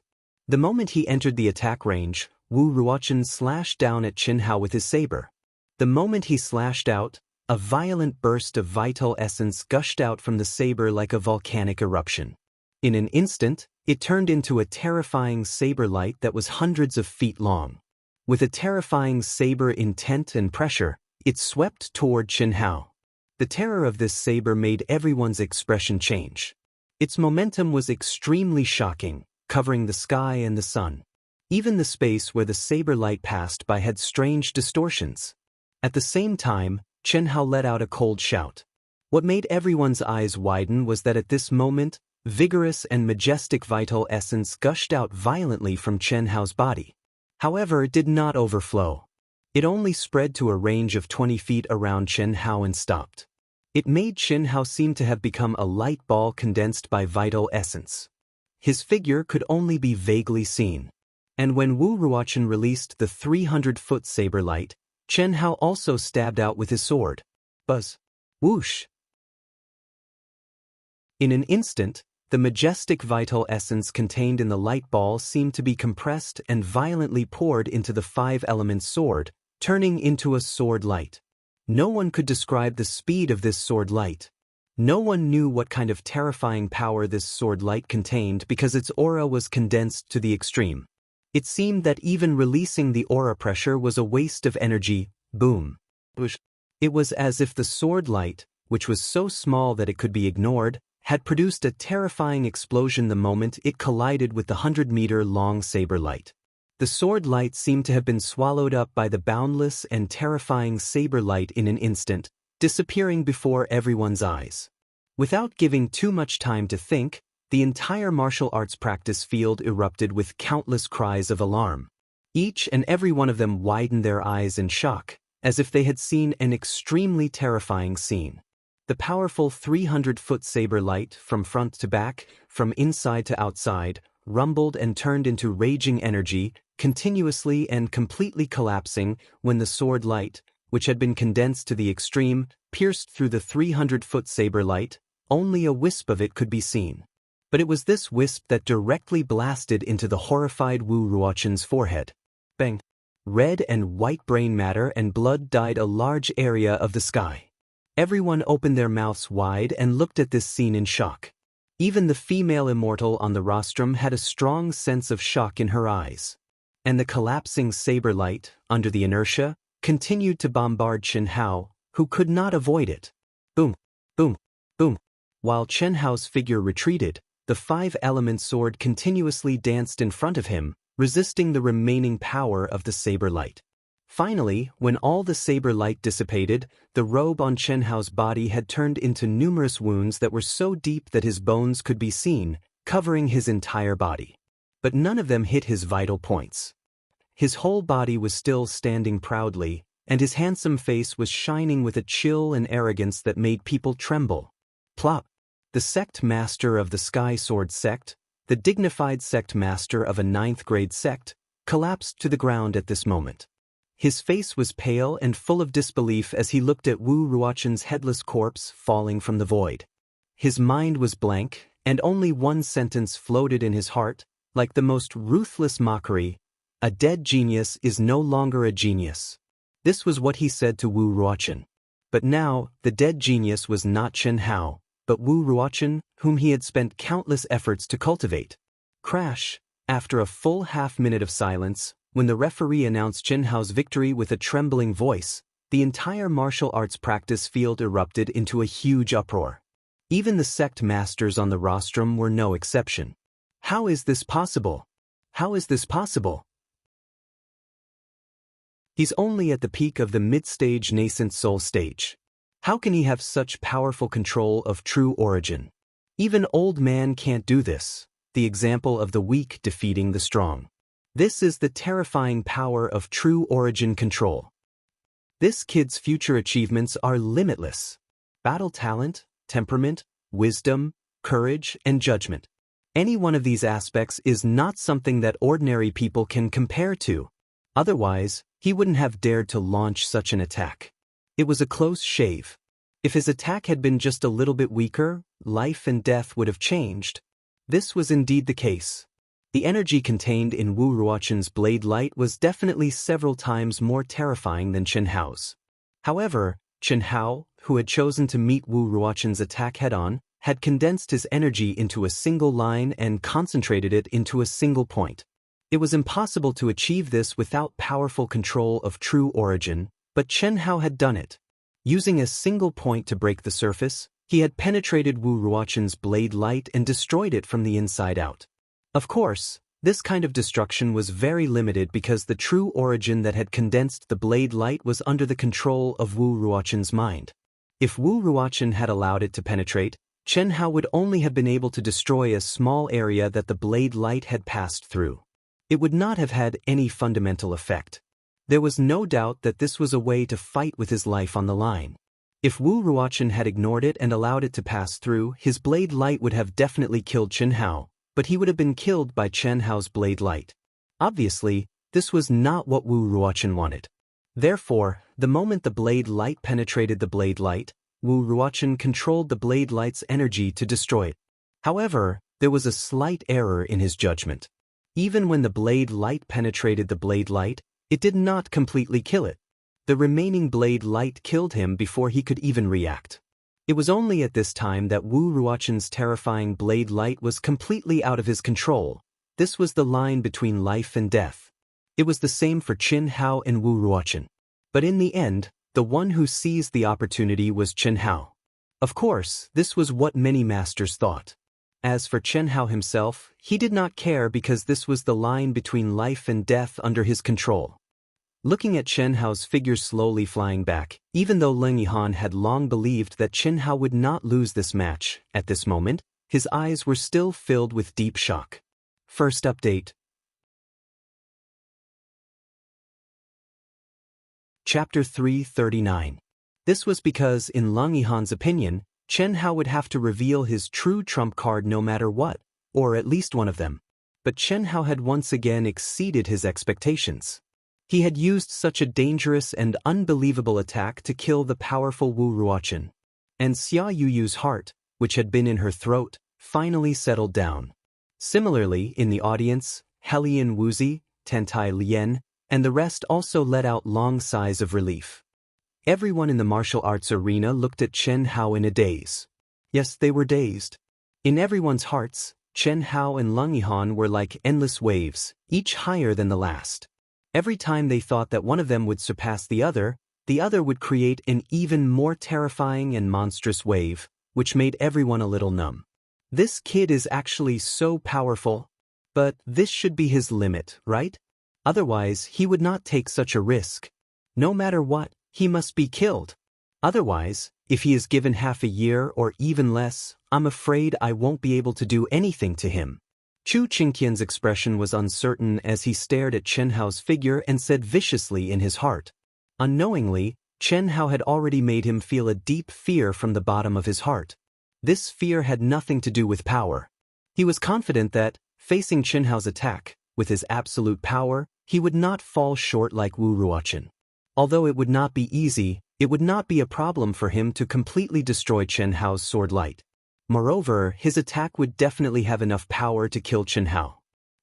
The moment he entered the attack range, Wu Ruoqin slashed down at Chen Hao with his saber. The moment he slashed out, a violent burst of vital essence gushed out from the saber like a volcanic eruption. In an instant, it turned into a terrifying saber light that was hundreds of feet long. With a terrifying saber intent and pressure, it swept toward Chen Hao. The terror of this saber made everyone's expression change. Its momentum was extremely shocking, covering the sky and the sun. Even the space where the saber light passed by had strange distortions. At the same time, Chen Hao let out a cold shout. What made everyone's eyes widen was that at this moment, vigorous and majestic vital essence gushed out violently from Chen Hao's body. However, it did not overflow. It only spread to a range of 20 feet around Chen Hao and stopped. It made Chen Hao seem to have become a light ball condensed by vital essence. His figure could only be vaguely seen. And when Wu Ruoqin released the 300-foot saber light, Chen Hao also stabbed out with his sword. Buzz! Whoosh! In an instant, the majestic vital essence contained in the light ball seemed to be compressed and violently poured into the 5-element sword, turning into a sword light. No one could describe the speed of this sword light. No one knew what kind of terrifying power this sword light contained because its aura was condensed to the extreme. It seemed that even releasing the aura pressure was a waste of energy. Boom. It was as if the sword light, which was so small that it could be ignored, had produced a terrifying explosion the moment it collided with the 100-meter-long saber light. The sword light seemed to have been swallowed up by the boundless and terrifying saber light in an instant, disappearing before everyone's eyes. Without giving too much time to think, the entire martial arts practice field erupted with countless cries of alarm. Each and every one of them widened their eyes in shock, as if they had seen an extremely terrifying scene. The powerful 300-foot saber light, from front to back, from inside to outside, rumbled and turned into raging energy, continuously and completely collapsing when the sword light, which had been condensed to the extreme, pierced through the 300-foot saber light. Only a wisp of it could be seen. But it was this wisp that directly blasted into the horrified Wu Ruoqin's forehead. Bang! Red and white brain matter and blood dyed a large area of the sky. Everyone opened their mouths wide and looked at this scene in shock. Even the female immortal on the rostrum had a strong sense of shock in her eyes. And the collapsing saber light, under the inertia, continued to bombard Chen Hao, who could not avoid it. Boom! Boom! Boom! While Chen Hao's figure retreated, the 5-element sword continuously danced in front of him, resisting the remaining power of the saber light. Finally, when all the saber light dissipated, the robe on Chen Hao's body had turned into numerous wounds that were so deep that his bones could be seen, covering his entire body. But none of them hit his vital points. His whole body was still standing proudly, and his handsome face was shining with a chill and arrogance that made people tremble. Plop! The sect master of the Sky Sword sect, the dignified sect master of a 9th-grade sect, collapsed to the ground at this moment. His face was pale and full of disbelief as he looked at Wu Ruoqin's headless corpse falling from the void. His mind was blank, and only one sentence floated in his heart, like the most ruthless mockery: "A dead genius is no longer a genius." This was what he said to Wu Ruochen. But now, the dead genius was not Chen Hao, but Wu Ruochen, whom he had spent countless efforts to cultivate. Crash! After a full half-minute of silence, when the referee announced Chen Hao's victory with a trembling voice, the entire martial arts practice field erupted into a huge uproar. Even the sect masters on the rostrum were no exception. How is this possible? How is this possible? He's only at the peak of the mid-stage nascent soul stage. How can he have such powerful control of true origin? Even old man can't do this, the example of the weak defeating the strong. This is the terrifying power of true origin control. This kid's future achievements are limitless. Battle talent, temperament, wisdom, courage, and judgment. Any one of these aspects is not something that ordinary people can compare to. Otherwise, he wouldn't have dared to launch such an attack. It was a close shave. If his attack had been just a little bit weaker, life and death would have changed. This was indeed the case. The energy contained in Wu Ruochen's blade light was definitely several times more terrifying than Chen Hao's. However, Chen Hao, who had chosen to meet Wu Ruochen's attack head-on, had condensed his energy into a single line and concentrated it into a single point. It was impossible to achieve this without powerful control of true origin, but Chen Hao had done it. Using a single point to break the surface, he had penetrated Wu Ruochen's blade light and destroyed it from the inside out. Of course, this kind of destruction was very limited because the true origin that had condensed the blade light was under the control of Wu Ruochen's mind. If Wu Ruochen had allowed it to penetrate, Chen Hao would only have been able to destroy a small area that the blade light had passed through. It would not have had any fundamental effect. There was no doubt that this was a way to fight with his life on the line. If Wu Ruochen had ignored it and allowed it to pass through, his blade light would have definitely killed Chen Hao, but he would have been killed by Chen Hao's blade light. Obviously, this was not what Wu Ruochen wanted. Therefore, the moment the blade light penetrated the blade light, Wu Ruochen controlled the blade light's energy to destroy it. However, there was a slight error in his judgment. Even when the blade light penetrated the blade light, it did not completely kill it. The remaining blade light killed him before he could even react. It was only at this time that Wu Ruochen's terrifying blade light was completely out of his control. This was the line between life and death. It was the same for Chen Hao and Wu Ruochen. But in the end, the one who seized the opportunity was Chen Hao. Of course, this was what many masters thought. As for Chen Hao himself, he did not care because this was the line between life and death under his control. Looking at Chen Hao's figure slowly flying back, even though Leng Yihan had long believed that Chen Hao would not lose this match, at this moment, his eyes were still filled with deep shock. First update. Chapter 339. This was because, in Leng Yihan's opinion, Chen Hao would have to reveal his true trump card no matter what, or at least one of them. But Chen Hao had once again exceeded his expectations. He had used such a dangerous and unbelievable attack to kill the powerful Wu Ruochen. And Xia Yuyu's heart, which had been in her throat, finally settled down. Similarly, in the audience, Helian Wuzi, Tentai Lien, and the rest also let out long sighs of relief. Everyone in the martial arts arena looked at Chen Hao in a daze. Yes, they were dazed. In everyone's hearts, Chen Hao and Leng Yihan were like endless waves, each higher than the last. Every time they thought that one of them would surpass the other would create an even more terrifying and monstrous wave, which made everyone a little numb. This kid is actually so powerful. But this should be his limit, right? Otherwise, he would not take such a risk. No matter what, he must be killed. Otherwise, if he is given half a year or even less, I'm afraid I won't be able to do anything to him. Chu Qingqian's expression was uncertain as he stared at Chen Hao's figure and said viciously in his heart. Unknowingly, Chen Hao had already made him feel a deep fear from the bottom of his heart. This fear had nothing to do with power. He was confident that, facing Chen Hao's attack, with his absolute power, he would not fall short like Wu Ruochen. Although it would not be easy, it would not be a problem for him to completely destroy Chen Hao's sword light. Moreover, his attack would definitely have enough power to kill Chen Hao.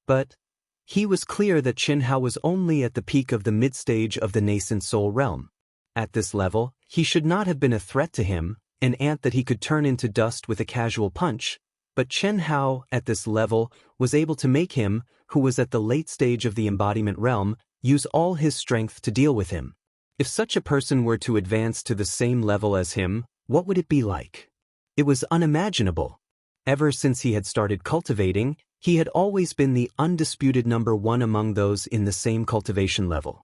But he was clear that Chen Hao was only at the peak of the mid-stage of the nascent soul realm. At this level, he should not have been a threat to him, an ant that he could turn into dust with a casual punch, but Chen Hao, at this level, was able to make him, who was at the late stage of the embodiment realm, use all his strength to deal with him. If such a person were to advance to the same level as him, what would it be like? It was unimaginable. Ever since he had started cultivating, he had always been the undisputed number one among those in the same cultivation level.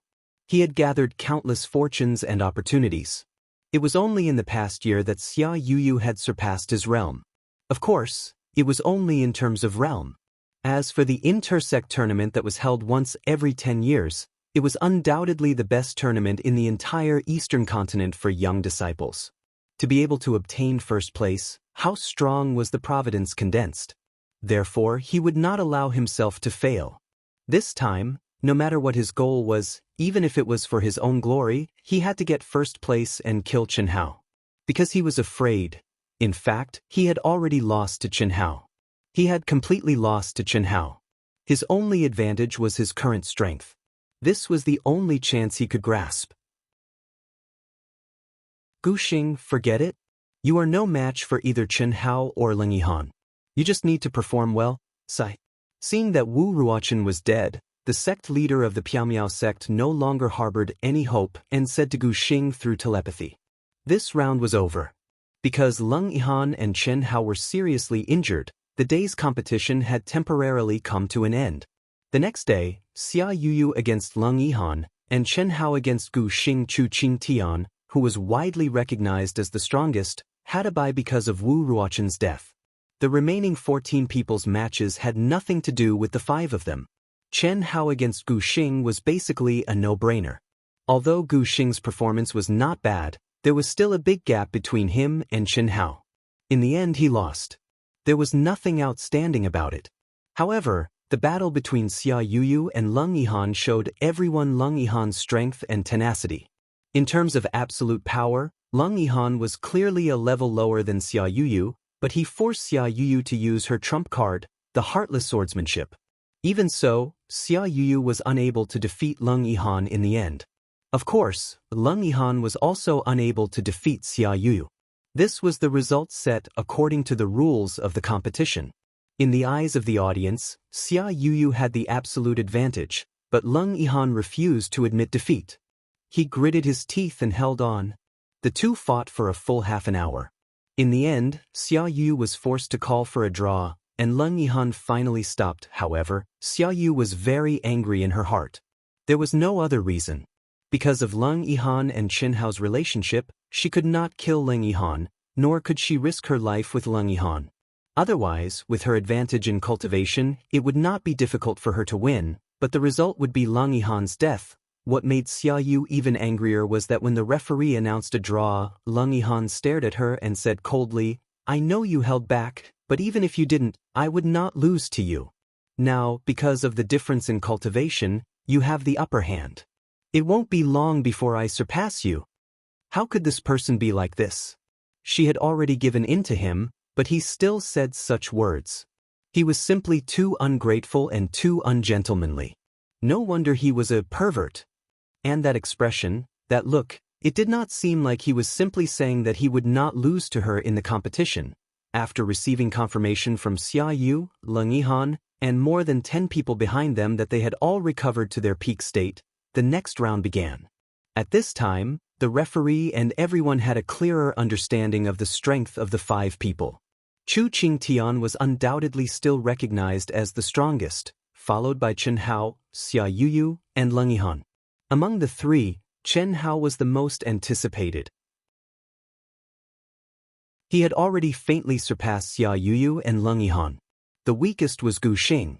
He had gathered countless fortunes and opportunities. It was only in the past year that Xia Yuyu had surpassed his realm. Of course, it was only in terms of realm. As for the intersect tournament that was held once every 10 years, it was undoubtedly the best tournament in the entire Eastern continent for young disciples. To be able to obtain first place, how strong was the providence condensed? Therefore, he would not allow himself to fail. This time, no matter what his goal was, even if it was for his own glory, he had to get first place and kill Chen Hao. Because he was afraid. In fact, he had already lost to Chen Hao. He had completely lost to Chen Hao. His only advantage was his current strength. This was the only chance he could grasp. Gu Xing, forget it. You are no match for either Chen Hao or Leng Yihan. You just need to perform well, Sai. Seeing that Wu Ruochen was dead, the sect leader of the Piaomiao sect no longer harbored any hope and said to Gu Xing through telepathy. This round was over. Because Leng Yihan and Chen Hao were seriously injured, the day's competition had temporarily come to an end. The next day, Xia Yuyu against Leng Yihan, and Chen Hao against Gu Xing Chu Qing Tian, who was widely recognized as the strongest, had a bye because of Wu Ruochen's death. The remaining 14 people's matches had nothing to do with the 5 of them. Chen Hao against Gu Xing was basically a no-brainer. Although Gu Xing's performance was not bad, there was still a big gap between him and Chen Hao. In the end, he lost. There was nothing outstanding about it. However, the battle between Xia Yuyu and Leng Yihan showed everyone Leng Yihan's strength and tenacity. In terms of absolute power, Leng Yihan was clearly a level lower than Xia Yuyu, but he forced Xia Yuyu to use her trump card, the Heartless Swordsmanship. Even so, Xia Yuyu was unable to defeat Leng Yihan in the end. Of course, Leng Yihan was also unable to defeat Xia Yuyu. This was the result set according to the rules of the competition. In the eyes of the audience, Xia Yuyu had the absolute advantage, but Leng Yihan refused to admit defeat. He gritted his teeth and held on. The two fought for a full half an hour. In the end, Xia Yuyu was forced to call for a draw, and Leng Yihan finally stopped. However, Xia Yuyu was very angry in her heart. There was no other reason. Because of Leng Yihan and Chen Hao's relationship, she could not kill Leng Yihan, nor could she risk her life with Leng Yihan. Otherwise, with her advantage in cultivation, it would not be difficult for her to win, but the result would be Leng Yihan's death. What made Xia Yuyu even angrier was that when the referee announced a draw, Leng Yihan stared at her and said coldly, "I know you held back, but even if you didn't, I would not lose to you. Now, because of the difference in cultivation, you have the upper hand. It won't be long before I surpass you." How could this person be like this? She had already given in to him, but he still said such words. He was simply too ungrateful and too ungentlemanly. No wonder he was a pervert. And that expression, that look, it did not seem like he was simply saying that he would not lose to her in the competition. After receiving confirmation from Xia Yu, Leng Yihan, and more than 10 people behind them that they had all recovered to their peak state, the next round began. At this time, the referee and everyone had a clearer understanding of the strength of the 5 people. Chu Qing Tian was undoubtedly still recognized as the strongest, followed by Chen Hao, Xia Yuyu, and Leng Yihan. Among the 3, Chen Hao was the most anticipated. He had already faintly surpassed Xia Yuyu and Leng Yihan. The weakest was Gu Xing.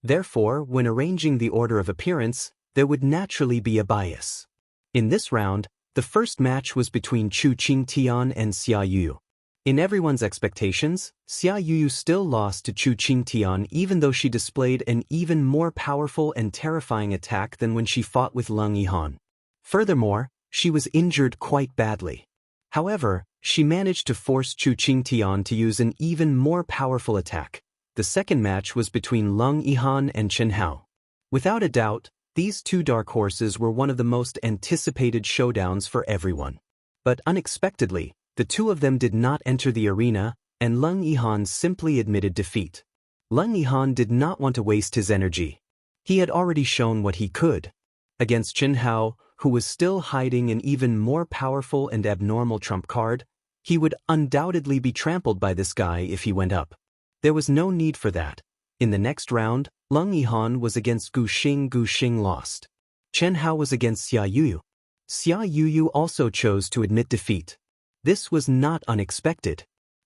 Therefore, when arranging the order of appearance, there would naturally be a bias. In this round, the first match was between Chu Qing Tian and Xia Yuyu. In everyone's expectations, Xia Yuyu still lost to Chu Qing Tian even though she displayed an even more powerful and terrifying attack than when she fought with Leng Yihan. Furthermore, she was injured quite badly. However, She managed to force Chu Qingtian to use an even more powerful attack. The second match was between Leng Yihan and Chen Hao. Without a doubt, these two dark horses were one of the most anticipated showdowns for everyone. But unexpectedly, the two of them did not enter the arena, and Leng Yihan simply admitted defeat. Leng Yihan did not want to waste his energy. He had already shown what he could. Against Chen Hao, who was still hiding an even more powerful and abnormal trump card, he would undoubtedly be trampled by this guy if he went up. There was no need for that. In the next round, Leng Yihan was against Gu Xing lost. Chen Hao was against Xia Yuyu. Xia Yuyu also chose to admit defeat. This was not unexpected.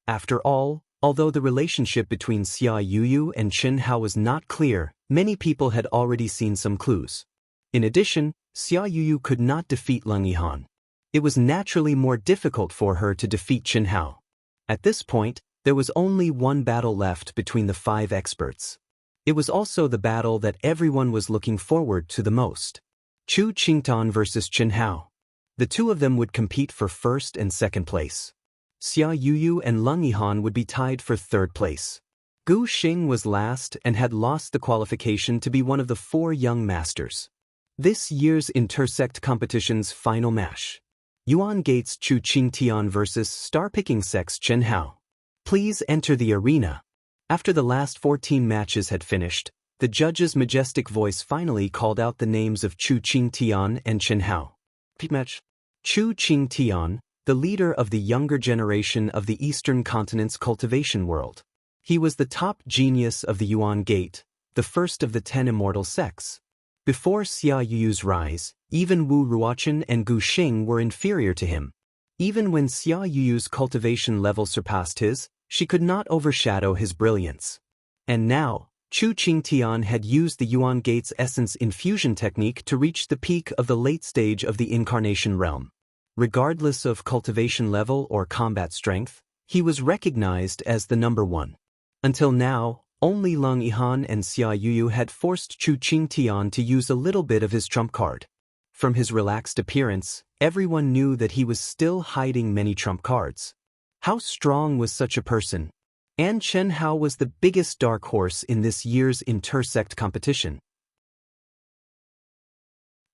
After all, although the relationship between Xia Yuyu and Chen Hao was not clear, many people had already seen some clues. In addition, Xia Yuyu could not defeat Leng Yihan. It was naturally more difficult for her to defeat Chen Hao. At this point, there was only one battle left between the 5 experts. It was also the battle that everyone was looking forward to the most. Chu Qingtian versus Chen Hao. The two of them would compete for first and second place. Xia Yuyu and Leng Yihan would be tied for third place. Gu Xing was last and had lost the qualification to be one of the 4 young masters. This year's intersect competition's final match. Yuan Gates Chu Qingtian versus star-picking sex Chen Hao. Please enter the arena. After the last 14 matches had finished, the judge's majestic voice finally called out the names of Chu Qingtian and Chen Hao. Match. Chu Qingtian, the leader of the younger generation of the Eastern Continent's cultivation world. He was the top genius of the Yuan Gate, the first of the 10 immortal sects. Before Xia Yuyu's rise, even Wu Ruochen and Gu Xing were inferior to him. Even when Xia Yuyu's cultivation level surpassed his, she could not overshadow his brilliance. And now, Chu Qingtian had used the Yuan Gate's essence infusion technique to reach the peak of the late stage of the incarnation realm. Regardless of cultivation level or combat strength, he was recognized as the number 1. Until now, only Leng Yihan and Xia Yuyu had forced Chu Qingtian to use a little bit of his trump card. From his relaxed appearance, everyone knew that he was still hiding many trump cards. How strong was such a person? And Chen Hao was the biggest dark horse in this year's intersect competition.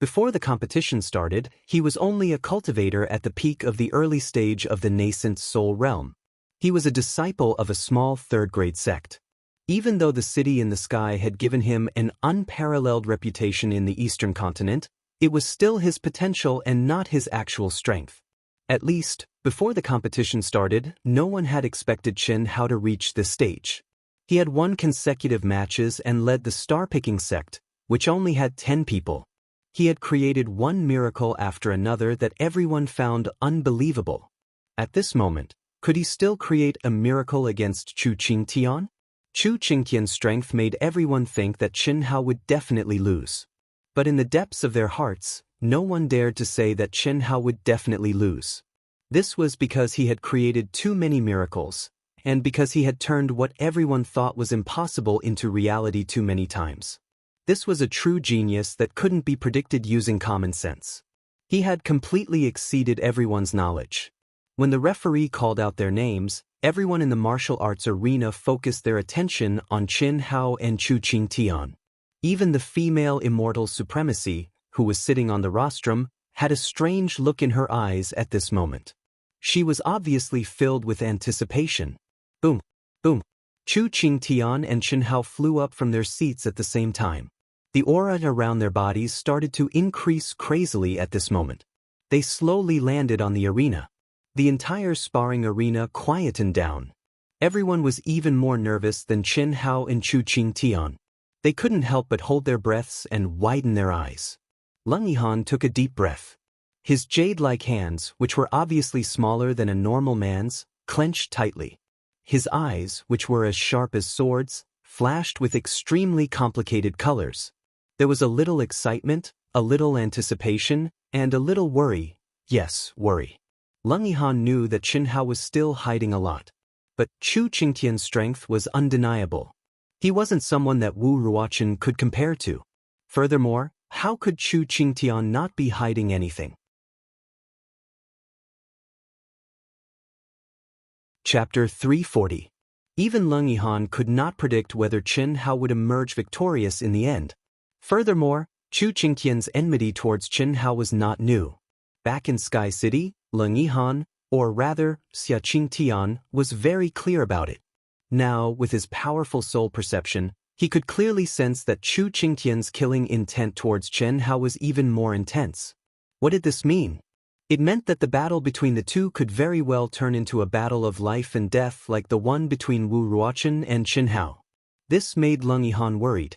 Before the competition started, he was only a cultivator at the peak of the early stage of the nascent soul realm. He was a disciple of a small third-grade sect. Even though the city in the sky had given him an unparalleled reputation in the Eastern continent, it was still his potential and not his actual strength. At least, before the competition started, no one had expected Chen Hao to reach this stage. He had won consecutive matches and led the star-picking sect, which only had 10 people. He had created one miracle after another that everyone found unbelievable. At this moment, could he still create a miracle against Chu Qingtian? Chu Qingtian's strength made everyone think that Chen Hao would definitely lose. But in the depths of their hearts, no one dared to say that Chen Hao would definitely lose. This was because he had created too many miracles, and because he had turned what everyone thought was impossible into reality too many times. This was a true genius that couldn't be predicted using common sense. He had completely exceeded everyone's knowledge. When the referee called out their names, everyone in the martial arts arena focused their attention on Chen Hao and Chu Qingtian. Even the female immortal supremacy, who was sitting on the rostrum, had a strange look in her eyes at this moment. She was obviously filled with anticipation. Boom, boom. Chu Qingtian and Chen Hao flew up from their seats at the same time. The aura around their bodies started to increase crazily at this moment. They slowly landed on the arena. The entire sparring arena quietened down. Everyone was even more nervous than Chen Hao and Chu Qingtian. They couldn't help but hold their breaths and widen their eyes. Leng Yihan took a deep breath. His jade-like hands, which were obviously smaller than a normal man's, clenched tightly. His eyes, which were as sharp as swords, flashed with extremely complicated colors. There was a little excitement, a little anticipation, and a little worry. Yes, worry. Leng Yihan knew that Chen Hao was still hiding a lot. But Chu Qingtian's strength was undeniable. He wasn't someone that Wu Ruochen could compare to. Furthermore, how could Chu Qingtian not be hiding anything? Chapter 340. Even Leng Yihan could not predict whether Chen Hao would emerge victorious in the end. Furthermore, Chu Qingtian's enmity towards Chen Hao was not new. Back in Sky City, Leng Yihan, or rather, Xia Qingtian, was very clear about it. Now, with his powerful soul perception, he could clearly sense that Chu Qingtian's killing intent towards Chen Hao was even more intense. What did this mean? It meant that the battle between the two could very well turn into a battle of life and death like the one between Wu Ruochen and Chen Hao. This made Leng Yihan worried.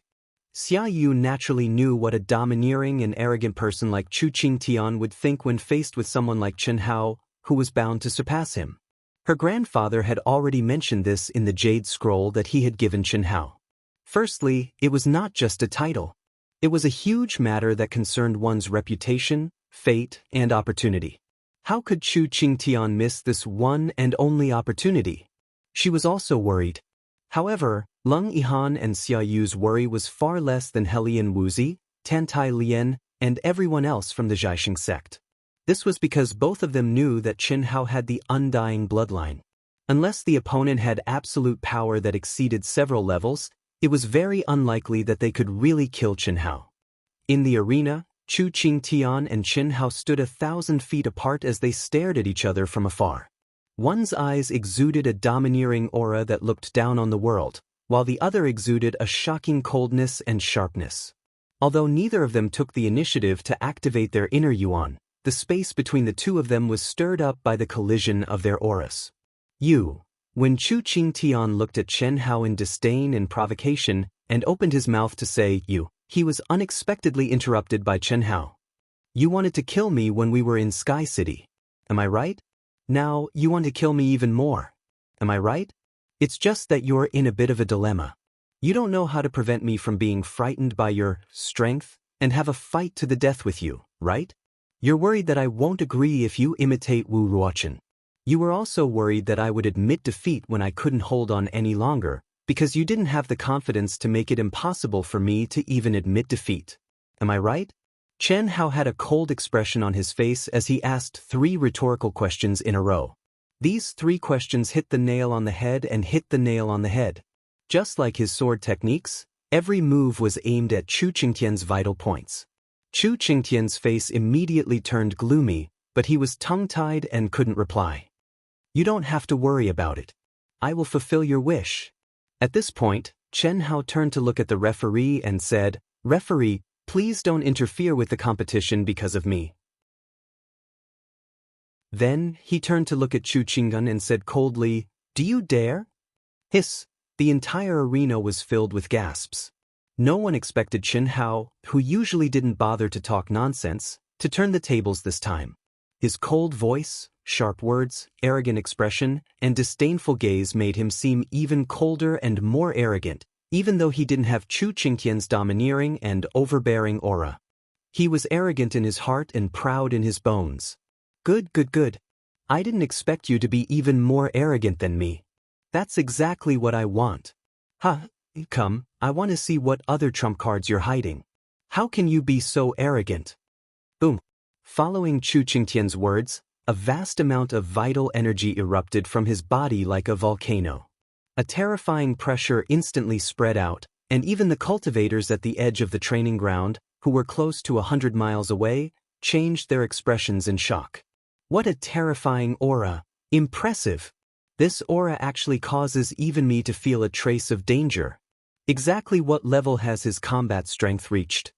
Xia Yu naturally knew what a domineering and arrogant person like Chu Qingtian would think when faced with someone like Chen Hao, who was bound to surpass him. Her grandfather had already mentioned this in the Jade Scroll that he had given Chen Hao. Firstly, it was not just a title. It was a huge matter that concerned one's reputation, fate, and opportunity. How could Chu Qingtian miss this one and only opportunity? She was also worried. However, Leng Yihan and Xia Yu's worry was far less than Helian Wuzi, Tantai Lian, and everyone else from the Jiaxing sect. This was because both of them knew that Chen Hao had the undying bloodline. Unless the opponent had absolute power that exceeded several levels, it was very unlikely that they could really kill Chen Hao. In the arena, Chu Qingtian and Chen Hao stood 1,000 feet apart as they stared at each other from afar. One's eyes exuded a domineering aura that looked down on the world, while the other exuded a shocking coldness and sharpness. Although neither of them took the initiative to activate their inner yuan, the space between the two of them was stirred up by the collision of their auras. When Chu Qingtian looked at Chen Hao in disdain and provocation, and opened his mouth to say, he was unexpectedly interrupted by Chen Hao. You wanted to kill me when we were in Sky City. Am I right? Now, you want to kill me even more. Am I right? It's just that you're in a bit of a dilemma. You don't know how to prevent me from being frightened by your strength and have a fight to the death with you, right? You're worried that I won't agree if you imitate Wu Ruochen. You were also worried that I would admit defeat when I couldn't hold on any longer, because you didn't have the confidence to make it impossible for me to even admit defeat. Am I right? Chen Hao had a cold expression on his face as he asked 3 rhetorical questions in a row. These 3 questions hit the nail on the head and hit the nail on the head. Just like his sword techniques, every move was aimed at Chu Qingtian's vital points. Chu Qingtian's face immediately turned gloomy, but he was tongue-tied and couldn't reply. You don't have to worry about it. I will fulfill your wish. At this point, Chen Hao turned to look at the referee and said, "Referee, please don't interfere with the competition because of me." Then, he turned to look at Chu Qinggan and said coldly, "Do you dare?" Hiss! The entire arena was filled with gasps. No one expected Chen Hao, who usually didn't bother to talk nonsense, to turn the tables this time. His cold voice, sharp words, arrogant expression, and disdainful gaze made him seem even colder and more arrogant, even though he didn't have Chu Qingtian's domineering and overbearing aura. He was arrogant in his heart and proud in his bones. Good. I didn't expect you to be even more arrogant than me. That's exactly what I want. Come, I want to see what other trump cards you're hiding. How can you be so arrogant? Boom. Following Chu Qingtian's words, a vast amount of vital energy erupted from his body like a volcano. A terrifying pressure instantly spread out, and even the cultivators at the edge of the training ground, who were close to 100 miles away, changed their expressions in shock. What a terrifying aura! Impressive! This aura actually causes even me to feel a trace of danger. Exactly what level has his combat strength reached?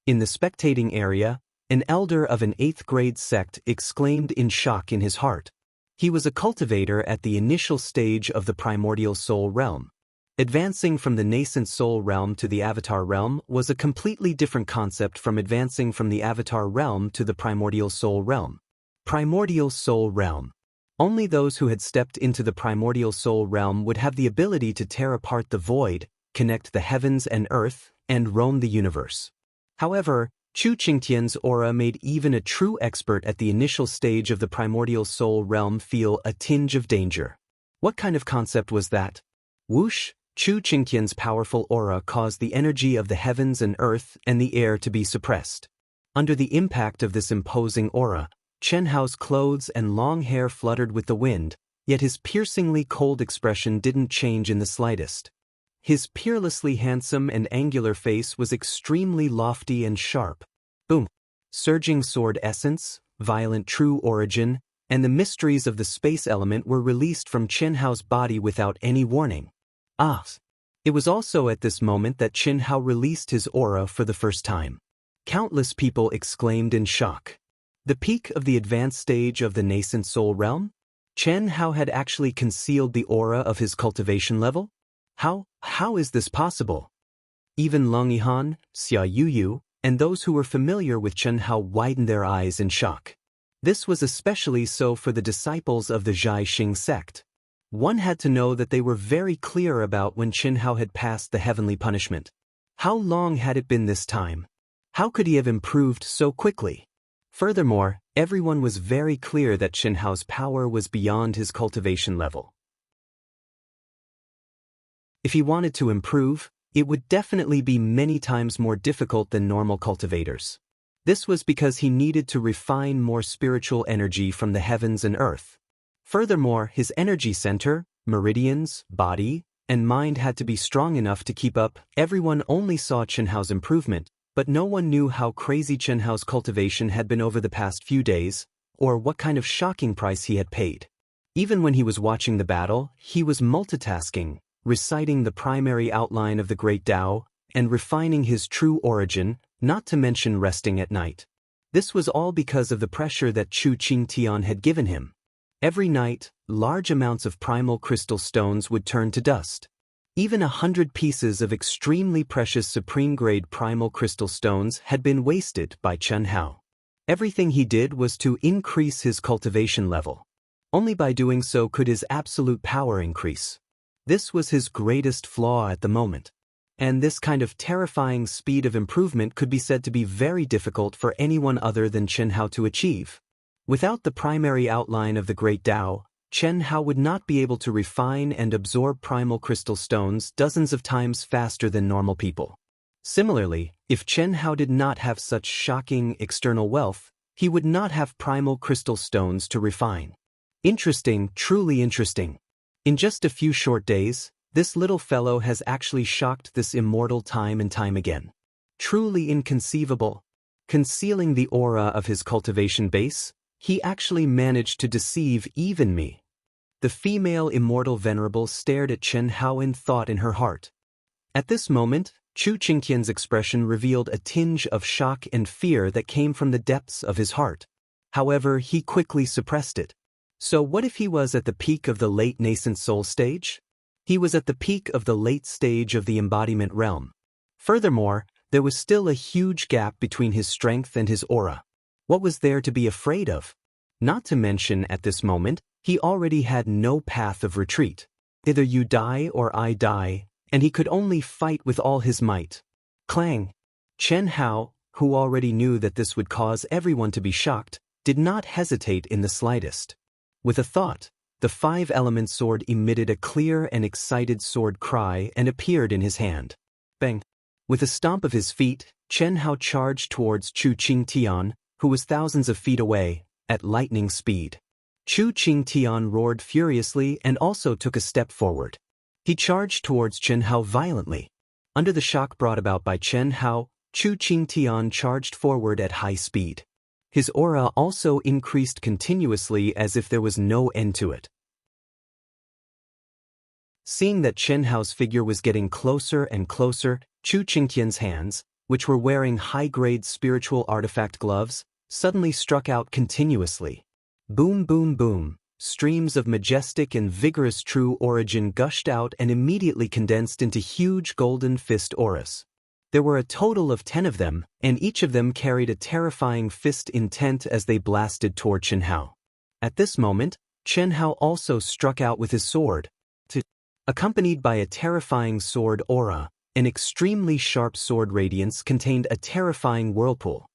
In the spectating area, an elder of an 8th grade sect exclaimed in shock in his heart. He was a cultivator at the initial stage of the primordial soul realm. Advancing from the nascent soul realm to the avatar realm was a completely different concept from advancing from the avatar realm to the primordial soul realm. Primordial soul realm. Only those who had stepped into the primordial soul realm would have the ability to tear apart the void, connect the heavens and earth, and roam the universe. However, Chu Qingtian's aura made even a true expert at the initial stage of the primordial soul realm feel a tinge of danger. What kind of concept was that? Whoosh! Chu Qingtian's powerful aura caused the energy of the heavens and earth and the air to be suppressed. Under the impact of this imposing aura, Chen Hao's clothes and long hair fluttered with the wind, Yet his piercingly cold expression didn't change in the slightest. His peerlessly handsome and angular face was extremely lofty and sharp. Boom! Surging sword essence, violent true origin, and the mysteries of the space element were released from Chen Hao's body without any warning. Ah! It was also at this moment that Chen Hao released his aura for the first time. Countless people exclaimed in shock. The peak of the advanced stage of the nascent soul realm? Chen Hao had actually concealed the aura of his cultivation level? How is this possible? Even Long Yihan, Xia Yuyu, and those who were familiar with Chen Hao widened their eyes in shock. This was especially so for the disciples of the Zhai Xing sect. One had to know that they were very clear about when Chen Hao had passed the heavenly punishment. How long had it been this time? How could he have improved so quickly? Furthermore, everyone was very clear that Chen Hao's power was beyond his cultivation level. If he wanted to improve, it would definitely be many times more difficult than normal cultivators. This was because he needed to refine more spiritual energy from the heavens and earth. Furthermore, his energy center, meridians, body, and mind had to be strong enough to keep up. Everyone only saw Chen Hao's improvement, but no one knew how crazy Chen Hao's cultivation had been over the past few days, or what kind of shocking price he had paid. Even when he was watching the battle, he was multitasking, reciting the primary outline of the Great Tao, and refining his true origin, not to mention resting at night. This was all because of the pressure that Chu Qingtian had given him. Every night, large amounts of primal crystal stones would turn to dust. Even 100 pieces of extremely precious supreme-grade primal crystal stones had been wasted by Chen Hao. Everything he did was to increase his cultivation level. Only by doing so could his absolute power increase. This was his greatest flaw at the moment. And this kind of terrifying speed of improvement could be said to be very difficult for anyone other than Chen Hao to achieve. Without the primary outline of the Great Tao, Chen Hao would not be able to refine and absorb primal crystal stones dozens of times faster than normal people. Similarly, if Chen Hao did not have such shocking external wealth, he would not have primal crystal stones to refine. Interesting, truly interesting. In just a few short days, this little fellow has actually shocked this immortal time and time again. Truly inconceivable. Concealing the aura of his cultivation base, he actually managed to deceive even me. The female immortal venerable stared at Chen Hao in thought in her heart. At this moment, Chu Qingtian's expression revealed a tinge of shock and fear that came from the depths of his heart. However, he quickly suppressed it. So what if he was at the peak of the late nascent soul stage? He was at the peak of the late stage of the embodiment realm. Furthermore, there was still a huge gap between his strength and his aura. What was there to be afraid of? Not to mention, at this moment, he already had no path of retreat. Either you die or I die, and he could only fight with all his might. Clang! Chen Hao, who already knew that this would cause everyone to be shocked, did not hesitate in the slightest. With a thought, the five-element sword emitted a clear and excited sword cry and appeared in his hand. Bang! With a stomp of his feet, Chen Hao charged towards Chu Qingtian, who was thousands of feet away, at lightning speed. Chu Qingtian roared furiously and also took a step forward. He charged towards Chen Hao violently. Under the shock brought about by Chen Hao, Chu Qingtian charged forward at high speed. His aura also increased continuously as if there was no end to it. Seeing that Chen Hao's figure was getting closer and closer, Chu Qingtian's hands, which were wearing high-grade spiritual artifact gloves, suddenly struck out continuously. Boom, boom, boom. Streams of majestic and vigorous true origin gushed out and immediately condensed into huge golden fist auras. There were a total of 10 of them, and each of them carried a terrifying fist intent as they blasted toward Chen Hao. At this moment, Chen Hao also struck out with his sword. Accompanied by a terrifying sword aura, an extremely sharp sword radiance contained a terrifying whirlpool.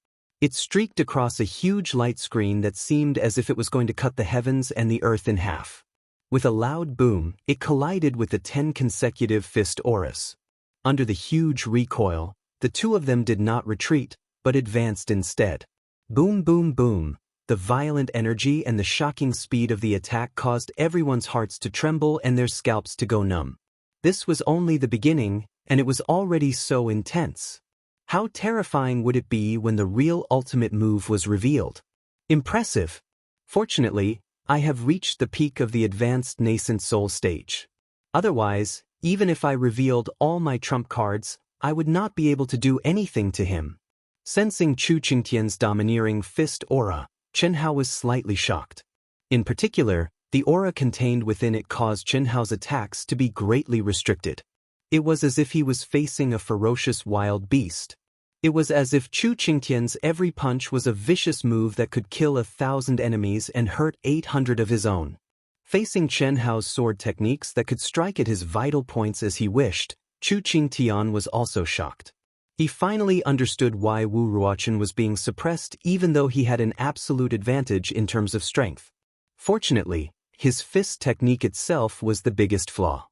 It streaked across a huge light screen that seemed as if it was going to cut the heavens and the earth in half. With a loud boom, it collided with the 10 consecutive fist auras. Under the huge recoil, the two of them did not retreat, but advanced instead. Boom, boom, boom. The violent energy and the shocking speed of the attack caused everyone's hearts to tremble and their scalps to go numb. This was only the beginning, and it was already so intense. How terrifying would it be when the real ultimate move was revealed? Impressive. Fortunately, I have reached the peak of the advanced nascent soul stage. Otherwise, even if I revealed all my trump cards, I would not be able to do anything to him. Sensing Chu Qingtian's domineering fist aura, Chen Hao was slightly shocked. In particular, the aura contained within it caused Chen Hao's attacks to be greatly restricted. It was as if he was facing a ferocious wild beast. It was as if Chu Qingtian's every punch was a vicious move that could kill 1,000 enemies and hurt 800 of his own. Facing Chen Hao's sword techniques that could strike at his vital points as he wished, Chu Qingtian was also shocked. He finally understood why Wu Ruochen was being suppressed even though he had an absolute advantage in terms of strength. Fortunately, his fist technique itself was the biggest flaw.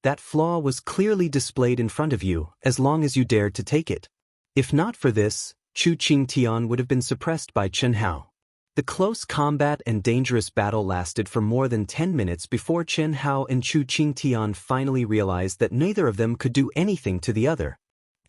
That flaw was clearly displayed in front of you as long as you dared to take it. If not for this, Chu Qingtian would have been suppressed by Chen Hao. The close combat and dangerous battle lasted for more than 10 minutes before Chen Hao and Chu Qingtian finally realized that neither of them could do anything to the other.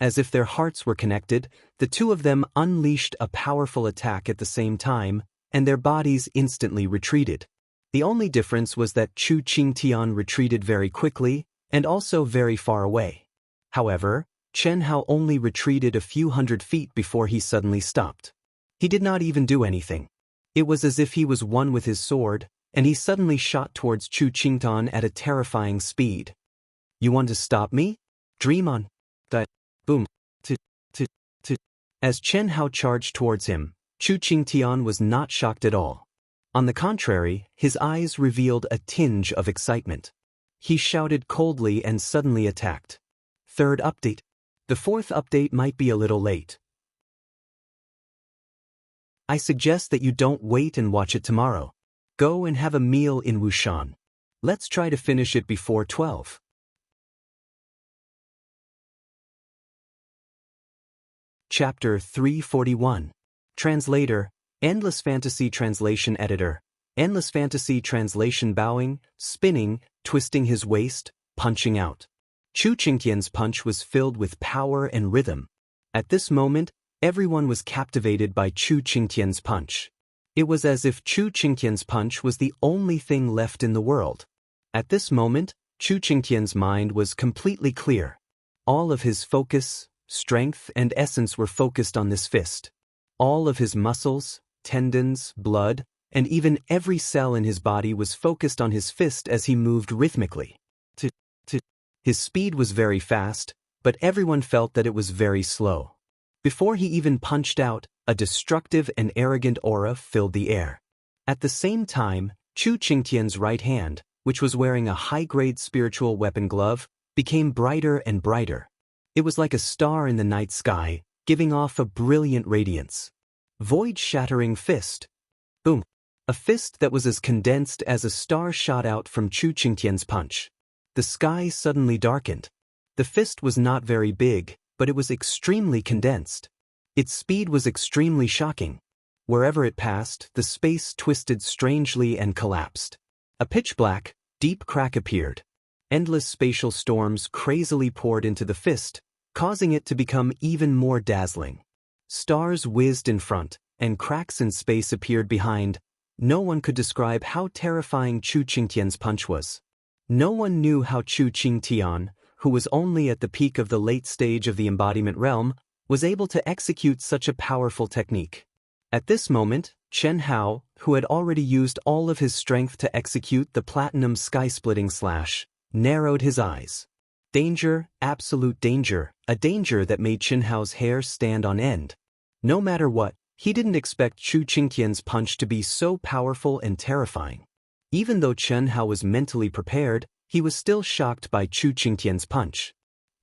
As if their hearts were connected, the two of them unleashed a powerful attack at the same time, and their bodies instantly retreated. The only difference was that Chu Qingtian retreated very quickly, and also very far away. However, Chen Hao only retreated a few hundred feet before he suddenly stopped. He did not even do anything. It was as if he was one with his sword, and he suddenly shot towards Chu Qingtian at a terrifying speed. "You want to stop me? Dream on." That. Boom. As Chen Hao charged towards him, Chu Qingtian was not shocked at all. On the contrary, his eyes revealed a tinge of excitement. He shouted coldly and suddenly attacked. Third update. The fourth update might be a little late. I suggest that you don't wait and watch it tomorrow. Go and have a meal in Wushan. Let's try to finish it before 12. Chapter 341. Translator, Endless Fantasy Translation Editor. Endless Fantasy Translation. Bowing, spinning, twisting his waist, punching out. Chu Qingtian's punch was filled with power and rhythm. At this moment, everyone was captivated by Chu Qingtian's punch. It was as if Chu Qingtian's punch was the only thing left in the world. At this moment, Chu Qingtian's mind was completely clear. All of his focus, strength, and essence were focused on this fist. All of his muscles, tendons, blood, and even every cell in his body was focused on his fist as he moved rhythmically. His speed was very fast, but everyone felt that it was very slow. Before he even punched out, a destructive and arrogant aura filled the air. At the same time, Chu Qingtian's right hand, which was wearing a high-grade spiritual weapon glove, became brighter and brighter. It was like a star in the night sky, giving off a brilliant radiance. Void-shattering fist. Boom. A fist that was as condensed as a star shot out from Chu Qingtian's punch. The sky suddenly darkened. The fist was not very big, but it was extremely condensed. Its speed was extremely shocking. Wherever it passed, the space twisted strangely and collapsed. A pitch-black, deep crack appeared. Endless spatial storms crazily poured into the fist, causing it to become even more dazzling. Stars whizzed in front, and cracks in space appeared behind. No one could describe how terrifying Chu Qingtian's punch was. No one knew how Chu Qingtian, who was only at the peak of the late stage of the embodiment realm, was able to execute such a powerful technique. At this moment, Chen Hao, who had already used all of his strength to execute the platinum sky-splitting slash, narrowed his eyes. Danger, absolute danger, a danger that made Chen Hao's hair stand on end. No matter what, he didn't expect Chu Qingtian's punch to be so powerful and terrifying. Even though Chen Hao was mentally prepared, he was still shocked by Chu Qingtian's punch.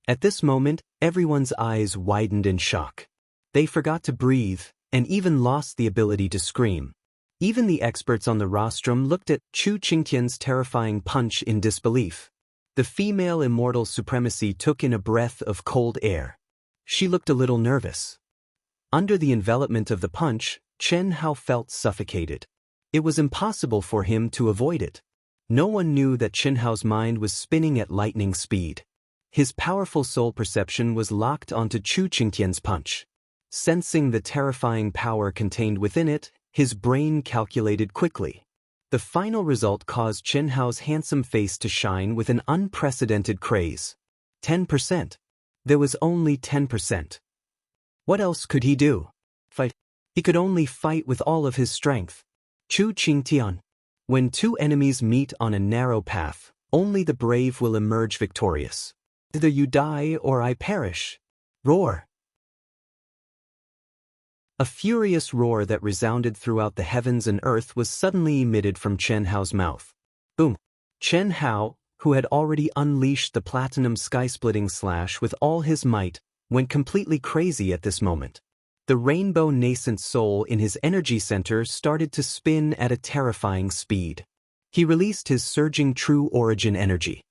At this moment, everyone's eyes widened in shock. They forgot to breathe, and even lost the ability to scream. Even the experts on the rostrum looked at Chu Qingtian's terrifying punch in disbelief. The female immortal supremacy took in a breath of cold air. She looked a little nervous. Under the envelopment of the punch, Chen Hao felt suffocated. It was impossible for him to avoid it. No one knew that Chen Hao's mind was spinning at lightning speed. His powerful soul perception was locked onto Chu Qingtian's punch. Sensing the terrifying power contained within it, his brain calculated quickly. The final result caused Chen Hao's handsome face to shine with an unprecedented craze. 10%. There was only 10%. What else could he do? Fight. He could only fight with all of his strength. Chu Qingtian. When two enemies meet on a narrow path, only the brave will emerge victorious. Either you die or I perish. Roar. A furious roar that resounded throughout the heavens and earth was suddenly emitted from Chen Hao's mouth. Boom. Chen Hao, who had already unleashed the platinum sky-splitting slash with all his might, went completely crazy at this moment. The rainbow nascent soul in his energy center started to spin at a terrifying speed. He released his surging true origin energy.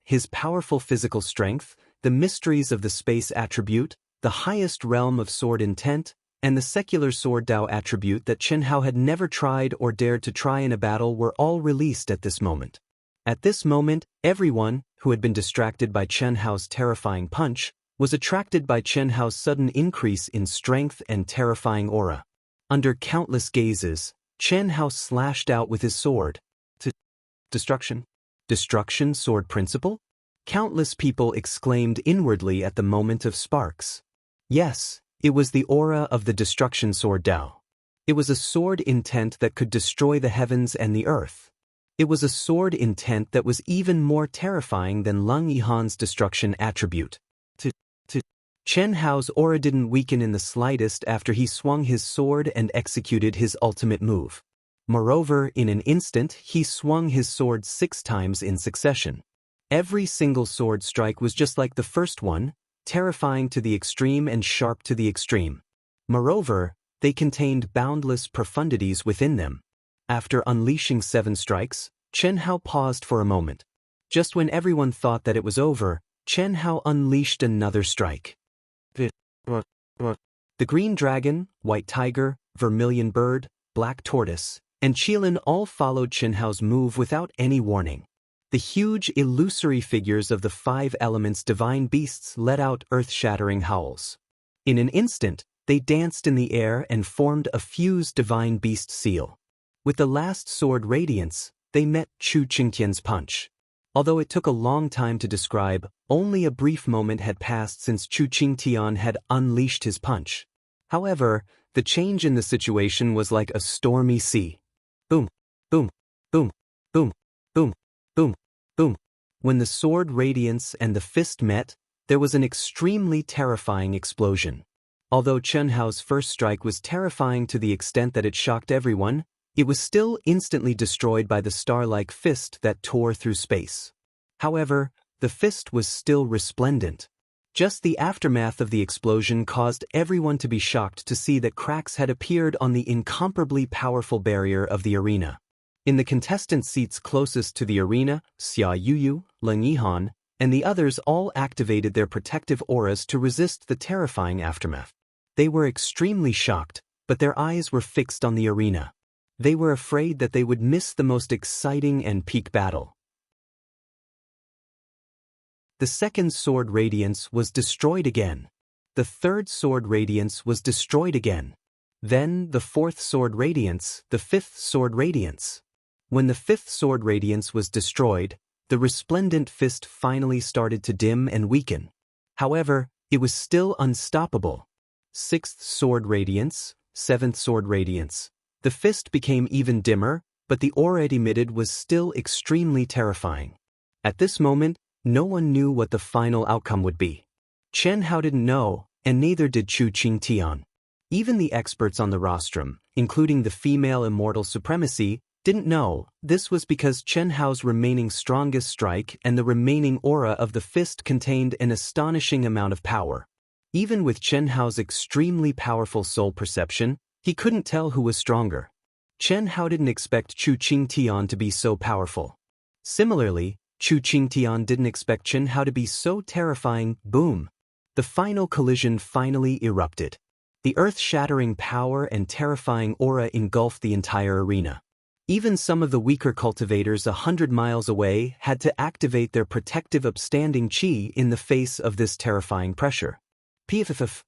His powerful physical strength, the mysteries of the space attribute, the highest realm of sword intent, and the secular sword Dao attribute that Chen Hao had never tried or dared to try in a battle were all released at this moment. At this moment, everyone, who had been distracted by Chen Hao's terrifying punch, was attracted by Chen Hao's sudden increase in strength and terrifying aura. Under countless gazes, Chen Hao slashed out with his sword. Destruction? Destruction sword principle? Countless people exclaimed inwardly at the moment of sparks. Yes, it was the aura of the destruction sword Dao. It was a sword intent that could destroy the heavens and the earth. It was a sword intent that was even more terrifying than Lung Yihan's destruction attribute. Chen Hao's aura didn't weaken in the slightest after he swung his sword and executed his ultimate move. Moreover, in an instant, he swung his sword 6 times in succession. Every single sword strike was just like the first one, terrifying to the extreme and sharp to the extreme. Moreover, they contained boundless profundities within them. After unleashing 7 strikes, Chen Hao paused for a moment. Just when everyone thought that it was over, Chen Hao unleashed another strike. The green dragon, white tiger, vermilion bird, black tortoise, and Qilin all followed Chen Hao's move without any warning. The huge, illusory figures of the 5 elements divine beasts let out earth-shattering howls. In an instant, they danced in the air and formed a fused divine beast seal. With the last sword radiance, they met Chu Qingtian's punch. Although it took a long time to describe, only a brief moment had passed since Chu Qingtian had unleashed his punch. However, the change in the situation was like a stormy sea. Boom, boom, boom, boom, boom, boom, boom. When the sword radiance and the fist met, there was an extremely terrifying explosion. Although Chen Hao's first strike was terrifying to the extent that it shocked everyone, it was still instantly destroyed by the star-like fist that tore through space. However, the fist was still resplendent. Just the aftermath of the explosion caused everyone to be shocked to see that cracks had appeared on the incomparably powerful barrier of the arena. In the contestant seats closest to the arena, Xia Yuyu, Leng Yihan, and the others all activated their protective auras to resist the terrifying aftermath. They were extremely shocked, but their eyes were fixed on the arena. They were afraid that they would miss the most exciting and peak battle. The second sword radiance was destroyed again. The third sword radiance was destroyed again. Then the fourth sword radiance, the fifth sword radiance. When the fifth sword radiance was destroyed, the resplendent fist finally started to dim and weaken. However, it was still unstoppable. Sixth sword radiance, seventh sword radiance. The fist became even dimmer, but the aura it emitted was still extremely terrifying. At this moment, no one knew what the final outcome would be. Chen Hao didn't know, and neither did Chu Qingtian. Even the experts on the rostrum, including the female immortal supremacy, didn't know. This was because Chen Hao's remaining strongest strike and the remaining aura of the fist contained an astonishing amount of power. Even with Chen Hao's extremely powerful soul perception, he couldn't tell who was stronger. Chen Hao didn't expect Chu Qingtian to be so powerful. Similarly, Chu Qingtian didn't expect Chen Hao to be so terrifying. Boom! The final collision finally erupted. The earth-shattering power and terrifying aura engulfed the entire arena. Even some of the weaker cultivators 100 miles away had to activate their protective upstanding chi in the face of this terrifying pressure. Pff.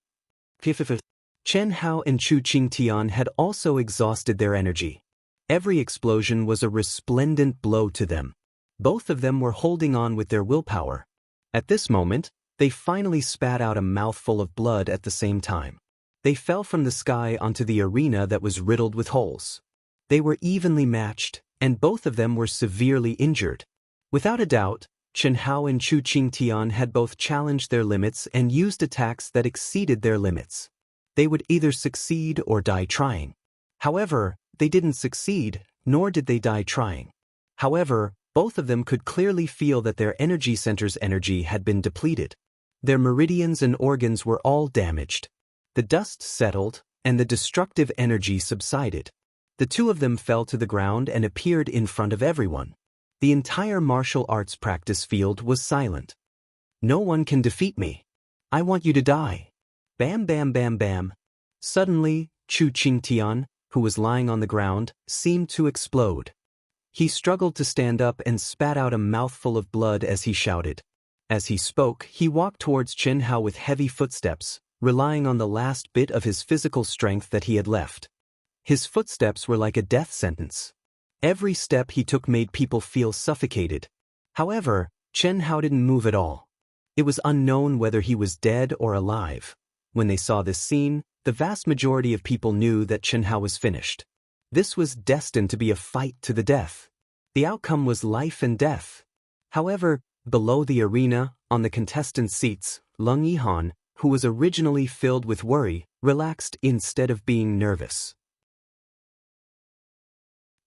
Chen Hao and Chu Qingtian had also exhausted their energy. Every explosion was a resplendent blow to them. Both of them were holding on with their willpower. At this moment, they finally spat out a mouthful of blood at the same time. They fell from the sky onto the arena that was riddled with holes. They were evenly matched, and both of them were severely injured. Without a doubt, Chen Hao and Chu Qingtian had both challenged their limits and used attacks that exceeded their limits. They would either succeed or die trying. However, they didn't succeed, nor did they die trying. However, both of them could clearly feel that their energy center's energy had been depleted. Their meridians and organs were all damaged. The dust settled, and the destructive energy subsided. The two of them fell to the ground and appeared in front of everyone. The entire martial arts practice field was silent. No one can defeat me. I want you to die. Bam bam bam bam. Suddenly, Chu Qingtian, who was lying on the ground, seemed to explode. He struggled to stand up and spat out a mouthful of blood as he shouted. As he spoke, he walked towards Chen Hao with heavy footsteps, relying on the last bit of his physical strength that he had left. His footsteps were like a death sentence. Every step he took made people feel suffocated. However, Chen Hao didn't move at all. It was unknown whether he was dead or alive. When they saw this scene, the vast majority of people knew that Chen Hao was finished. This was destined to be a fight to the death. The outcome was life and death. However, below the arena, on the contestant seats, Leng Yihan, who was originally filled with worry, relaxed instead of being nervous.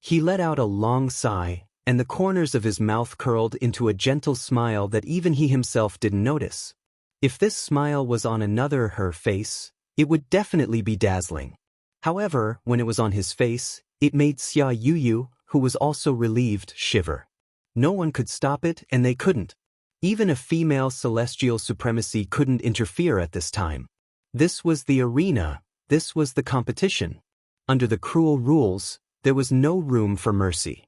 He let out a long sigh, and the corners of his mouth curled into a gentle smile that even he himself didn't notice. If this smile was on her face, it would definitely be dazzling. However, when it was on his face, it made Xia Yuyu, who was also relieved, shiver. No one could stop it, and they couldn't. Even a female celestial supremacy couldn't interfere at this time. This was the arena, this was the competition. Under the cruel rules, there was no room for mercy.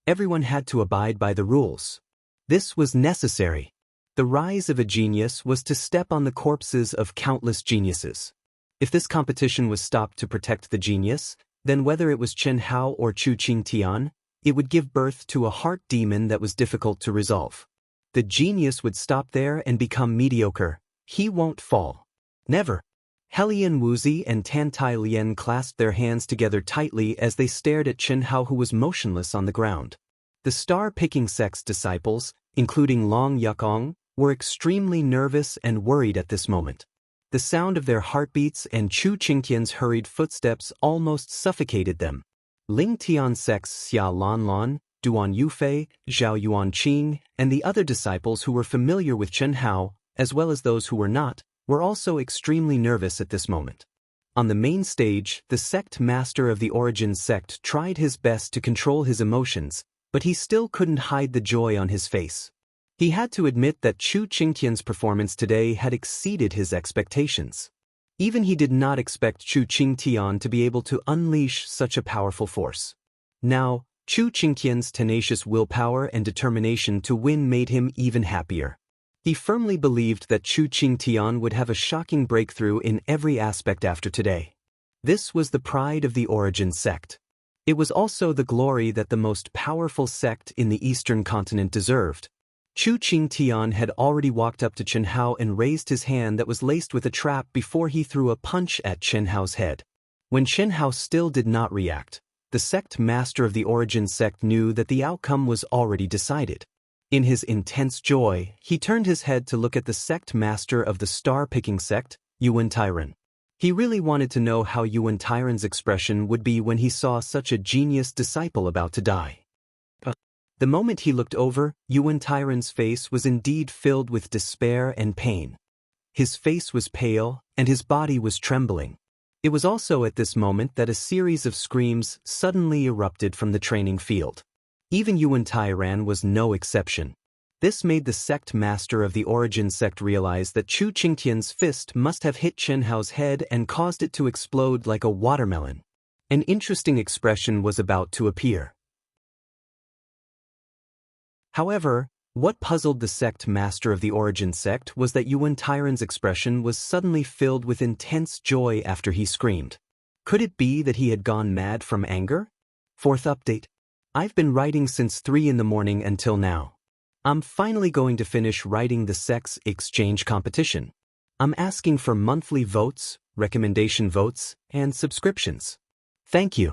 Everyone had to abide by the rules. This was necessary. The rise of a genius was to step on the corpses of countless geniuses. If this competition was stopped to protect the genius, then whether it was Chen Hao or Chu Qingtian, it would give birth to a heart demon that was difficult to resolve. The genius would stop there and become mediocre. He won't fall. Never. Helian Wuzi and Tantai Lian clasped their hands together tightly as they stared at Chen Hao, who was motionless on the ground. The star-picking sect's disciples, including Long Yakong, were extremely nervous and worried at this moment. The sound of their heartbeats and Chu Qingtian's hurried footsteps almost suffocated them. Ling Tian sect's Xia Lanlan, Duan Yufei, Zhao Yuanqing, and the other disciples who were familiar with Chen Hao, as well as those who were not, were also extremely nervous at this moment. On the main stage, the sect master of the Origin sect tried his best to control his emotions, but he still couldn't hide the joy on his face. He had to admit that Chu Qingtian's performance today had exceeded his expectations. Even he did not expect Chu Qingtian to be able to unleash such a powerful force. Now, Chu Qingtian's tenacious willpower and determination to win made him even happier. He firmly believed that Chu Qingtian would have a shocking breakthrough in every aspect after today. This was the pride of the Origin sect. It was also the glory that the most powerful sect in the Eastern continent deserved. Chu Qingtian had already walked up to Chen Hao and raised his hand that was laced with a trap before he threw a punch at Chen Hao's head. When Chen Hao still did not react, the sect master of the Origin sect knew that the outcome was already decided. In his intense joy, he turned his head to look at the sect master of the star-picking sect, Yuan Tyran. He really wanted to know how Yuan Tyran's expression would be when he saw such a genius disciple about to die. The moment he looked over, Yuan Tyran's face was indeed filled with despair and pain. His face was pale, and his body was trembling. It was also at this moment that a series of screams suddenly erupted from the training field. Even Yuan Tyran was no exception. This made the sect master of the origin sect realize that Chu Qingtian's fist must have hit Chen Hao's head and caused it to explode like a watermelon. An interesting expression was about to appear. However, what puzzled the sect master of the origin sect was that Yuan Tyran's expression was suddenly filled with intense joy after he screamed. Could it be that he had gone mad from anger? Fourth update. I've been writing since 3 in the morning until now. I'm finally going to finish writing the sex exchange competition. I'm asking for monthly votes, recommendation votes, and subscriptions. Thank you.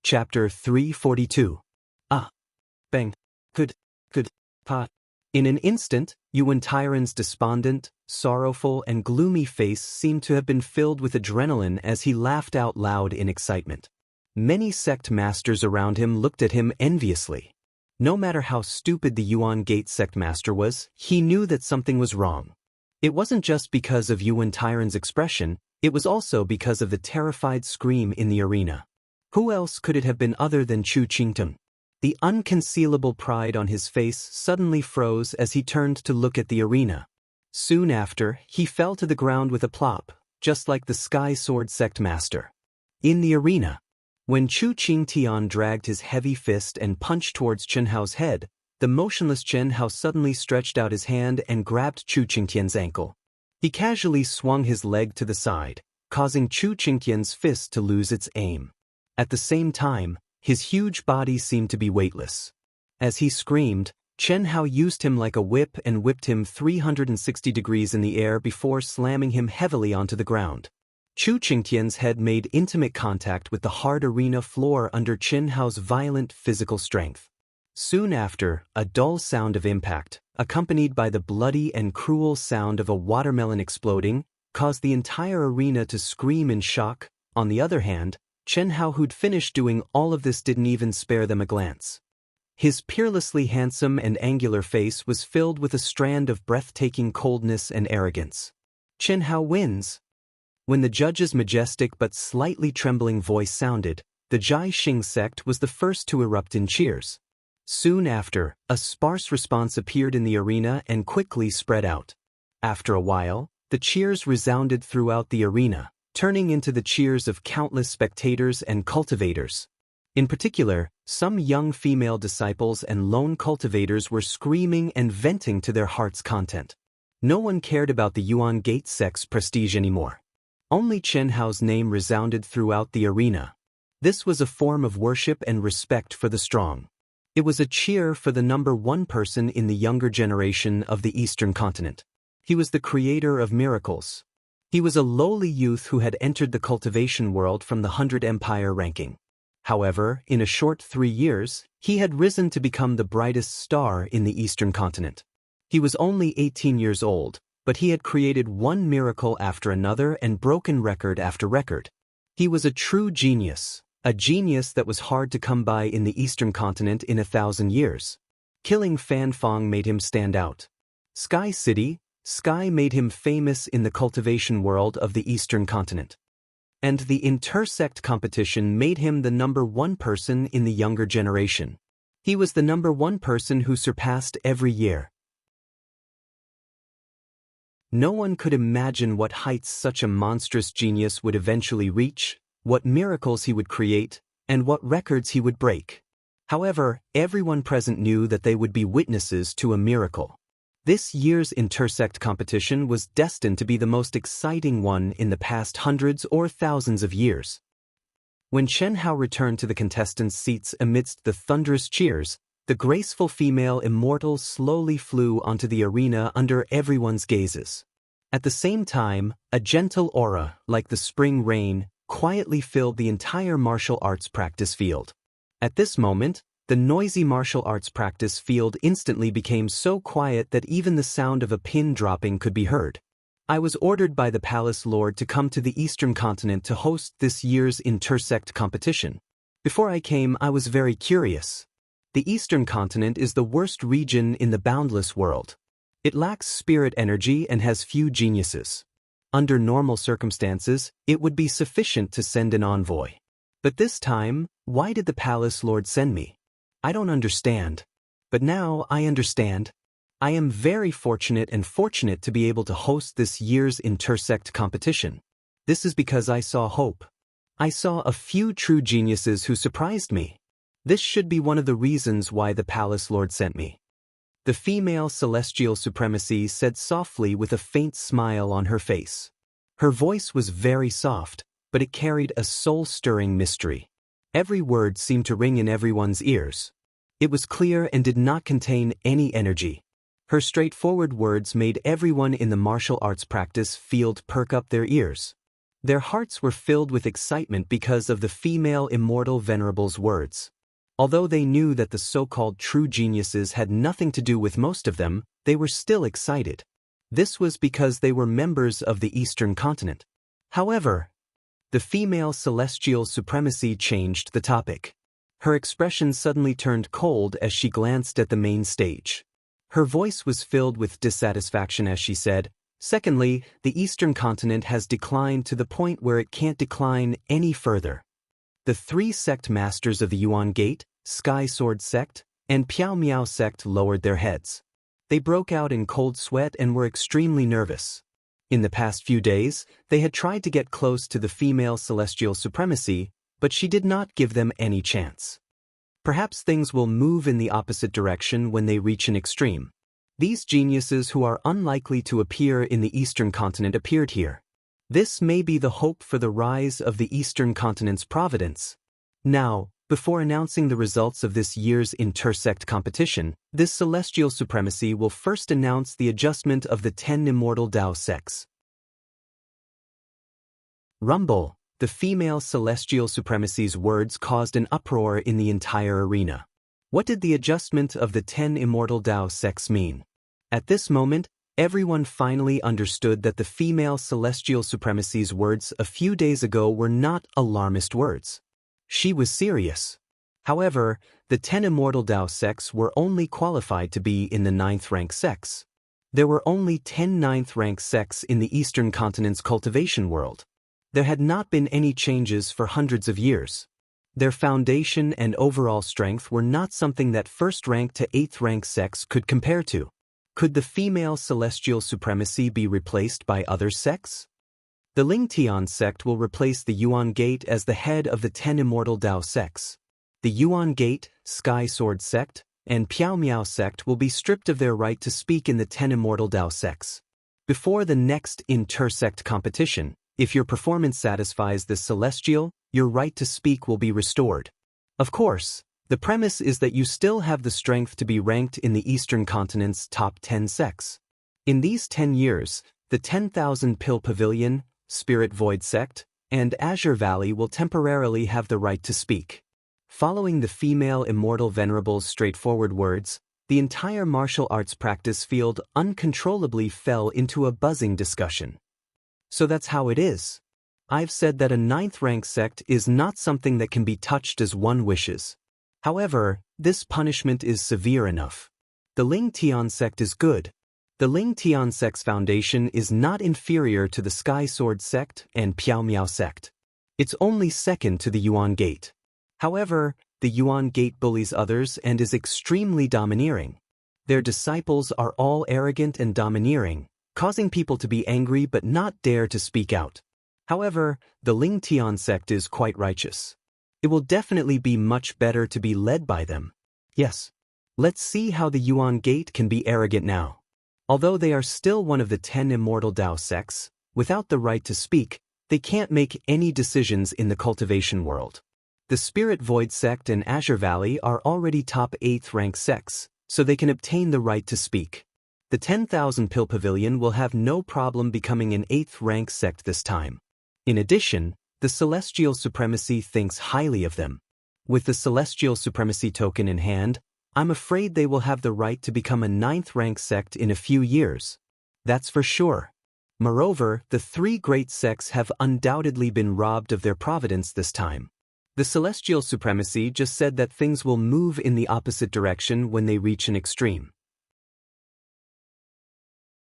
Chapter 342. Ah. Bang. Could. Pa. In an instant, Yuan Tyran's despondent, sorrowful, and gloomy face seemed to have been filled with adrenaline as he laughed out loud in excitement. Many sect masters around him looked at him enviously. No matter how stupid the Yuan Gate sect master was, he knew that something was wrong. It wasn't just because of Yuan Tyran's expression, it was also because of the terrified scream in the arena. Who else could it have been other than Chu Qingtong? The unconcealable pride on his face suddenly froze as he turned to look at the arena. Soon after, he fell to the ground with a plop, just like the Sky Sword sect master. In the arena, when Chu Qingtian dragged his heavy fist and punched towards Chen Hao's head, the motionless Chen Hao suddenly stretched out his hand and grabbed Chu Qingtian's ankle. He casually swung his leg to the side, causing Chu Qingtian's fist to lose its aim. At the same time, his huge body seemed to be weightless. As he screamed, Chen Hao used him like a whip and whipped him 360 degrees in the air before slamming him heavily onto the ground. Chu Qingtian's head made intimate contact with the hard arena floor under Chen Hao's violent physical strength. Soon after, a dull sound of impact, accompanied by the bloody and cruel sound of a watermelon exploding, caused the entire arena to scream in shock. On the other hand, Chen Hao, who'd finished doing all of this, didn't even spare them a glance. His peerlessly handsome and angular face was filled with a strand of breathtaking coldness and arrogance. Chen Hao wins. When the judge's majestic but slightly trembling voice sounded, the Jai Xing sect was the first to erupt in cheers. Soon after, a sparse response appeared in the arena and quickly spread out. After a while, the cheers resounded throughout the arena, turning into the cheers of countless spectators and cultivators. In particular, some young female disciples and lone cultivators were screaming and venting to their heart's content. No one cared about the Yuan Gate sect's prestige anymore. Only Chen Hao's name resounded throughout the arena. This was a form of worship and respect for the strong. It was a cheer for the number one person in the younger generation of the Eastern continent. He was the creator of miracles. He was a lowly youth who had entered the cultivation world from the 100 Empire ranking. However, in a short 3 years, he had risen to become the brightest star in the Eastern continent. He was only 18 years old, but he had created one miracle after another and broken record after record. He was a true genius, a genius that was hard to come by in the Eastern continent in 1,000 years. Killing Fan Fong made him stand out. Sky City, Sky made him famous in the cultivation world of the Eastern continent. And the intersect competition made him the number one person in the younger generation. He was the number one person who surpassed every year. No one could imagine what heights such a monstrous genius would eventually reach, what miracles he would create, and what records he would break. However, everyone present knew that they would be witnesses to a miracle. This year's intersect competition was destined to be the most exciting one in the past hundreds or thousands of years. When Chen Hao returned to the contestants' seats amidst the thunderous cheers, the graceful female immortal slowly flew onto the arena under everyone's gazes. At the same time, a gentle aura, like the spring rain, quietly filled the entire martial arts practice field. At this moment, the noisy martial arts practice field instantly became so quiet that even the sound of a pin dropping could be heard. I was ordered by the Palace Lord to come to the Eastern continent to host this year's intersect competition. Before I came, I was very curious. The Eastern continent is the worst region in the boundless world. It lacks spirit energy and has few geniuses. Under normal circumstances, it would be sufficient to send an envoy. But this time, why did the palace lord send me? I don't understand. But now I understand. I am very fortunate to be able to host this year's intersect competition. This is because I saw hope. I saw a few true geniuses who surprised me. This should be one of the reasons why the palace lord sent me. The female celestial supremacy said softly with a faint smile on her face. Her voice was very soft, but it carried a soul-stirring mystery. Every word seemed to ring in everyone's ears. It was clear and did not contain any energy. Her straightforward words made everyone in the martial arts practice field perk up their ears. Their hearts were filled with excitement because of the female immortal venerable's words. Although they knew that the so-called true geniuses had nothing to do with most of them, they were still excited. This was because they were members of the Eastern continent. However, the female celestial supremacy changed the topic. Her expression suddenly turned cold as she glanced at the main stage. Her voice was filled with dissatisfaction as she said, "Secondly, the Eastern continent has declined to the point where it can't decline any further." The three sect masters of the Yuan Gate, Sky Sword Sect, and Piao Miao Sect lowered their heads. They broke out in cold sweat and were extremely nervous. In the past few days, they had tried to get close to the female celestial supremacy, but she did not give them any chance. Perhaps things will move in the opposite direction when they reach an extreme. These geniuses who are unlikely to appear in the Eastern continent appeared here. This may be the hope for the rise of the Eastern continent's providence. Now, before announcing the results of this year's intersect competition, this celestial supremacy will first announce the adjustment of the 10 immortal Dao sects. Rumble, the female celestial supremacy's words caused an uproar in the entire arena. What did the adjustment of the 10 immortal Dao sects mean? At this moment, everyone finally understood that the female celestial supremacy's words a few days ago were not alarmist words. She was serious. However, the 10 immortal Dao sects were only qualified to be in the 9th rank sects. There were only 10 9th rank sects in the Eastern continent's cultivation world. There had not been any changes for hundreds of years. Their foundation and overall strength were not something that 1st rank to 8th rank sects could compare to. Could the female celestial supremacy be replaced by other sects? The Lingtian sect will replace the Yuan Gate as the head of the 10 immortal Dao sects. The Yuan Gate, Sky Sword Sect, and Piao Miao Sect will be stripped of their right to speak in the 10 immortal Dao sects. Before the next intersect competition, if your performance satisfies the celestial, your right to speak will be restored. Of course, the premise is that you still have the strength to be ranked in the Eastern continent's top 10 sects. In these 10 years, the 10,000 Pill Pavilion, Spirit Void Sect, and Azure Valley will temporarily have the right to speak. Following the female immortal venerable's straightforward words, the entire martial arts practice field uncontrollably fell into a buzzing discussion. So that's how it is. I've said that a 9th rank sect is not something that can be touched as one wishes. However, this punishment is severe enough. The Lingtian sect is good. The Lingtian sect's foundation is not inferior to the Sky Sword sect and Piao Miao sect. It's only second to the Yuan Gate. However, the Yuan Gate bullies others and is extremely domineering. Their disciples are all arrogant and domineering, causing people to be angry but not dare to speak out. However, the Lingtian sect is quite righteous. It will definitely be much better to be led by them. Yes. Let's see how the Yuan Gate can be arrogant now. Although they are still one of the 10 immortal Dao sects, without the right to speak, they can't make any decisions in the cultivation world. The Spirit Void Sect and Azure Valley are already top 8th rank sects, so they can obtain the right to speak. The 10,000 Pill Pavilion will have no problem becoming an 8th rank sect this time. In addition, the Celestial Supremacy thinks highly of them. With the Celestial Supremacy token in hand, I'm afraid they will have the right to become a 9th rank sect in a few years. That's for sure. Moreover, the 3 great sects have undoubtedly been robbed of their providence this time. The Celestial Supremacy just said that things will move in the opposite direction when they reach an extreme.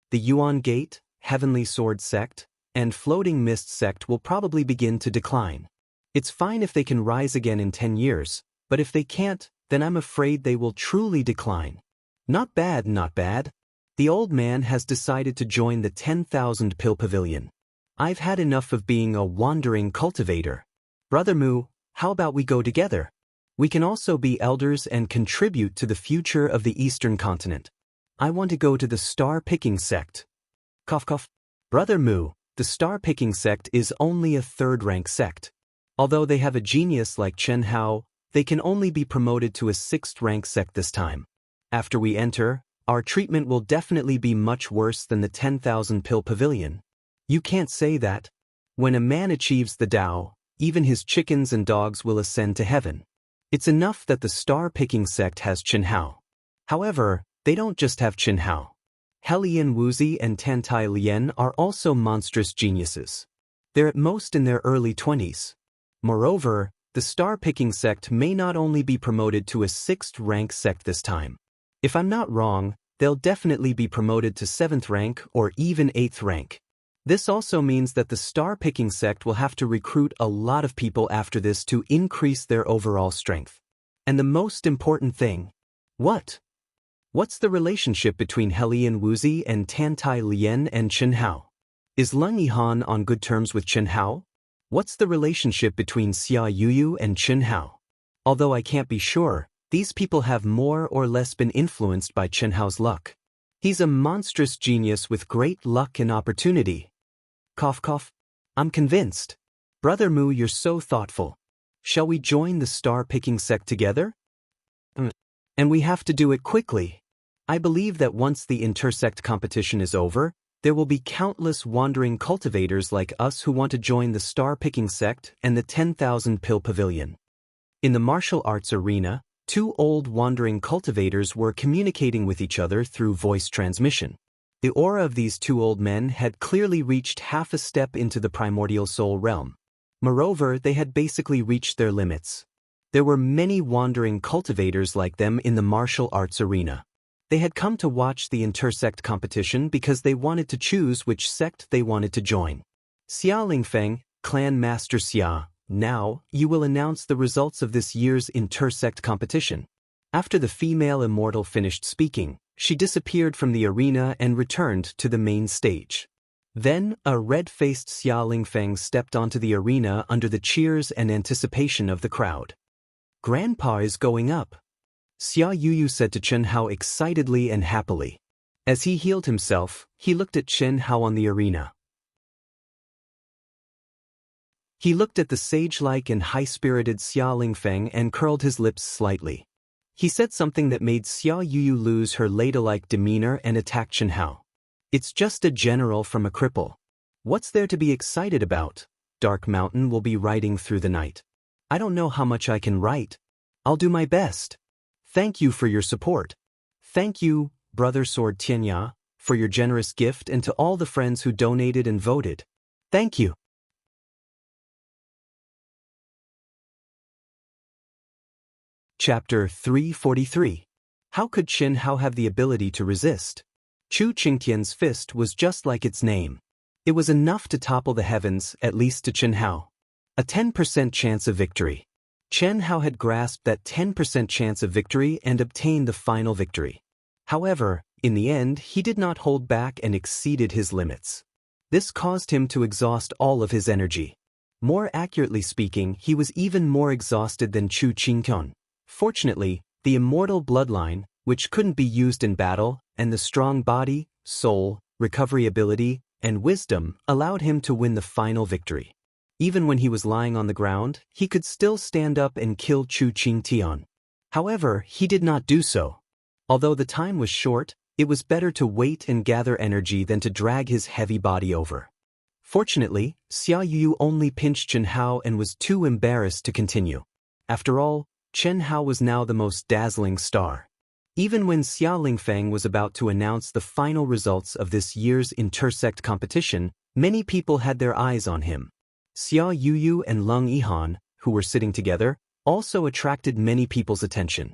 The Yuan Gate, Heavenly Sword Sect, and Floating Mist Sect will probably begin to decline. It's fine if they can rise again in 10 years, but if they can't, then I'm afraid they will truly decline. Not bad, not bad. The old man has decided to join the 10,000 pill pavilion. I've had enough of being a wandering cultivator. Brother Mu, how about we go together? We can also be elders and contribute to the future of the Eastern continent. I want to go to the star-picking sect. Cough cough. Brother Mu, the star-picking sect is only a third-rank sect. Although they have a genius like Chen Hao, they can only be promoted to a sixth-rank sect this time. After we enter, our treatment will definitely be much worse than the 10,000 pill pavilion. You can't say that. When a man achieves the Tao, even his chickens and dogs will ascend to heaven. It's enough that the star-picking sect has Chen Hao. However, they don't just have Chen Hao. Helian Wuzi and Tantai Lien are also monstrous geniuses. They're at most in their early 20s. Moreover, the star-picking sect may not only be promoted to a sixth-rank sect this time. If I'm not wrong, they'll definitely be promoted to 7th rank or even 8th rank. This also means that the star-picking sect will have to recruit a lot of people after this to increase their overall strength. And the most important thing, what? What's the relationship between Helian Wuzi and Tantai Lien and Chen Hao? Is Leng Yihan on good terms with Chen Hao? What's the relationship between Xia Yuyu and Chen Hao? Although I can't be sure, these people have more or less been influenced by Chen Hao's luck. He's a monstrous genius with great luck and opportunity. Cough cough. I'm convinced. Brother Mu, you're so thoughtful. Shall we join the star-picking sect together? And we have to do it quickly. I believe that once the intersect competition is over, there will be countless wandering cultivators like us who want to join the star-picking sect and the 10,000 pill pavilion. In the martial arts arena, two old wandering cultivators were communicating with each other through voice transmission. The aura of these two old men had clearly reached half a step into the primordial soul realm. Moreover, they had basically reached their limits. There were many wandering cultivators like them in the martial arts arena. They had come to watch the intersect competition because they wanted to choose which sect they wanted to join. Xia Lingfeng, Clan Master Xia, now you will announce the results of this year's intersect competition. After the female immortal finished speaking, she disappeared from the arena and returned to the main stage. Then, a red-faced Xia Lingfeng stepped onto the arena under the cheers and anticipation of the crowd. Grandpa is going up, Xia Yuyu said to Chen Hao excitedly and happily. As he healed himself, he looked at Chen Hao on the arena. He looked at the sage-like and high-spirited Xia Lingfeng and curled his lips slightly. He said something that made Xia Yuyu lose her ladylike demeanor and attack Chen Hao. It's just a general from a cripple. What's there to be excited about? Dark Mountain will be riding through the night. I don't know how much I can write. I'll do my best. Thank you for your support. Thank you, Brother Sword Tianya, for your generous gift and to all the friends who donated and voted. Thank you. Chapter 343. How could Chen Hao have the ability to resist? Chu Qingtian's fist was just like its name. It was enough to topple the heavens, at least to Chen Hao. A 10% chance of victory. Chen Hao had grasped that 10% chance of victory and obtained the final victory. However, in the end, he did not hold back and exceeded his limits. This caused him to exhaust all of his energy. More accurately speaking, he was even more exhausted than Chu Qingtian. Fortunately, the immortal bloodline, which couldn't be used in battle, and the strong body, soul, recovery ability, and wisdom allowed him to win the final victory. Even when he was lying on the ground, he could still stand up and kill Chu Qingtian. However, he did not do so. Although the time was short, it was better to wait and gather energy than to drag his heavy body over. Fortunately, Xia Yu only pinched Chen Hao and was too embarrassed to continue. After all, Chen Hao was now the most dazzling star. Even when Xia Lingfeng was about to announce the final results of this year's intersect competition, many people had their eyes on him. Xia Yuyu and Leng Yihan, who were sitting together, also attracted many people's attention.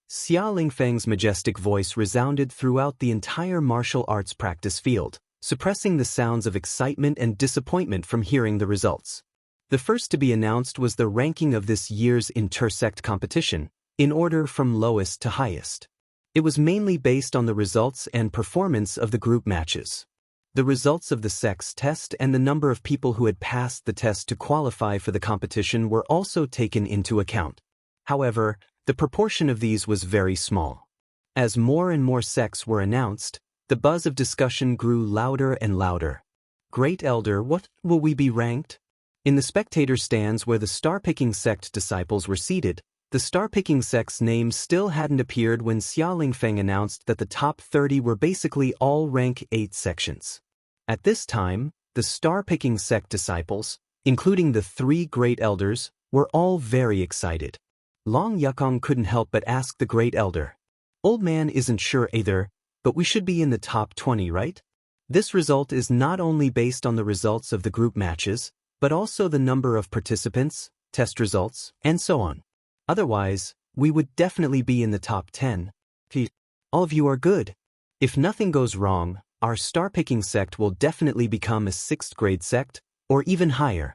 Xia Lingfeng's majestic voice resounded throughout the entire martial arts practice field, suppressing the sounds of excitement and disappointment from hearing the results. The first to be announced was the ranking of this year's intersect competition, in order from lowest to highest. It was mainly based on the results and performance of the group matches. The results of the sex test and the number of people who had passed the test to qualify for the competition were also taken into account. However, the proportion of these was very small. As more and more sects were announced, the buzz of discussion grew louder and louder. Great Elder, what will we be ranked? In the spectator stands where the star-picking sect disciples were seated, the star-picking sect's name still hadn't appeared when Xia Lingfeng announced that the top 30 were basically all rank 8 sections. At this time, the star-picking sect disciples, including the 3 great elders, were all very excited. Long Yukong couldn't help but ask the great elder, "Old man isn't sure either, but we should be in the top 20, right?" This result is not only based on the results of the group matches, but also the number of participants, test results, and so on. Otherwise, we would definitely be in the top 10. All of you are good. If nothing goes wrong, our star-picking sect will definitely become a 6th grade sect, or even higher.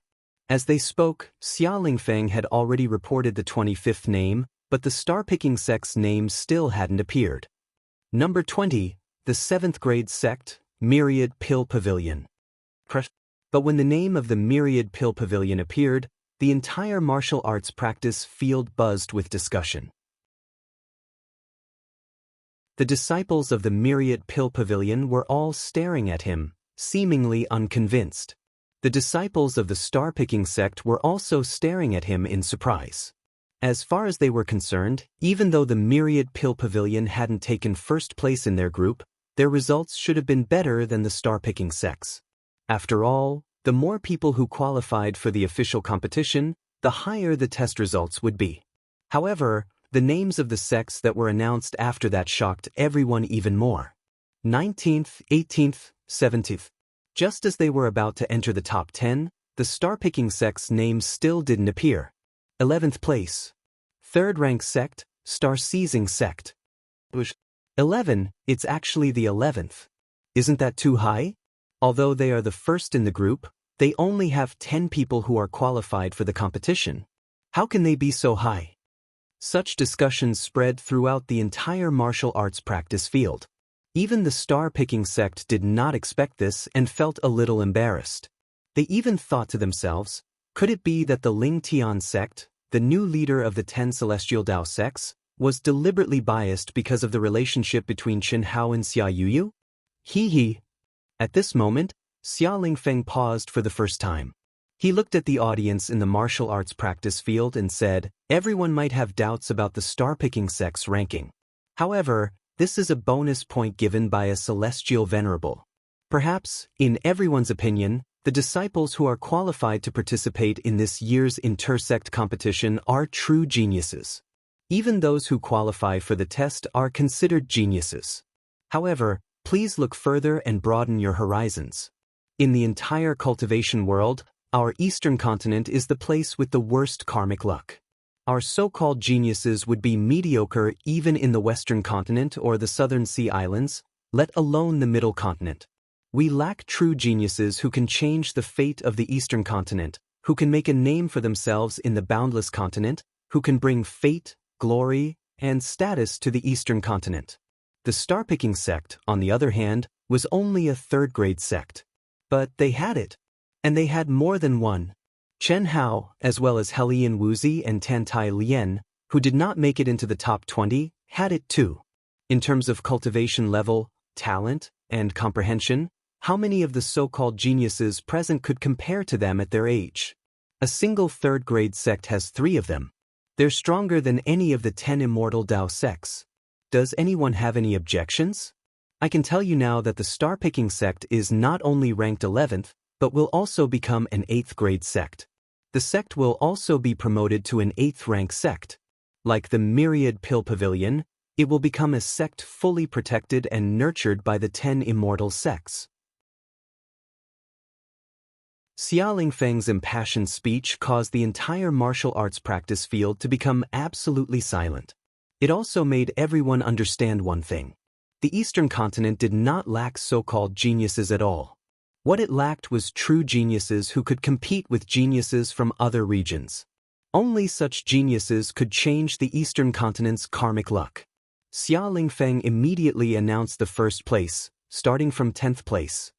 As they spoke, Xia Lingfeng had already reported the 25th name, but the star-picking sect's name still hadn't appeared. Number 20, the 7th grade sect, Myriad Pill Pavilion. But when the name of the Myriad Pill Pavilion appeared, the entire martial arts practice field buzzed with discussion. The disciples of the Myriad Pill Pavilion were all staring at him, seemingly unconvinced. The disciples of the star-picking sect were also staring at him in surprise. As far as they were concerned, even though the Myriad Pill Pavilion hadn't taken first place in their group, their results should have been better than the star-picking sects. After all, the more people who qualified for the official competition, the higher the test results would be. However, the names of the sects that were announced after that shocked everyone even more. 19th, 18th, 17th. Just as they were about to enter the top 10, the star-picking sect's name still didn't appear. 11th place. 3rd rank sect, Star-Seizing Sect. 11, it's actually the 11th. Isn't that too high? Although they are the first in the group, they only have 10 people who are qualified for the competition. How can they be so high? Such discussions spread throughout the entire martial arts practice field. Even the star-picking sect did not expect this and felt a little embarrassed. They even thought to themselves, could it be that the Ling Tian sect, the new leader of the 10 celestial Dao sects, was deliberately biased because of the relationship between Chen Hao and Xia Yuyu? Hee. At this moment, Xia Lingfeng paused for the first time. He looked at the audience in the martial arts practice field and said, everyone might have doubts about the star-picking sect's ranking. However, this is a bonus point given by a celestial venerable. Perhaps, in everyone's opinion, the disciples who are qualified to participate in this year's intersect competition are true geniuses. Even those who qualify for the test are considered geniuses. However, please look further and broaden your horizons. In the entire cultivation world, our eastern continent is the place with the worst karmic luck. Our so-called geniuses would be mediocre even in the western continent or the southern sea islands, let alone the middle continent. We lack true geniuses who can change the fate of the eastern continent, who can make a name for themselves in the boundless continent, who can bring fate, glory, and status to the eastern continent. The star-picking sect, on the other hand, was only a 3rd grade sect. But they had it. And they had more than one. Chen Hao, as well as Helian Wuzi and Tantai Lien, who did not make it into the top 20, had it too. In terms of cultivation level, talent, and comprehension, how many of the so-called geniuses present could compare to them at their age? A single 3rd grade sect has 3 of them. They're stronger than any of the 10 immortal Dao sects. Does anyone have any objections? I can tell you now that the star-picking sect is not only ranked 11th, but will also become an 8th grade sect. The sect will also be promoted to an 8th rank sect. Like the Myriad Pill Pavilion, it will become a sect fully protected and nurtured by the 10 immortal sects. Xia Lingfeng's impassioned speech caused the entire martial arts practice field to become absolutely silent. It also made everyone understand one thing. The eastern continent did not lack so-called geniuses at all. What it lacked was true geniuses who could compete with geniuses from other regions. Only such geniuses could change the Eastern continent's karmic luck. Xia Lingfeng immediately announced the first place, starting from 10th place.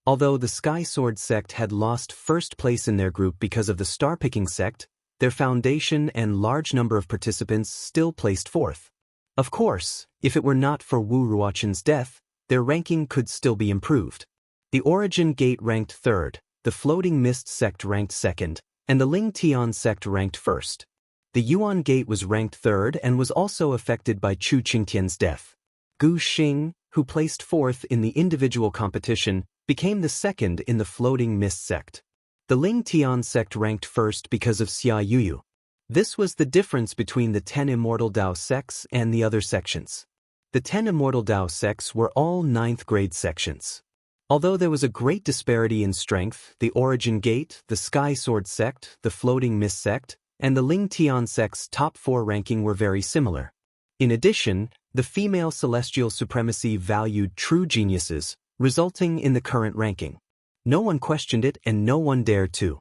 Although the Sky Sword sect had lost first place in their group because of the star-picking sect, their foundation and large number of participants still placed fourth. Of course, if it were not for Wu Ruochen's death, their ranking could still be improved. The Origin Gate ranked third, the Floating Mist sect ranked second, and the Ling Tian sect ranked first. The Yuan Gate was ranked third and was also affected by Chu Qingtian's death. Gu Xing, who placed fourth in the individual competition, became the second in the Floating Mist sect. The Ling Tian sect ranked first because of Xia Yuyu. This was the difference between the 10 Immortal Dao sects and the other sections. The 10 Immortal Dao sects were all 9th grade sections. Although there was a great disparity in strength, the Origin Gate, the Sky Sword sect, the Floating Mist sect, and the Ling Tian sect's top 4 ranking were very similar. In addition, the female celestial supremacy valued true geniuses, resulting in the current ranking. No one questioned it and no one dared to.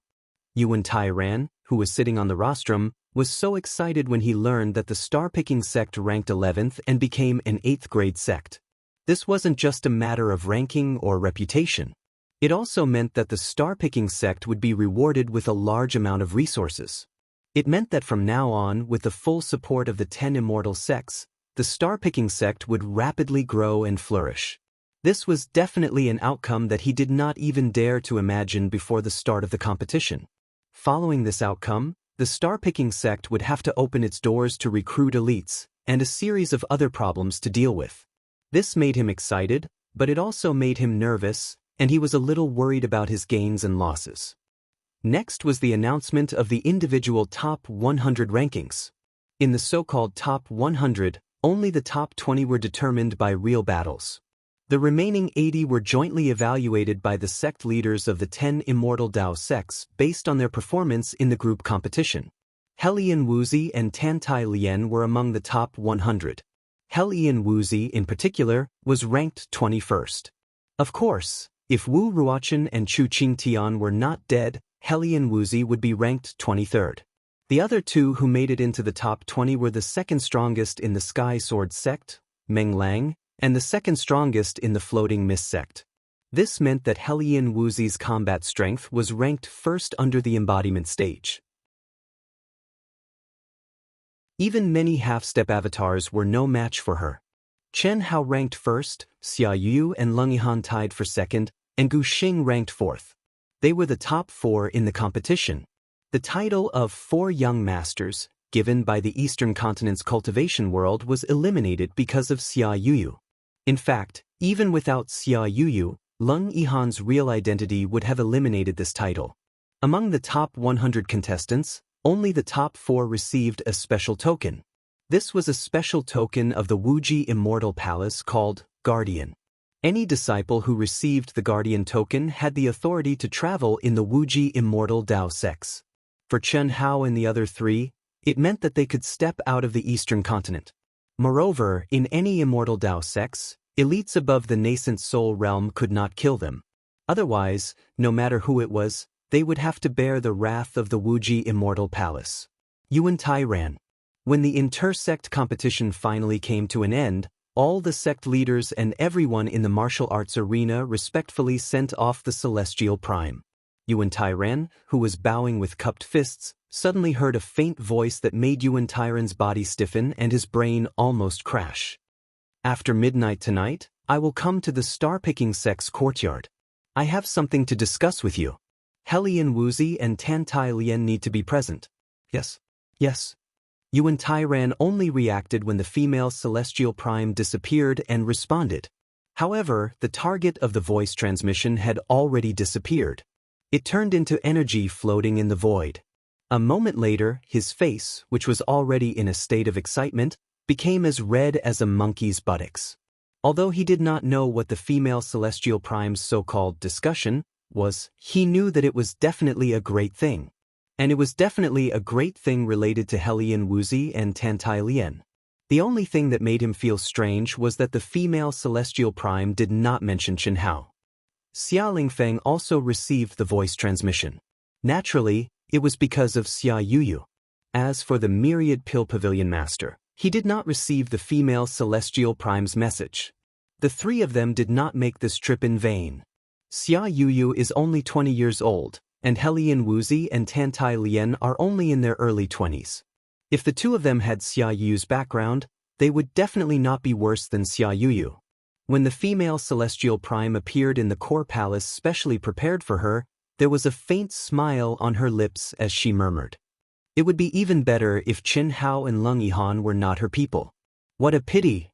Yuan Tairan, who was sitting on the rostrum, was so excited when he learned that the star-picking sect ranked 11th and became an 8th grade sect. This wasn't just a matter of ranking or reputation. It also meant that the star-picking sect would be rewarded with a large amount of resources. It meant that from now on, with the full support of the 10 immortal sects, the star-picking sect would rapidly grow and flourish. This was definitely an outcome that he did not even dare to imagine before the start of the competition. Following this outcome, the star-picking sect would have to open its doors to recruit elites, and a series of other problems to deal with. This made him excited, but it also made him nervous, and he was a little worried about his gains and losses. Next was the announcement of the individual top 100 rankings. In the so-called top 100, only the top 20 were determined by real battles. The remaining 80 were jointly evaluated by the sect leaders of the 10 Immortal Dao sects based on their performance in the group competition. Helian Wuzi and Tantai Lian were among the top 100. Helian Wuzi, in particular, was ranked 21st. Of course, if Wu Ruochen and Chu Qingtian were not dead, Helian Wuzi would be ranked 23rd. The other two who made it into the top 20 were the second strongest in the Sky Sword sect, Meng Lang, and the second strongest in the Floating Mist sect. This meant that Helian Wuzi's combat strength was ranked first under the embodiment stage. Even many half-step avatars were no match for her. Chen Hao ranked first, Xia Yu and Leng Yihan tied for second, and Gu Xing ranked fourth. They were the top 4 in the competition. The title of 4 Young Masters, given by the Eastern Continent's cultivation world, was eliminated because of Xia Yuyu. In fact, even without Xia Yuyu, Leng Yihan's real identity would have eliminated this title. Among the top 100 contestants, only the top 4 received a special token. This was a special token of the Wuji Immortal Palace called Guardian. Any disciple who received the Guardian token had the authority to travel in the Wuji Immortal Dao sects. For Chen Hao and the other 3, it meant that they could step out of the Eastern Continent. Moreover, in any Immortal Dao sects, elites above the nascent soul realm could not kill them. Otherwise, no matter who it was, they would have to bear the wrath of the Wuji Immortal Palace. Yuan Tairan. When the inter-sect competition finally came to an end, all the sect leaders and everyone in the martial arts arena respectfully sent off the Celestial Prime. Yuan Tairan, who was bowing with cupped fists, suddenly heard a faint voice that made Yuan Tairan's body stiffen and his brain almost crash. After midnight tonight, I will come to the star-picking sect's courtyard. I have something to discuss with you. Helian Wuzi and Tantai Lian need to be present. Yes. Yes. Yuan Tairan only reacted when the female Celestial Prime disappeared and responded. However, the target of the voice transmission had already disappeared. It turned into energy floating in the void. A moment later, his face, which was already in a state of excitement, became as red as a monkey's buttocks. Although he did not know what the female Celestial Prime's so-called discussion was, he knew that it was definitely a great thing. And it was definitely a great thing related to Helian Wuzi and Tantai Lian. The only thing that made him feel strange was that the female Celestial Prime did not mention Chen Hao. Xia Lingfeng also received the voice transmission. Naturally, it was because of Xia Yuyu. As for the myriad pill pavilion master, he did not receive the female celestial prime's message. The three of them did not make this trip in vain. Xia Yuyu is only 20 years old, and Helian Wuzi and Tantai Lian are only in their early 20s. If the two of them had Xia Yuyu's background, they would definitely not be worse than Xia Yuyu. When the female celestial prime appeared in the core palace specially prepared for her, there was a faint smile on her lips as she murmured. It would be even better if Qin Hao and Leng Yihan were not her people. What a pity!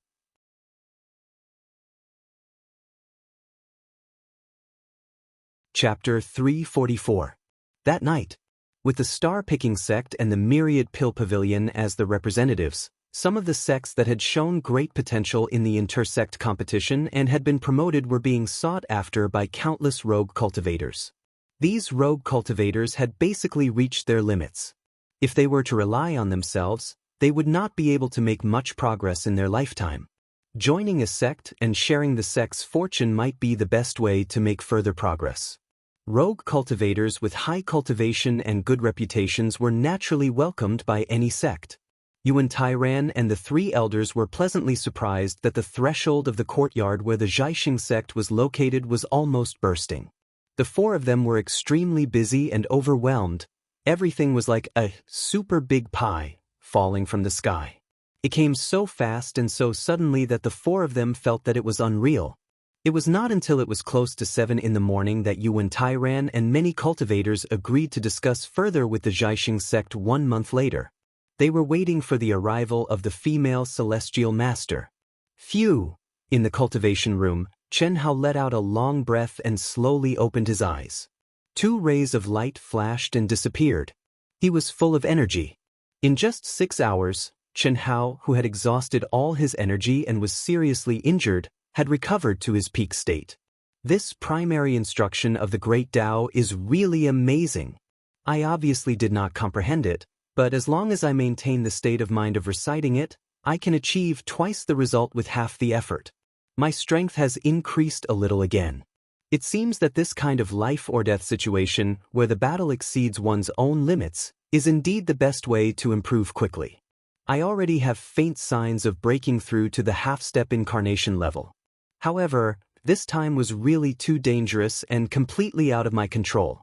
Chapter 344. That night, with the star-picking sect and the myriad pill pavilion as the representatives, some of the sects that had shown great potential in the intersect competition and had been promoted were being sought after by countless rogue cultivators. These rogue cultivators had basically reached their limits. If they were to rely on themselves, they would not be able to make much progress in their lifetime. Joining a sect and sharing the sect's fortune might be the best way to make further progress. Rogue cultivators with high cultivation and good reputations were naturally welcomed by any sect. Yuan Tairan and the three elders were pleasantly surprised that the threshold of the courtyard where the Zhaixing sect was located was almost bursting. The four of them were extremely busy and overwhelmed. Everything was like a super big pie falling from the sky. It came so fast and so suddenly that the four of them felt that it was unreal. It was not until it was close to 7 in the morning that Yuan Tairan and many cultivators agreed to discuss further with the Zhaixing sect 1 month later. They were waiting for the arrival of the female celestial master. Phew! In the cultivation room, Chen Hao let out a long breath and slowly opened his eyes. 2 rays of light flashed and disappeared. He was full of energy. In just 6 hours, Chen Hao, who had exhausted all his energy and was seriously injured, had recovered to his peak state. This primary instruction of the Great Tao is really amazing. I obviously did not comprehend it, but as long as I maintain the state of mind of reciting it, I can achieve twice the result with half the effort. My strength has increased a little again. It seems that this kind of life or death situation, where the battle exceeds one's own limits, is indeed the best way to improve quickly. I already have faint signs of breaking through to the half-step incarnation level. However, this time was really too dangerous and completely out of my control.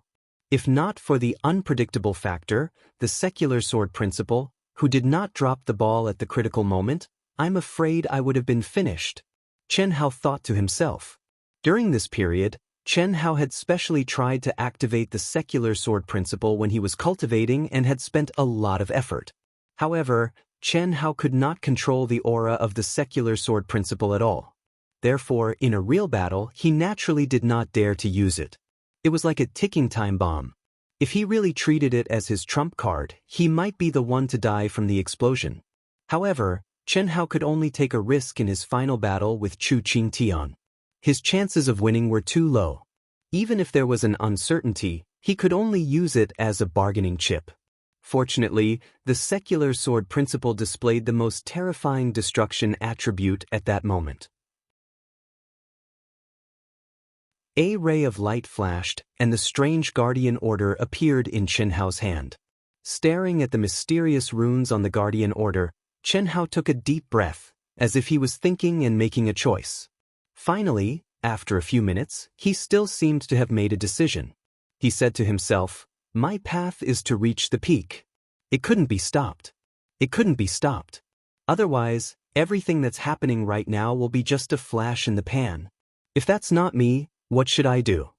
If not for the unpredictable factor, the secular sword principle, who did not drop the ball at the critical moment, I'm afraid I would have been finished. Chen Hao thought to himself. During this period, Chen Hao had specially tried to activate the secular sword principle when he was cultivating and had spent a lot of effort. However, Chen Hao could not control the aura of the secular sword principle at all. Therefore, in a real battle, he naturally did not dare to use it. It was like a ticking time bomb. If he really treated it as his trump card, he might be the one to die from the explosion. However, Chen Hao could only take a risk in his final battle with Chu Qingtian. His chances of winning were too low. Even if there was an uncertainty, he could only use it as a bargaining chip. Fortunately, the secular sword principle displayed the most terrifying destruction attribute at that moment. A ray of light flashed, and the strange guardian order appeared in Chen Hao's hand. Staring at the mysterious runes on the guardian order, Chen Hao took a deep breath, as if he was thinking and making a choice. Finally, after a few minutes, he still seemed to have made a decision. He said to himself, "My path is to reach the peak. It couldn't be stopped. It couldn't be stopped. Otherwise, everything that's happening right now will be just a flash in the pan. If that's not me, what should I do?"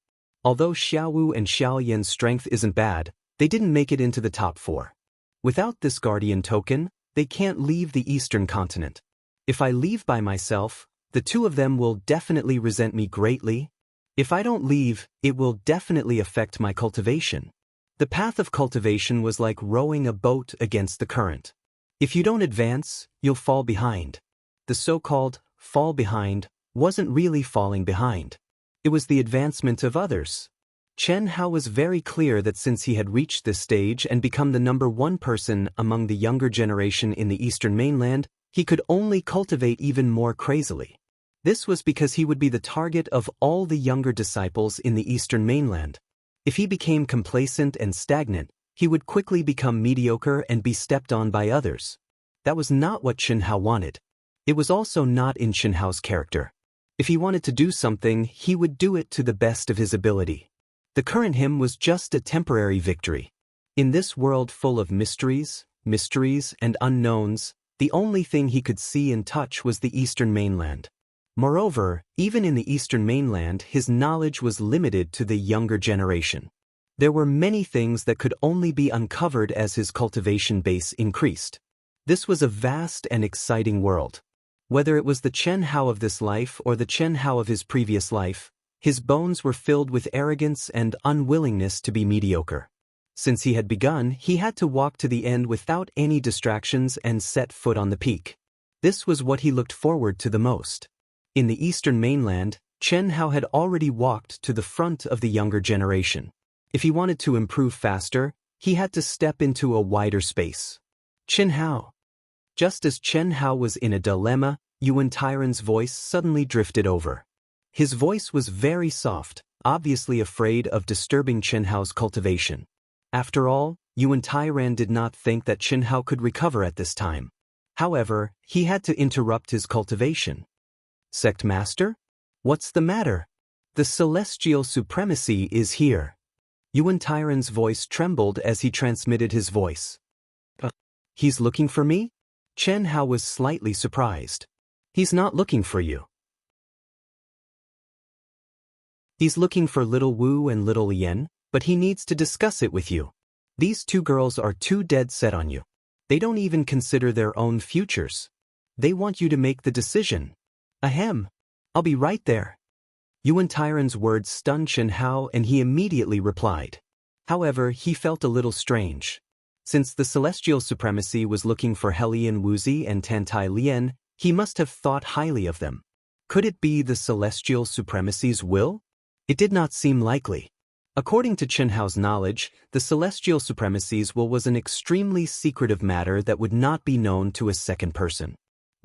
Although Xiaowu and Xiaoyan's strength isn't bad, they didn't make it into the top 4. Without this guardian token, they can't leave the eastern continent. If I leave by myself, the two of them will definitely resent me greatly. If I don't leave, it will definitely affect my cultivation. The path of cultivation was like rowing a boat against the current. If you don't advance, you'll fall behind. The so-called fall behind wasn't really falling behind. It was the advancement of others. Chen Hao was very clear that since he had reached this stage and become the #1 person among the younger generation in the eastern mainland, he could only cultivate even more crazily. This was because he would be the target of all the younger disciples in the eastern mainland. If he became complacent and stagnant, he would quickly become mediocre and be stepped on by others. That was not what Chen Hao wanted. It was also not in Chen Hao's character. If he wanted to do something, he would do it to the best of his ability. The current him was just a temporary victory. In this world full of mysteries, and unknowns, the only thing he could see and touch was the eastern mainland. Moreover, even in the eastern mainland, his knowledge was limited to the younger generation. There were many things that could only be uncovered as his cultivation base increased. This was a vast and exciting world. Whether it was the Chen Hao of this life or the Chen Hao of his previous life, his bones were filled with arrogance and unwillingness to be mediocre. Since he had begun, he had to walk to the end without any distractions and set foot on the peak. This was what he looked forward to the most. In the eastern mainland, Chen Hao had already walked to the front of the younger generation. If he wanted to improve faster, he had to step into a wider space. Chen Hao. Just as Chen Hao was in a dilemma, Yuan Tairan's voice suddenly drifted over. His voice was very soft, obviously afraid of disturbing Chen Hao's cultivation. After all, Yuan Tairan did not think that Chen Hao could recover at this time. However, he had to interrupt his cultivation. Sect Master? What's the matter? The celestial supremacy is here. Yuan Tairan's voice trembled as he transmitted his voice. He's looking for me? Chen Hao was slightly surprised. He's not looking for you. He's looking for little Wu and little Yen, but he needs to discuss it with you. These two girls are too dead set on you. They don't even consider their own futures. They want you to make the decision. Ahem. I'll be right there. Yuan Tairan's words stunned Chen Hao and he immediately replied. However, he felt a little strange. Since the celestial supremacy was looking for Helian Wuzi and Tantai Lian, he must have thought highly of them. Could it be the celestial supremacy's will? It did not seem likely. According to Chen Hao's knowledge, the celestial supremacy's will was an extremely secretive matter that would not be known to a second person.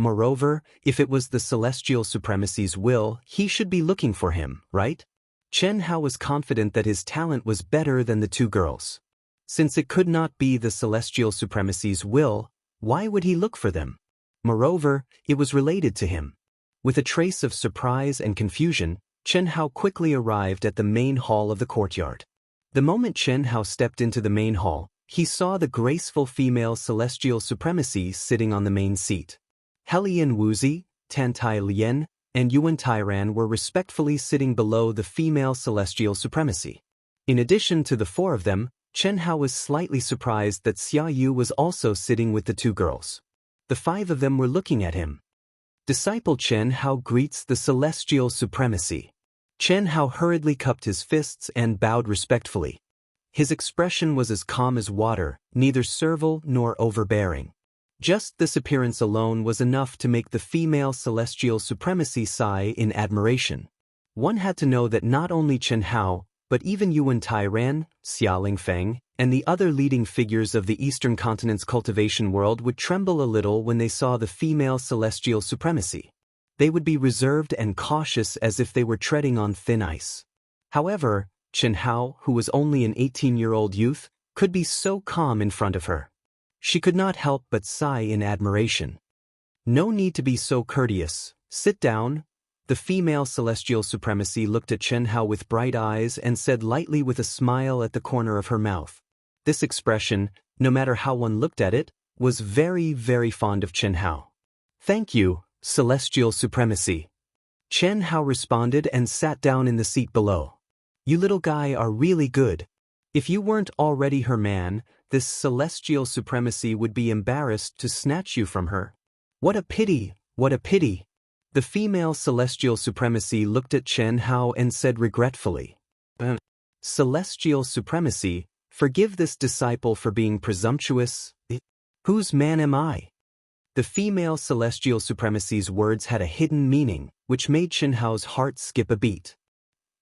Moreover, if it was the celestial supremacy's will, he should be looking for him, right? Chen Hao was confident that his talent was better than the two girls. Since it could not be the celestial supremacy's will, why would he look for them? Moreover, it was related to him. With a trace of surprise and confusion, Chen Hao quickly arrived at the main hall of the courtyard. The moment Chen Hao stepped into the main hall, he saw the graceful female celestial supremacy sitting on the main seat. Helian Wuzi, Tantai Lian, and Yuan Tairan were respectfully sitting below the female celestial supremacy. In addition to the four of them, Chen Hao was slightly surprised that Xia Yu was also sitting with the two girls. The five of them were looking at him. Disciple Chen Hao greets the celestial supremacy. Chen Hao hurriedly cupped his fists and bowed respectfully. His expression was as calm as water, neither servile nor overbearing. Just this appearance alone was enough to make the female celestial supremacy sigh in admiration. One had to know that not only Chen Hao, but even Yuan Tairan, Xia Lingfeng, and the other leading figures of the Eastern Continent's cultivation world would tremble a little when they saw the female celestial supremacy. They would be reserved and cautious as if they were treading on thin ice. However, Chen Hao, who was only an 18-year-old youth, could be so calm in front of her. She could not help but sigh in admiration. No need to be so courteous. Sit down. The female celestial supremacy looked at Chen Hao with bright eyes and said lightly with a smile at the corner of her mouth. This expression, no matter how one looked at it, was very, very fond of Chen Hao. Thank you, celestial supremacy. Chen Hao responded and sat down in the seat below. You little guy are really good. If you weren't already her man, this celestial supremacy would be embarrassed to snatch you from her. What a pity, what a pity. The female celestial supremacy looked at Chen Hao and said regretfully, Celestial supremacy, forgive this disciple for being presumptuous. Whose man am I? The female celestial supremacy's words had a hidden meaning, which made Chen Hao's heart skip a beat.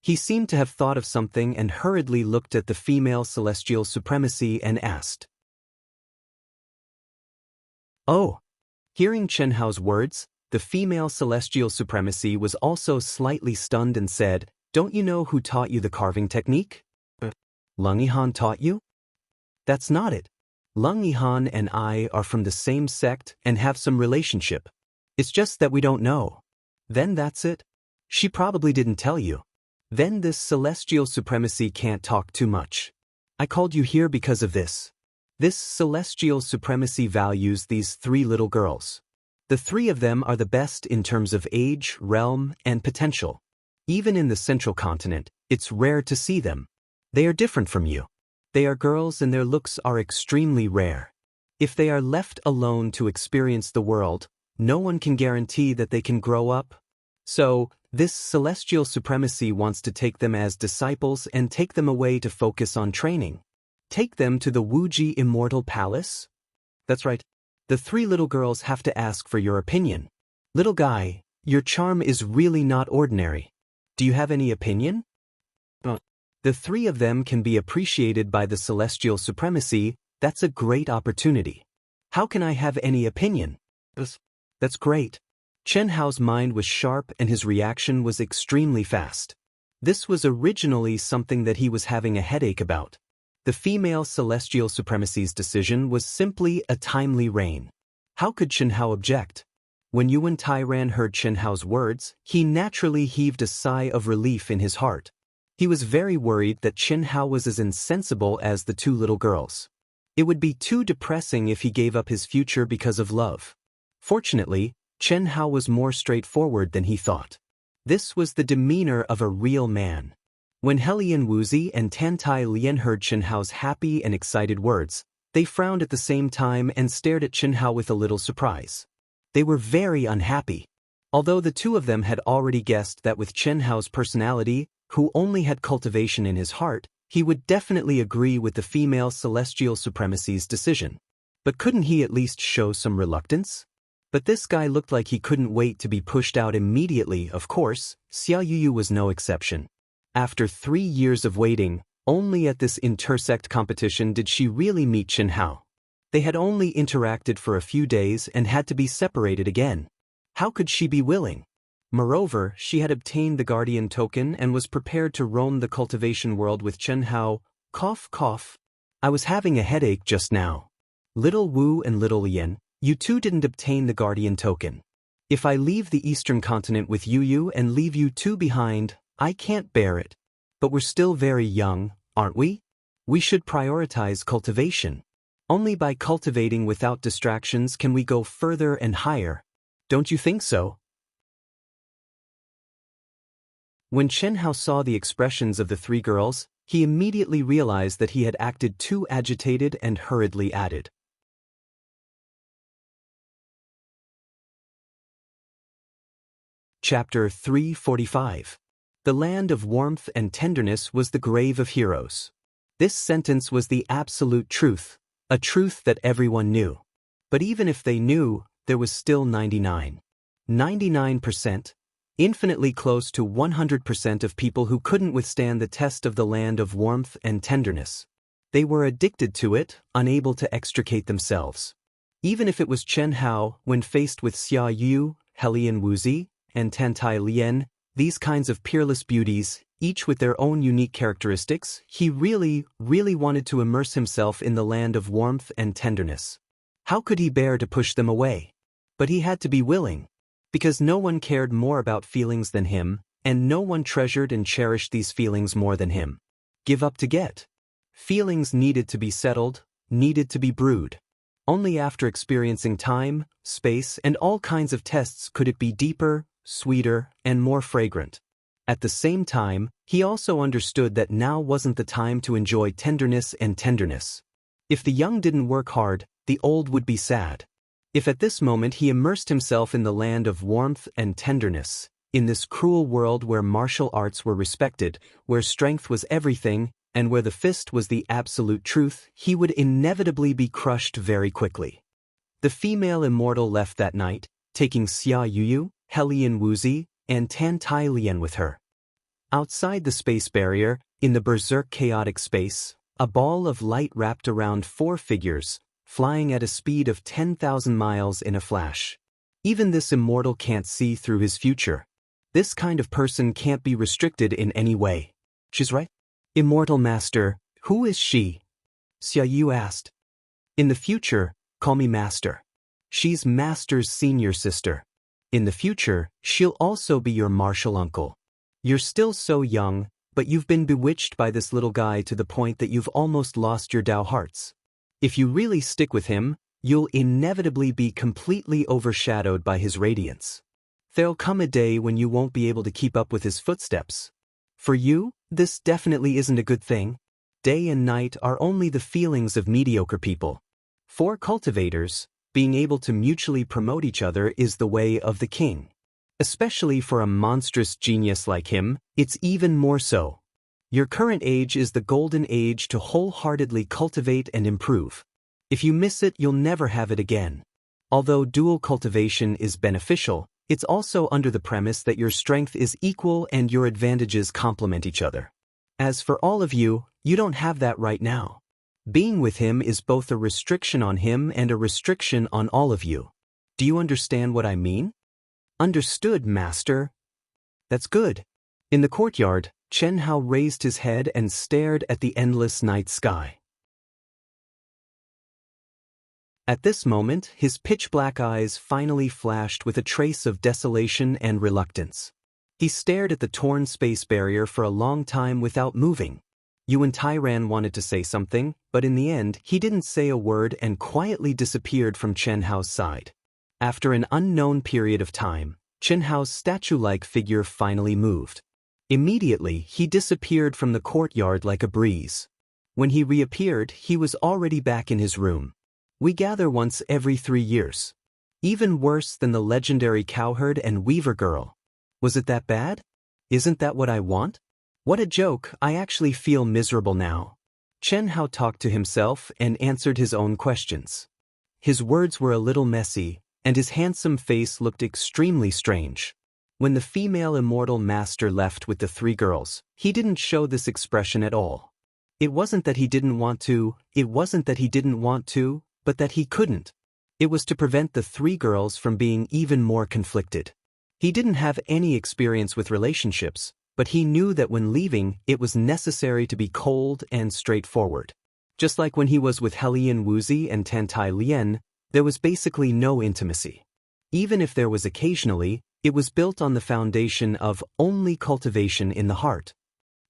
He seemed to have thought of something and hurriedly looked at the female celestial supremacy and asked. Oh. Hearing Chen Hao's words, The female celestial supremacy was also slightly stunned and said, "Don't you know who taught you the carving technique? Lung Yihan taught you?" "That's not it. Lung Yihan and I are from the same sect and have some relationship. It's just that we don't know." "Then that's it? She probably didn't tell you. Then this celestial supremacy can't talk too much. I called you here because of this. This celestial supremacy values these 3 little girls. The 3 of them are the best in terms of age, realm, and potential. Even in the central continent, it's rare to see them. They are different from you. They are girls and their looks are extremely rare. If they are left alone to experience the world, no one can guarantee that they can grow up. So, this celestial supremacy wants to take them as disciples and take them away to focus on training. Take them to the Wuji Immortal Palace? That's right. The 3 little girls have to ask for your opinion. Little guy, your charm is really not ordinary. Do you have any opinion? The 3 of them can be appreciated by the celestial supremacy. That's a great opportunity. How can I have any opinion? That's great. Chen Hao's mind was sharp and his reaction was extremely fast. This was originally something that he was having a headache about. The female celestial supremacy's decision was simply a timely reign. How could Chen Hao object? When Yuan Tairan heard Chen Hao's words, he naturally heaved a sigh of relief in his heart. He was very worried that Chen Hao was as insensible as the 2 little girls. It would be too depressing if he gave up his future because of love. Fortunately, Chen Hao was more straightforward than he thought. This was the demeanor of a real man. When Helian Wuzi and Tantai Lian heard Chen Hao's happy and excited words, they frowned at the same time and stared at Chen Hao with a little surprise. They were very unhappy. Although the 2 of them had already guessed that with Chen Hao's personality, who only had cultivation in his heart, he would definitely agree with the female celestial supremacy's decision. But couldn't he at least show some reluctance? But this guy looked like he couldn't wait to be pushed out immediately. Of course, Xia Yuyu was no exception. After 3 years of waiting, only at this intersect competition did she really meet Chen Hao. They had only interacted for a few days and had to be separated again. How could she be willing? Moreover, she had obtained the guardian token and was prepared to roam the cultivation world with Chen Hao. Cough, cough. I was having a headache just now. Little Wu and Little Lian, you 2 didn't obtain the guardian token. If I leave the eastern continent with Yuyu and leave you 2 behind, I can't bear it. But we're still very young, aren't we? We should prioritize cultivation. Only by cultivating without distractions can we go further and higher. Don't you think so? When Chen Hao saw the expressions of the 3 girls, he immediately realized that he had acted too agitated and hurriedly added. Chapter 345. The land of warmth and tenderness was the grave of heroes. This sentence was the absolute truth, a truth that everyone knew. But even if they knew, there was still 99%, infinitely close to 100% of people who couldn't withstand the test of the land of warmth and tenderness. They were addicted to it, unable to extricate themselves. Even if it was Chen Hao, when faced with Xia Yu, Helian Wuzi, and Tantai Lian, these kinds of peerless beauties, each with their own unique characteristics, he really wanted to immerse himself in the land of warmth and tenderness. How could he bear to push them away? But he had to be willing. Because no one cared more about feelings than him, and no one treasured and cherished these feelings more than him. Give up to get. Feelings needed to be settled, needed to be brewed. Only after experiencing time, space, and all kinds of tests could it be deeper, sweeter, and more fragrant. At the same time, he also understood that now wasn't the time to enjoy tenderness and tenderness. If the young didn't work hard, the old would be sad. If at this moment he immersed himself in the land of warmth and tenderness, in this cruel world where martial arts were respected, where strength was everything, and where the fist was the absolute truth, he would inevitably be crushed very quickly. The female immortal left that night, taking Xia Yuyu, Helian Wuzi, and Tantai Lian with her. Outside the space barrier, in the berserk chaotic space, a ball of light wrapped around 4 figures, flying at a speed of 10,000 miles in a flash. Even this immortal can't see through his future. This kind of person can't be restricted in any way. She's right. Immortal Master, who is she? Xia Yu asked. In the future, call me Master. She's Master's senior sister. In the future, she'll also be your martial uncle. You're still so young, but you've been bewitched by this little guy to the point that you've almost lost your Dao hearts. If you really stick with him, you'll inevitably be completely overshadowed by his radiance. There'll come a day when you won't be able to keep up with his footsteps. For you, this definitely isn't a good thing. Day and night are only the feelings of mediocre people. For cultivators, being able to mutually promote each other is the way of the king. Especially for a monstrous genius like him, it's even more so. Your current age is the golden age to wholeheartedly cultivate and improve. If you miss it, you'll never have it again. Although dual cultivation is beneficial, it's also under the premise that your strength is equal and your advantages complement each other. As for all of you, you don't have that right now. Being with him is both a restriction on him and a restriction on all of you. Do you understand what I mean? Understood, Master. That's good. In the courtyard, Chen Hao raised his head and stared at the endless night sky. At this moment, his pitch-black eyes finally flashed with a trace of desolation and reluctance. He stared at the torn space barrier for a long time without moving. Yuan Tairan wanted to say something, but in the end, he didn't say a word and quietly disappeared from Chen Hao's side. After an unknown period of time, Chen Hao's statue-like figure finally moved. Immediately, he disappeared from the courtyard like a breeze. When he reappeared, he was already back in his room. We gather once every 3 years. Even worse than the legendary cowherd and weaver girl. Was it that bad? Isn't that what I want? What a joke, I actually feel miserable now. Chen Hao talked to himself and answered his own questions. His words were a little messy, and his handsome face looked extremely strange. When the female immortal master left with the 3 girls, he didn't show this expression at all. It wasn't that he didn't want to, but that he couldn't. It was to prevent the 3 girls from being even more conflicted. He didn't have any experience with relationships, but he knew that when leaving, it was necessary to be cold and straightforward. Just like when he was with Helian Wuzi and Tantai Lian, there was basically no intimacy. Even if there was occasionally, it was built on the foundation of only cultivation in the heart.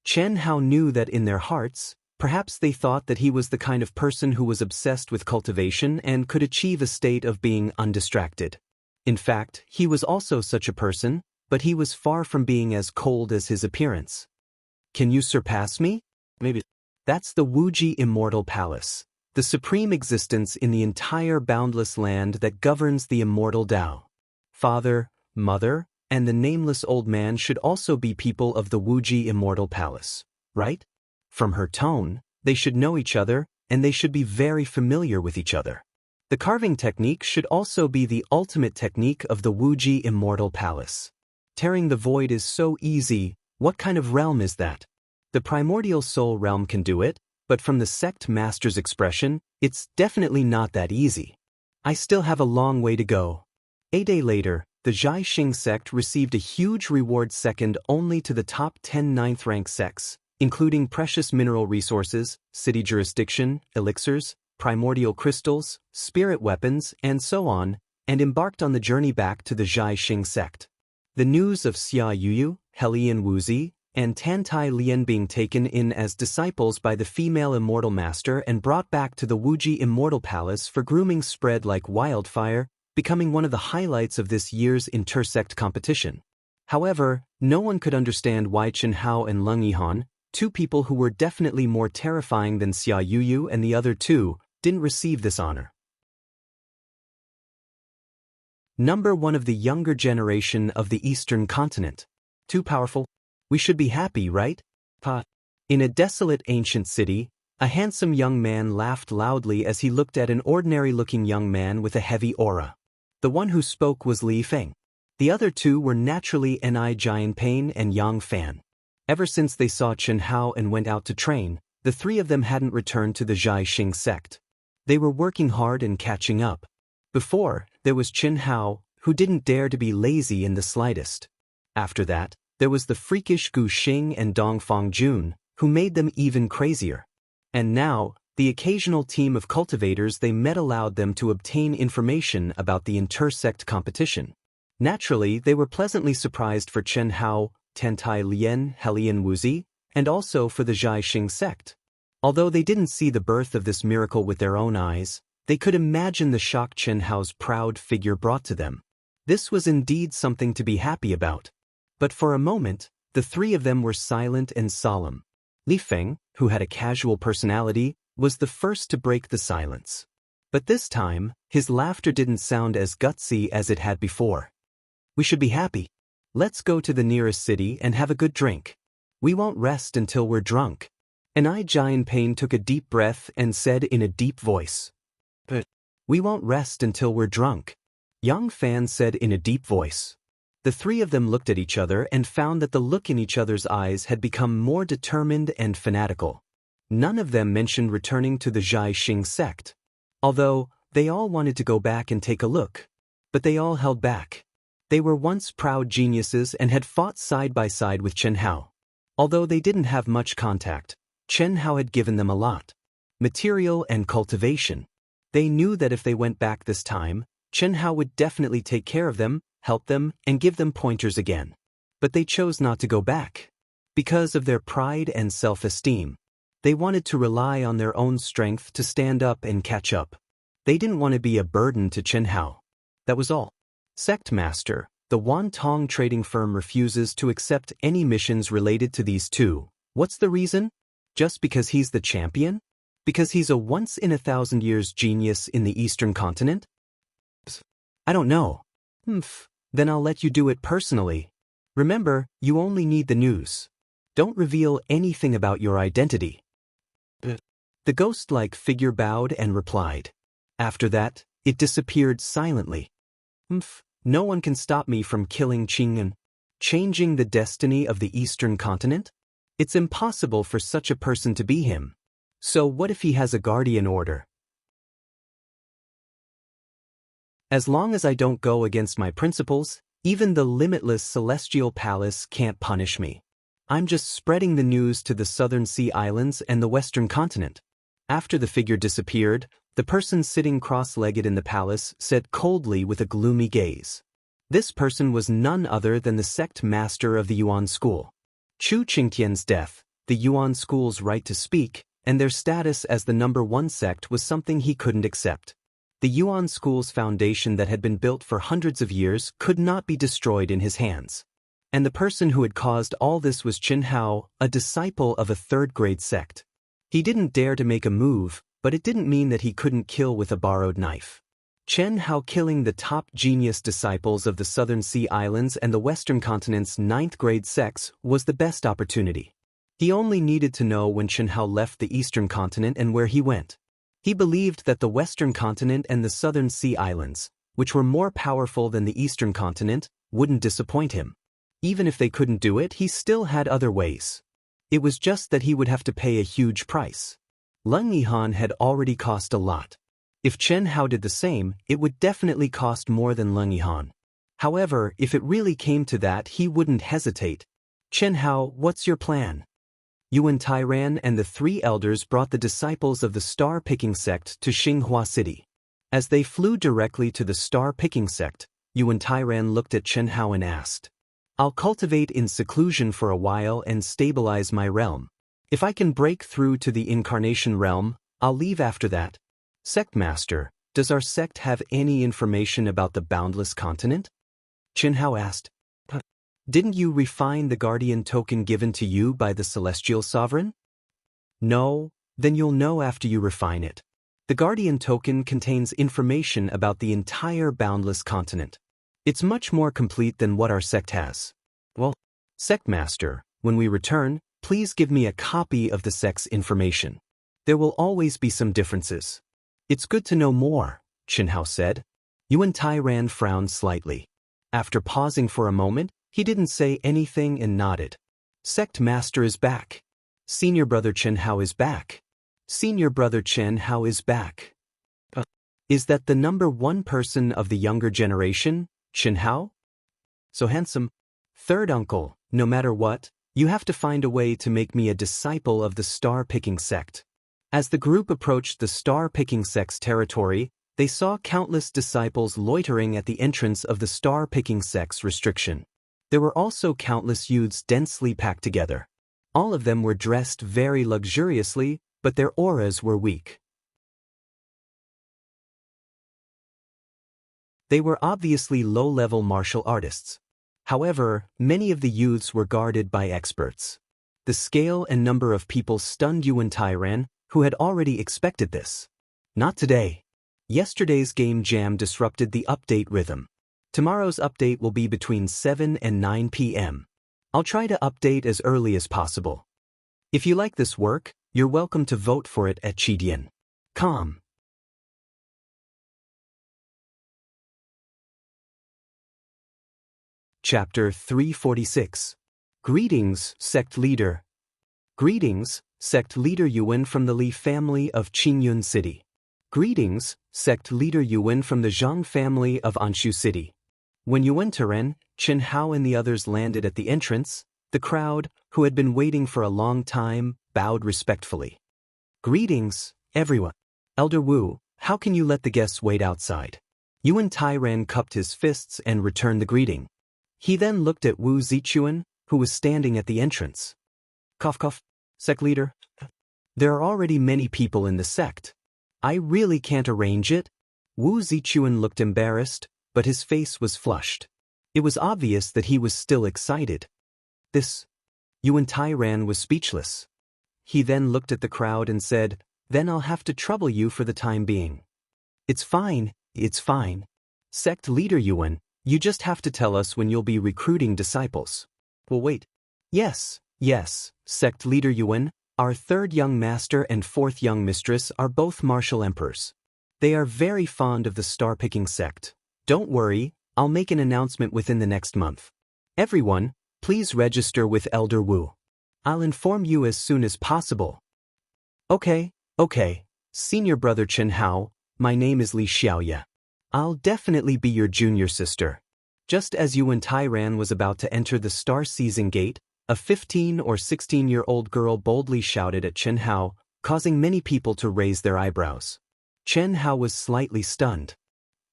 Chen Hao knew that in their hearts, perhaps they thought that he was the kind of person who was obsessed with cultivation and could achieve a state of being undistracted. In fact, he was also such a person, but he was far from being as cold as his appearance. Can you surpass me? Maybe. That's the Wuji Immortal Palace, the supreme existence in the entire boundless land that governs the immortal Tao. Father, mother, and the nameless old man should also be people of the Wuji Immortal Palace, right? From her tone, they should know each other, and they should be very familiar with each other. The carving technique should also be the ultimate technique of the Wuji Immortal Palace. Tearing the void is so easy, what kind of realm is that? The primordial soul realm can do it, but from the sect master's expression, it's definitely not that easy. I still have a long way to go. A day later, the Zhai Xing sect received a huge reward second only to the top 10 ninth-rank sects, including precious mineral resources, city jurisdiction, elixirs, primordial crystals, spirit weapons, and so on, and embarked on the journey back to the Zhai Xing sect. The news of Xia Yuyu, Helian Wuzi, and Tantai Lian being taken in as disciples by the female immortal master and brought back to the Wuji Immortal Palace for grooming spread like wildfire, becoming one of the highlights of this year's intersect competition. However, no one could understand why Chen Hao and Leng Yihan, 2 people who were definitely more terrifying than Xia Yuyu and the other 2, didn't receive this honor. Number 1 of the younger generation of the Eastern continent. Too powerful? We should be happy, right? In a desolate ancient city, a handsome young man laughed loudly as he looked at an ordinary-looking young man with a heavy aura. The one who spoke was Li Feng. The other 2 were naturally Ni Jianpain and Yang Fan. Ever since they saw Chen Hao and went out to train, the 3 of them hadn't returned to the Zhai Xing sect. They were working hard and catching up. Before, there was Chen Hao, who didn't dare to be lazy in the slightest. After that, there was the freakish Gu Xing and Dongfang Jun, who made them even crazier. And now, the occasional team of cultivators they met allowed them to obtain information about the intersect competition. Naturally, they were pleasantly surprised for Chen Hao, Tentai Lien, Helian Wuzi, and also for the Zhai Xing sect. Although they didn't see the birth of this miracle with their own eyes, they could imagine the shock Chen Hao's proud figure brought to them. This was indeed something to be happy about. But for a moment, the three of them were silent and solemn. Li Feng, who had a casual personality, was the first to break the silence. But this time, his laughter didn't sound as gutsy as it had before. "We should be happy. Let's go to the nearest city and have a good drink. We won't rest until we're drunk." And Jian Pain took a deep breath and said in a deep voice, "But we won't rest until we're drunk," Yang Fan said in a deep voice. The three of them looked at each other and found that the look in each other's eyes had become more determined and fanatical. None of them mentioned returning to the Zhai Xing sect, although they all wanted to go back and take a look. But they all held back. They were once proud geniuses and had fought side by side with Chen Hao. Although they didn't have much contact, Chen Hao had given them a lot. Material and cultivation. They knew that if they went back this time, Chen Hao would definitely take care of them, help them, and give them pointers again. But they chose not to go back. Because of their pride and self-esteem. They wanted to rely on their own strength to stand up and catch up. They didn't want to be a burden to Chen Hao. That was all. Sect Master, the Wantong trading firm refuses to accept any missions related to these two. What's the reason? Just because he's the champion? Because he's a once-in-a-thousand-years genius in the Eastern continent? I don't know. Then I'll let you do it personally. Remember, you only need the news. Don't reveal anything about your identity. The ghost-like figure bowed and replied. After that, it disappeared silently. No one can stop me from killing Qing'an. Changing the destiny of the Eastern continent? It's impossible for such a person to be him. So what if he has a guardian order? As long as I don't go against my principles, even the limitless celestial palace can't punish me. I'm just spreading the news to the southern sea islands and the western continent. After the figure disappeared, the person sitting cross-legged in the palace said coldly with a gloomy gaze. This person was none other than the sect master of the Yuan school. Chu Qingtian's death, the Yuan school's right to speak, and their status as the #1 sect was something he couldn't accept. The Yuan school's foundation that had been built for hundreds of years could not be destroyed in his hands. And the person who had caused all this was Chen Hao, a disciple of a third-grade sect. He didn't dare to make a move, but it didn't mean that he couldn't kill with a borrowed knife. Chen Hao killing the top genius disciples of the southern sea islands and the western continent's 9th-grade sects was the best opportunity. He only needed to know when Chen Hao left the eastern continent and where he went. He believed that the western continent and the southern sea islands, which were more powerful than the eastern continent, wouldn't disappoint him. Even if they couldn't do it, he still had other ways. It was just that he would have to pay a huge price. Leng Yihan had already cost a lot. If Chen Hao did the same, it would definitely cost more than Leng Yihan. However, if it really came to that, he wouldn't hesitate. Chen Hao, what's your plan? Yuan Tairan and the three elders brought the disciples of the star-picking sect to Xinghua City. As they flew directly to the star-picking sect, Yuan Tairan looked at Chen Hao and asked, I'll cultivate in seclusion for a while and stabilize my realm. If I can break through to the incarnation realm, I'll leave after that. Sect Master, does our sect have any information about the boundless continent? Chen Hao asked. Didn't you refine the guardian token given to you by the celestial sovereign? No, then you'll know after you refine it. The guardian token contains information about the entire boundless continent. It's much more complete than what our sect has. Well, Sect Master, when we return, please give me a copy of the sect's information. There will always be some differences. It's good to know more, Chen Hao said. Yuan Tairan frowned slightly. After pausing for a moment, he didn't say anything and nodded. Sect Master is back. Senior Brother Chen Hao is back. Senior Brother Chen Hao is back. Is that the #1 person of the younger generation? Chen Hao? So handsome. Third uncle, no matter what, you have to find a way to make me a disciple of the star-picking sect. As the group approached the star-picking sect's territory, they saw countless disciples loitering at the entrance of the star-picking sect's restriction. There were also countless youths densely packed together. All of them were dressed very luxuriously, but their auras were weak. They were obviously low-level martial artists. However, many of the youths were guarded by experts. The scale and number of people stunned Yuan Tairan, who had already expected this. Not today. Yesterday's game jam disrupted the update rhythm. Tomorrow's update will be between 7 and 9 p.m. I'll try to update as early as possible. If you like this work, you're welcome to vote for it at Chidian.com. Chapter 346. Greetings, Sect Leader. Greetings, Sect Leader Yuan from the Li family of Qingyun City. Greetings, Sect Leader Yuan from the Zhang family of Anshu City. When Yuan Tairan, Chen Hao and the others landed at the entrance, the crowd, who had been waiting for a long time, bowed respectfully. Greetings, everyone. Elder Wu, how can you let the guests wait outside? Yuan Tairan cupped his fists and returned the greeting. He then looked at Wu Zichuan, who was standing at the entrance. Cough cough, Sect Leader. There are already many people in the sect. I really can't arrange it. Wu Zichuan looked embarrassed, but his face was flushed. It was obvious that he was still excited. Yuan Tairan was speechless. He then looked at the crowd and said, "Then I'll have to trouble you for the time being." It's fine. Sect Leader Yuan, you just have to tell us when you'll be recruiting disciples. We'll wait. Yes, Sect Leader Yuan, our third young master and fourth young mistress are both martial emperors. They are very fond of the star-picking sect. Don't worry, I'll make an announcement within the next month. Everyone, please register with Elder Wu. I'll inform you as soon as possible. Okay. Senior Brother Chen Hao, my name is Li Xiaoya. I'll definitely be your junior sister. Just as Yuan Tairan was about to enter the star-seizing gate, a 15 or 16-year-old girl boldly shouted at Chen Hao, causing many people to raise their eyebrows. Chen Hao was slightly stunned.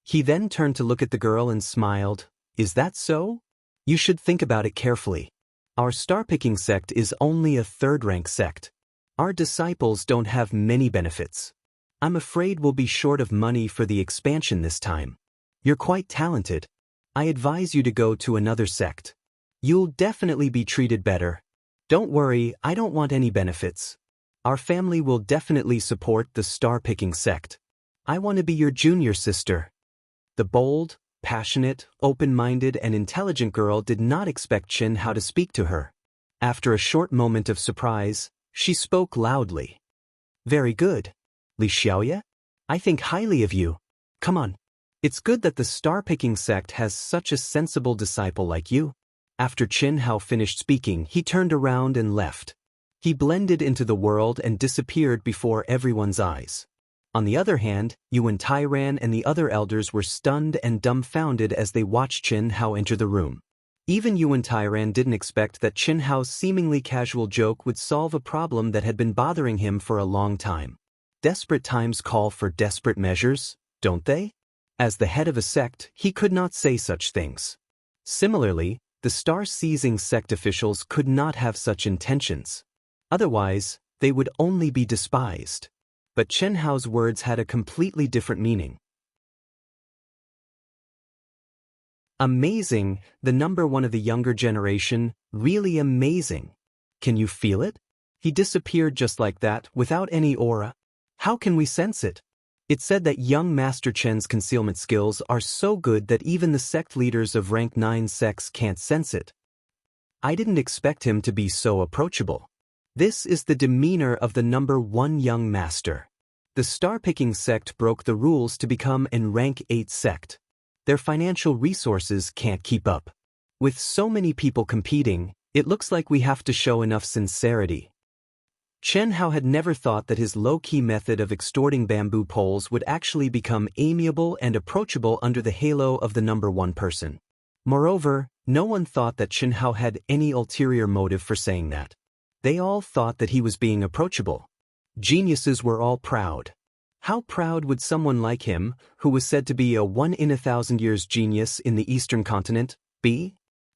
He then turned to look at the girl and smiled. Is that so? You should think about it carefully. Our star-picking sect is only a third-rank sect. Our disciples don't have many benefits. I'm afraid we'll be short of money for the expansion this time. You're quite talented. I advise you to go to another sect. You'll definitely be treated better. Don't worry, I don't want any benefits. Our family will definitely support the star-picking sect. I want to be your junior sister. The bold, passionate, open-minded and intelligent girl did not expect Chen Hao to speak to her. After a short moment of surprise, she spoke loudly. Very good. Li Xiaoya? I think highly of you. Come on. It's good that the star-picking sect has such a sensible disciple like you. After Chen Hao finished speaking, he turned around and left. He blended into the world and disappeared before everyone's eyes. On the other hand, Yuan Tairan and the other elders were stunned and dumbfounded as they watched Chen Hao enter the room. Even Yuan Tairan didn't expect that Chen Hao's seemingly casual joke would solve a problem that had been bothering him for a long time. Desperate times call for desperate measures, don't they? As the head of a sect, he could not say such things. Similarly, the star-seizing sect officials could not have such intentions. Otherwise, they would only be despised. But Chen Hao's words had a completely different meaning. Amazing, the number one of the younger generation, really amazing. Can you feel it? He disappeared just like that, without any aura. How can we sense it? It's said that young Master Chen's concealment skills are so good that even the sect leaders of rank 9 sects can't sense it. I didn't expect him to be so approachable. This is the demeanor of the number 1 young master. The star-picking sect broke the rules to become an rank 8 sect. Their financial resources can't keep up. With so many people competing, it looks like we have to show enough sincerity. Chen Hao had never thought that his low-key method of extorting bamboo poles would actually become amiable and approachable under the halo of the number one person. Moreover, no one thought that Chen Hao had any ulterior motive for saying that. They all thought that he was being approachable. Geniuses were all proud. How proud would someone like him, who was said to be a 1 in 1,000 years genius in the Eastern continent, be?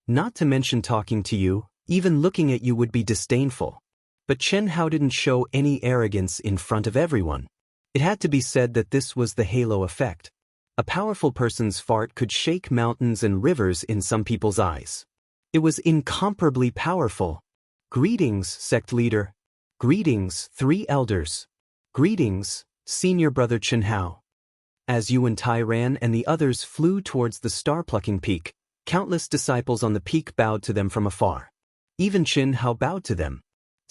Not to mention talking to you, even looking at you would be disdainful. But Chen Hao didn't show any arrogance in front of everyone. It had to be said that this was the halo effect. A powerful person's fart could shake mountains and rivers in some people's eyes. It was incomparably powerful. Greetings, sect leader. Greetings, 3 elders. Greetings, senior brother Chen Hao. As Yuan Tai ran and the others flew towards the star-plucking peak, countless disciples on the peak bowed to them from afar. Even Chen Hao bowed to them.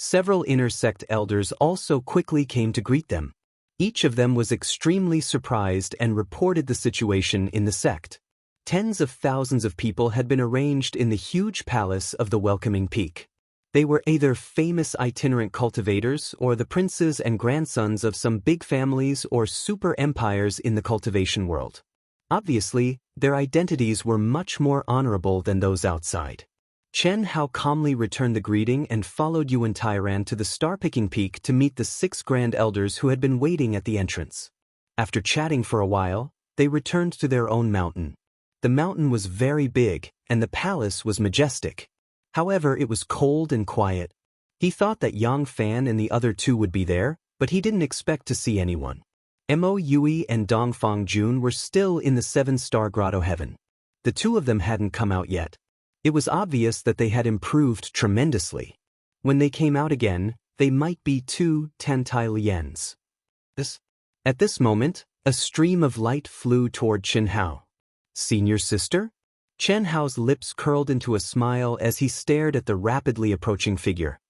Several inner sect elders also quickly came to greet them. Each of them was extremely surprised and reported the situation in the sect. Tens of thousands of people had been arranged in the huge palace of the welcoming peak. They were either famous itinerant cultivators or the princes and grandsons of some big families or super empires in the cultivation world. Obviously, their identities were much more honorable than those outside. Chen Hao calmly returned the greeting and followed Yuan Tairan to the star-picking peak to meet the 6 grand elders who had been waiting at the entrance. After chatting for a while, they returned to their own mountain. The mountain was very big, and the palace was majestic. However, it was cold and quiet. He thought that Yang Fan and the other 2 would be there, but he didn't expect to see anyone. Mo Yui and Dongfang Jun were still in the 7-star grotto heaven. The 2 of them hadn't come out yet. It was obvious that they had improved tremendously. When they came out again, they might be 2 Tantai Lians. At this moment, a stream of light flew toward Chen Hao. Senior sister? Chen Hao's lips curled into a smile as he stared at the rapidly approaching figure.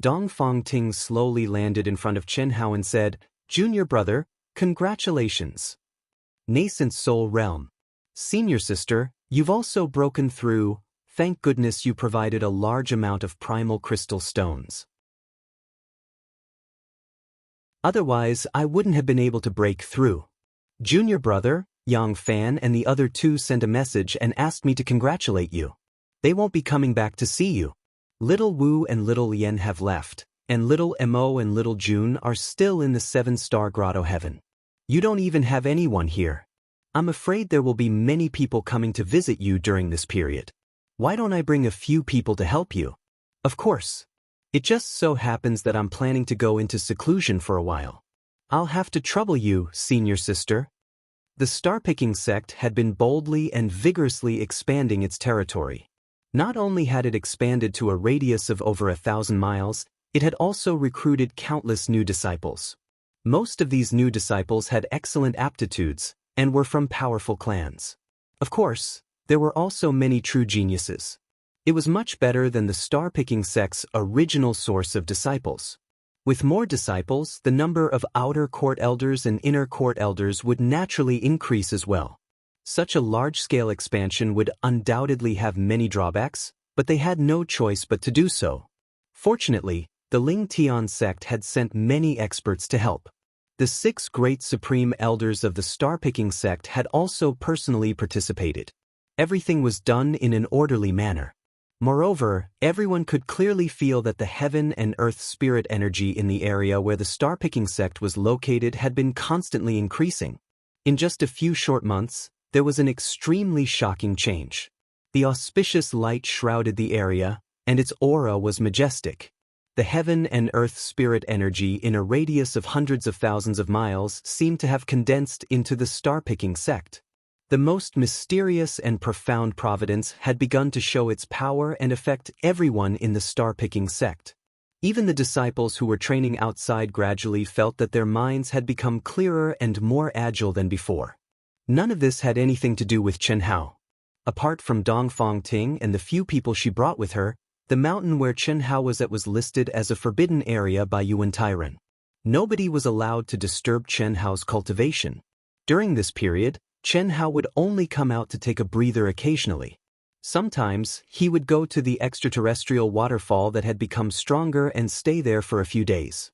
Dongfang Ting slowly landed in front of Chen Hao and said, "Junior brother, congratulations. Nascent soul realm. Senior sister, you've also broken through. Thank goodness you provided a large amount of primal crystal stones. Otherwise, I wouldn't have been able to break through. Junior brother, Yang Fan and the other 2 sent a message and asked me to congratulate you. They won't be coming back to see you. Little Wu and Little Yen have left, and Little Mo and Little June are still in the 7-star grotto heaven. You don't even have anyone here. I'm afraid there will be many people coming to visit you during this period. Why don't I bring a few people to help you? Of course. It just so happens that I'm planning to go into seclusion for a while. I'll have to trouble you, senior sister." The star-picking sect had been boldly and vigorously expanding its territory. Not only had it expanded to a radius of over 1,000 miles, it had also recruited countless new disciples. Most of these new disciples had excellent aptitudes and were from powerful clans. Of course, there were also many true geniuses. It was much better than the star-picking sect's original source of disciples. With more disciples, the number of outer court elders and inner court elders would naturally increase as well. Such a large-scale expansion would undoubtedly have many drawbacks, but they had no choice but to do so. Fortunately, the Ling Tian sect had sent many experts to help. The 6 great supreme elders of the star-picking sect had also personally participated. Everything was done in an orderly manner. Moreover, everyone could clearly feel that the heaven and earth spirit energy in the area where the star-picking sect was located had been constantly increasing. In just a few short months, there was an extremely shocking change. The auspicious light shrouded the area, and its aura was majestic. The heaven and earth spirit energy in a radius of hundreds of thousands of miles seemed to have condensed into the star-picking sect. The most mysterious and profound providence had begun to show its power and affect everyone in the star-picking sect. Even the disciples who were training outside gradually felt that their minds had become clearer and more agile than before. None of this had anything to do with Chen Hao. Apart from Dongfang Ting and the few people she brought with her, the mountain where Chen Hao was at was listed as a forbidden area by Yuan Tairan. Nobody was allowed to disturb Chen Hao's cultivation. During this period, Chen Hao would only come out to take a breather occasionally. Sometimes, he would go to the extraterrestrial waterfall that had become stronger and stay there for a few days.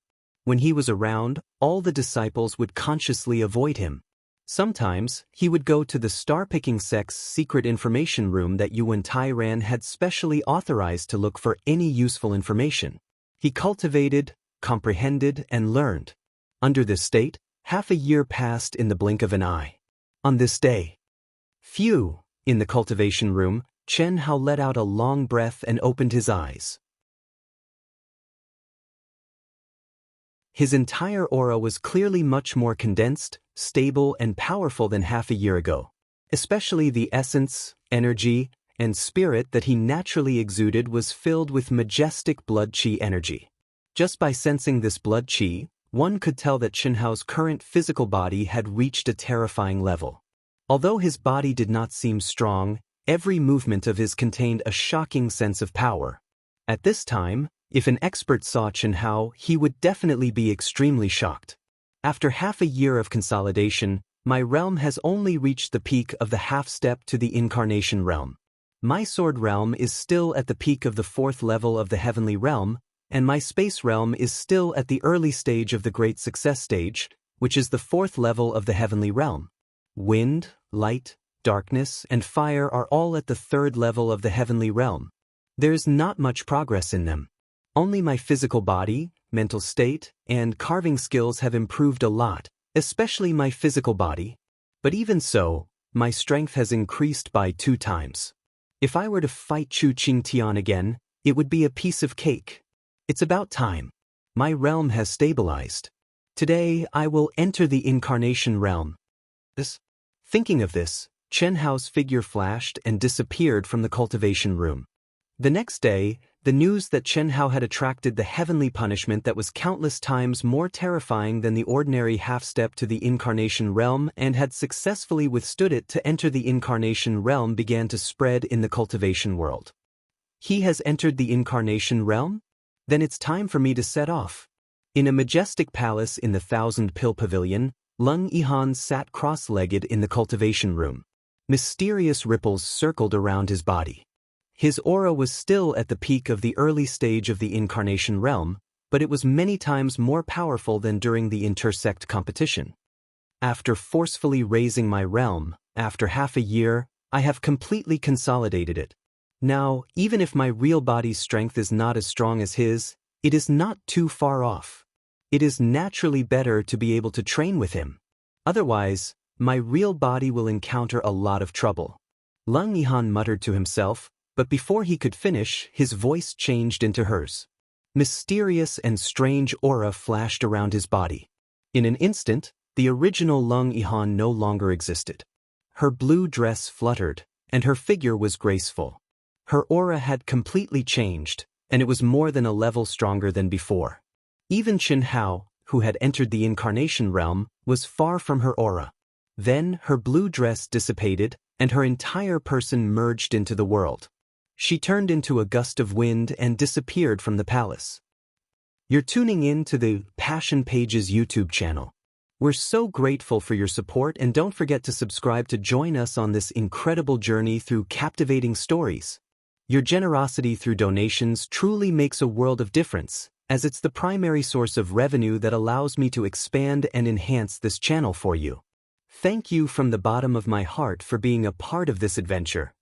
When he was around, all the disciples would consciously avoid him. Sometimes, he would go to the star-picking sect's secret information room that Yuan Tairan had specially authorized to look for any useful information. He cultivated, comprehended, and learned. Under this state, half a year passed in the blink of an eye. On this day, in the cultivation room, Chen Hao let out a long breath and opened his eyes. His entire aura was clearly much more condensed, stable, and powerful than half a year ago. Especially the essence, energy, and spirit that he naturally exuded was filled with majestic blood qi energy. Just by sensing this blood qi, one could tell that Chen Hao's current physical body had reached a terrifying level. Although his body did not seem strong, every movement of his contained a shocking sense of power. At this time, if an expert saw Chen Hao, he would definitely be extremely shocked. After half a year of consolidation, my realm has only reached the peak of the half-step to the incarnation realm. My sword realm is still at the peak of the 4th level of the heavenly realm, and my space realm is still at the early stage of the great success stage, which is the 4th level of the heavenly realm. Wind, light, darkness, and fire are all at the 3rd level of the heavenly realm. There's not much progress in them. Only my physical body, mental state, and carving skills have improved a lot, especially my physical body. But even so, my strength has increased by 2 times. If I were to fight Chu Qingtian again, it would be a piece of cake. It's about time. My realm has stabilized. Today, I will enter the incarnation realm. Thinking of this, Chen Hao's figure flashed and disappeared from the cultivation room. The next day, the news that Chen Hao had attracted the heavenly punishment that was countless times more terrifying than the ordinary half-step to the incarnation realm and had successfully withstood it to enter the incarnation realm began to spread in the cultivation world. He has entered the incarnation realm? Then it's time for me to set off. In a majestic palace in the 1,000-pill pavilion, Lung Yihan sat cross-legged in the cultivation room. Mysterious ripples circled around his body. His aura was still at the peak of the early stage of the incarnation realm, but it was many times more powerful than during the intersect competition. After forcefully raising my realm, after half a year, I have completely consolidated it. Now, even if my real body's strength is not as strong as his, it is not too far off. It is naturally better to be able to train with him. Otherwise, my real body will encounter a lot of trouble. Lung Yihan muttered to himself, but before he could finish, his voice changed into hers. Mysterious and strange aura flashed around his body. In an instant, the original Lung Yihan no longer existed. Her blue dress fluttered, and her figure was graceful. Her aura had completely changed, and it was more than a level stronger than before. Even Chen Hao, who had entered the incarnation realm, was far from her aura. Then her blue dress dissipated, and her entire person merged into the world. She turned into a gust of wind and disappeared from the palace. You're tuning in to the Passion Pages YouTube channel. We're so grateful for your support, and don't forget to subscribe to join us on this incredible journey through captivating stories. Your generosity through donations truly makes a world of difference, as it's the primary source of revenue that allows me to expand and enhance this channel for you. Thank you from the bottom of my heart for being a part of this adventure.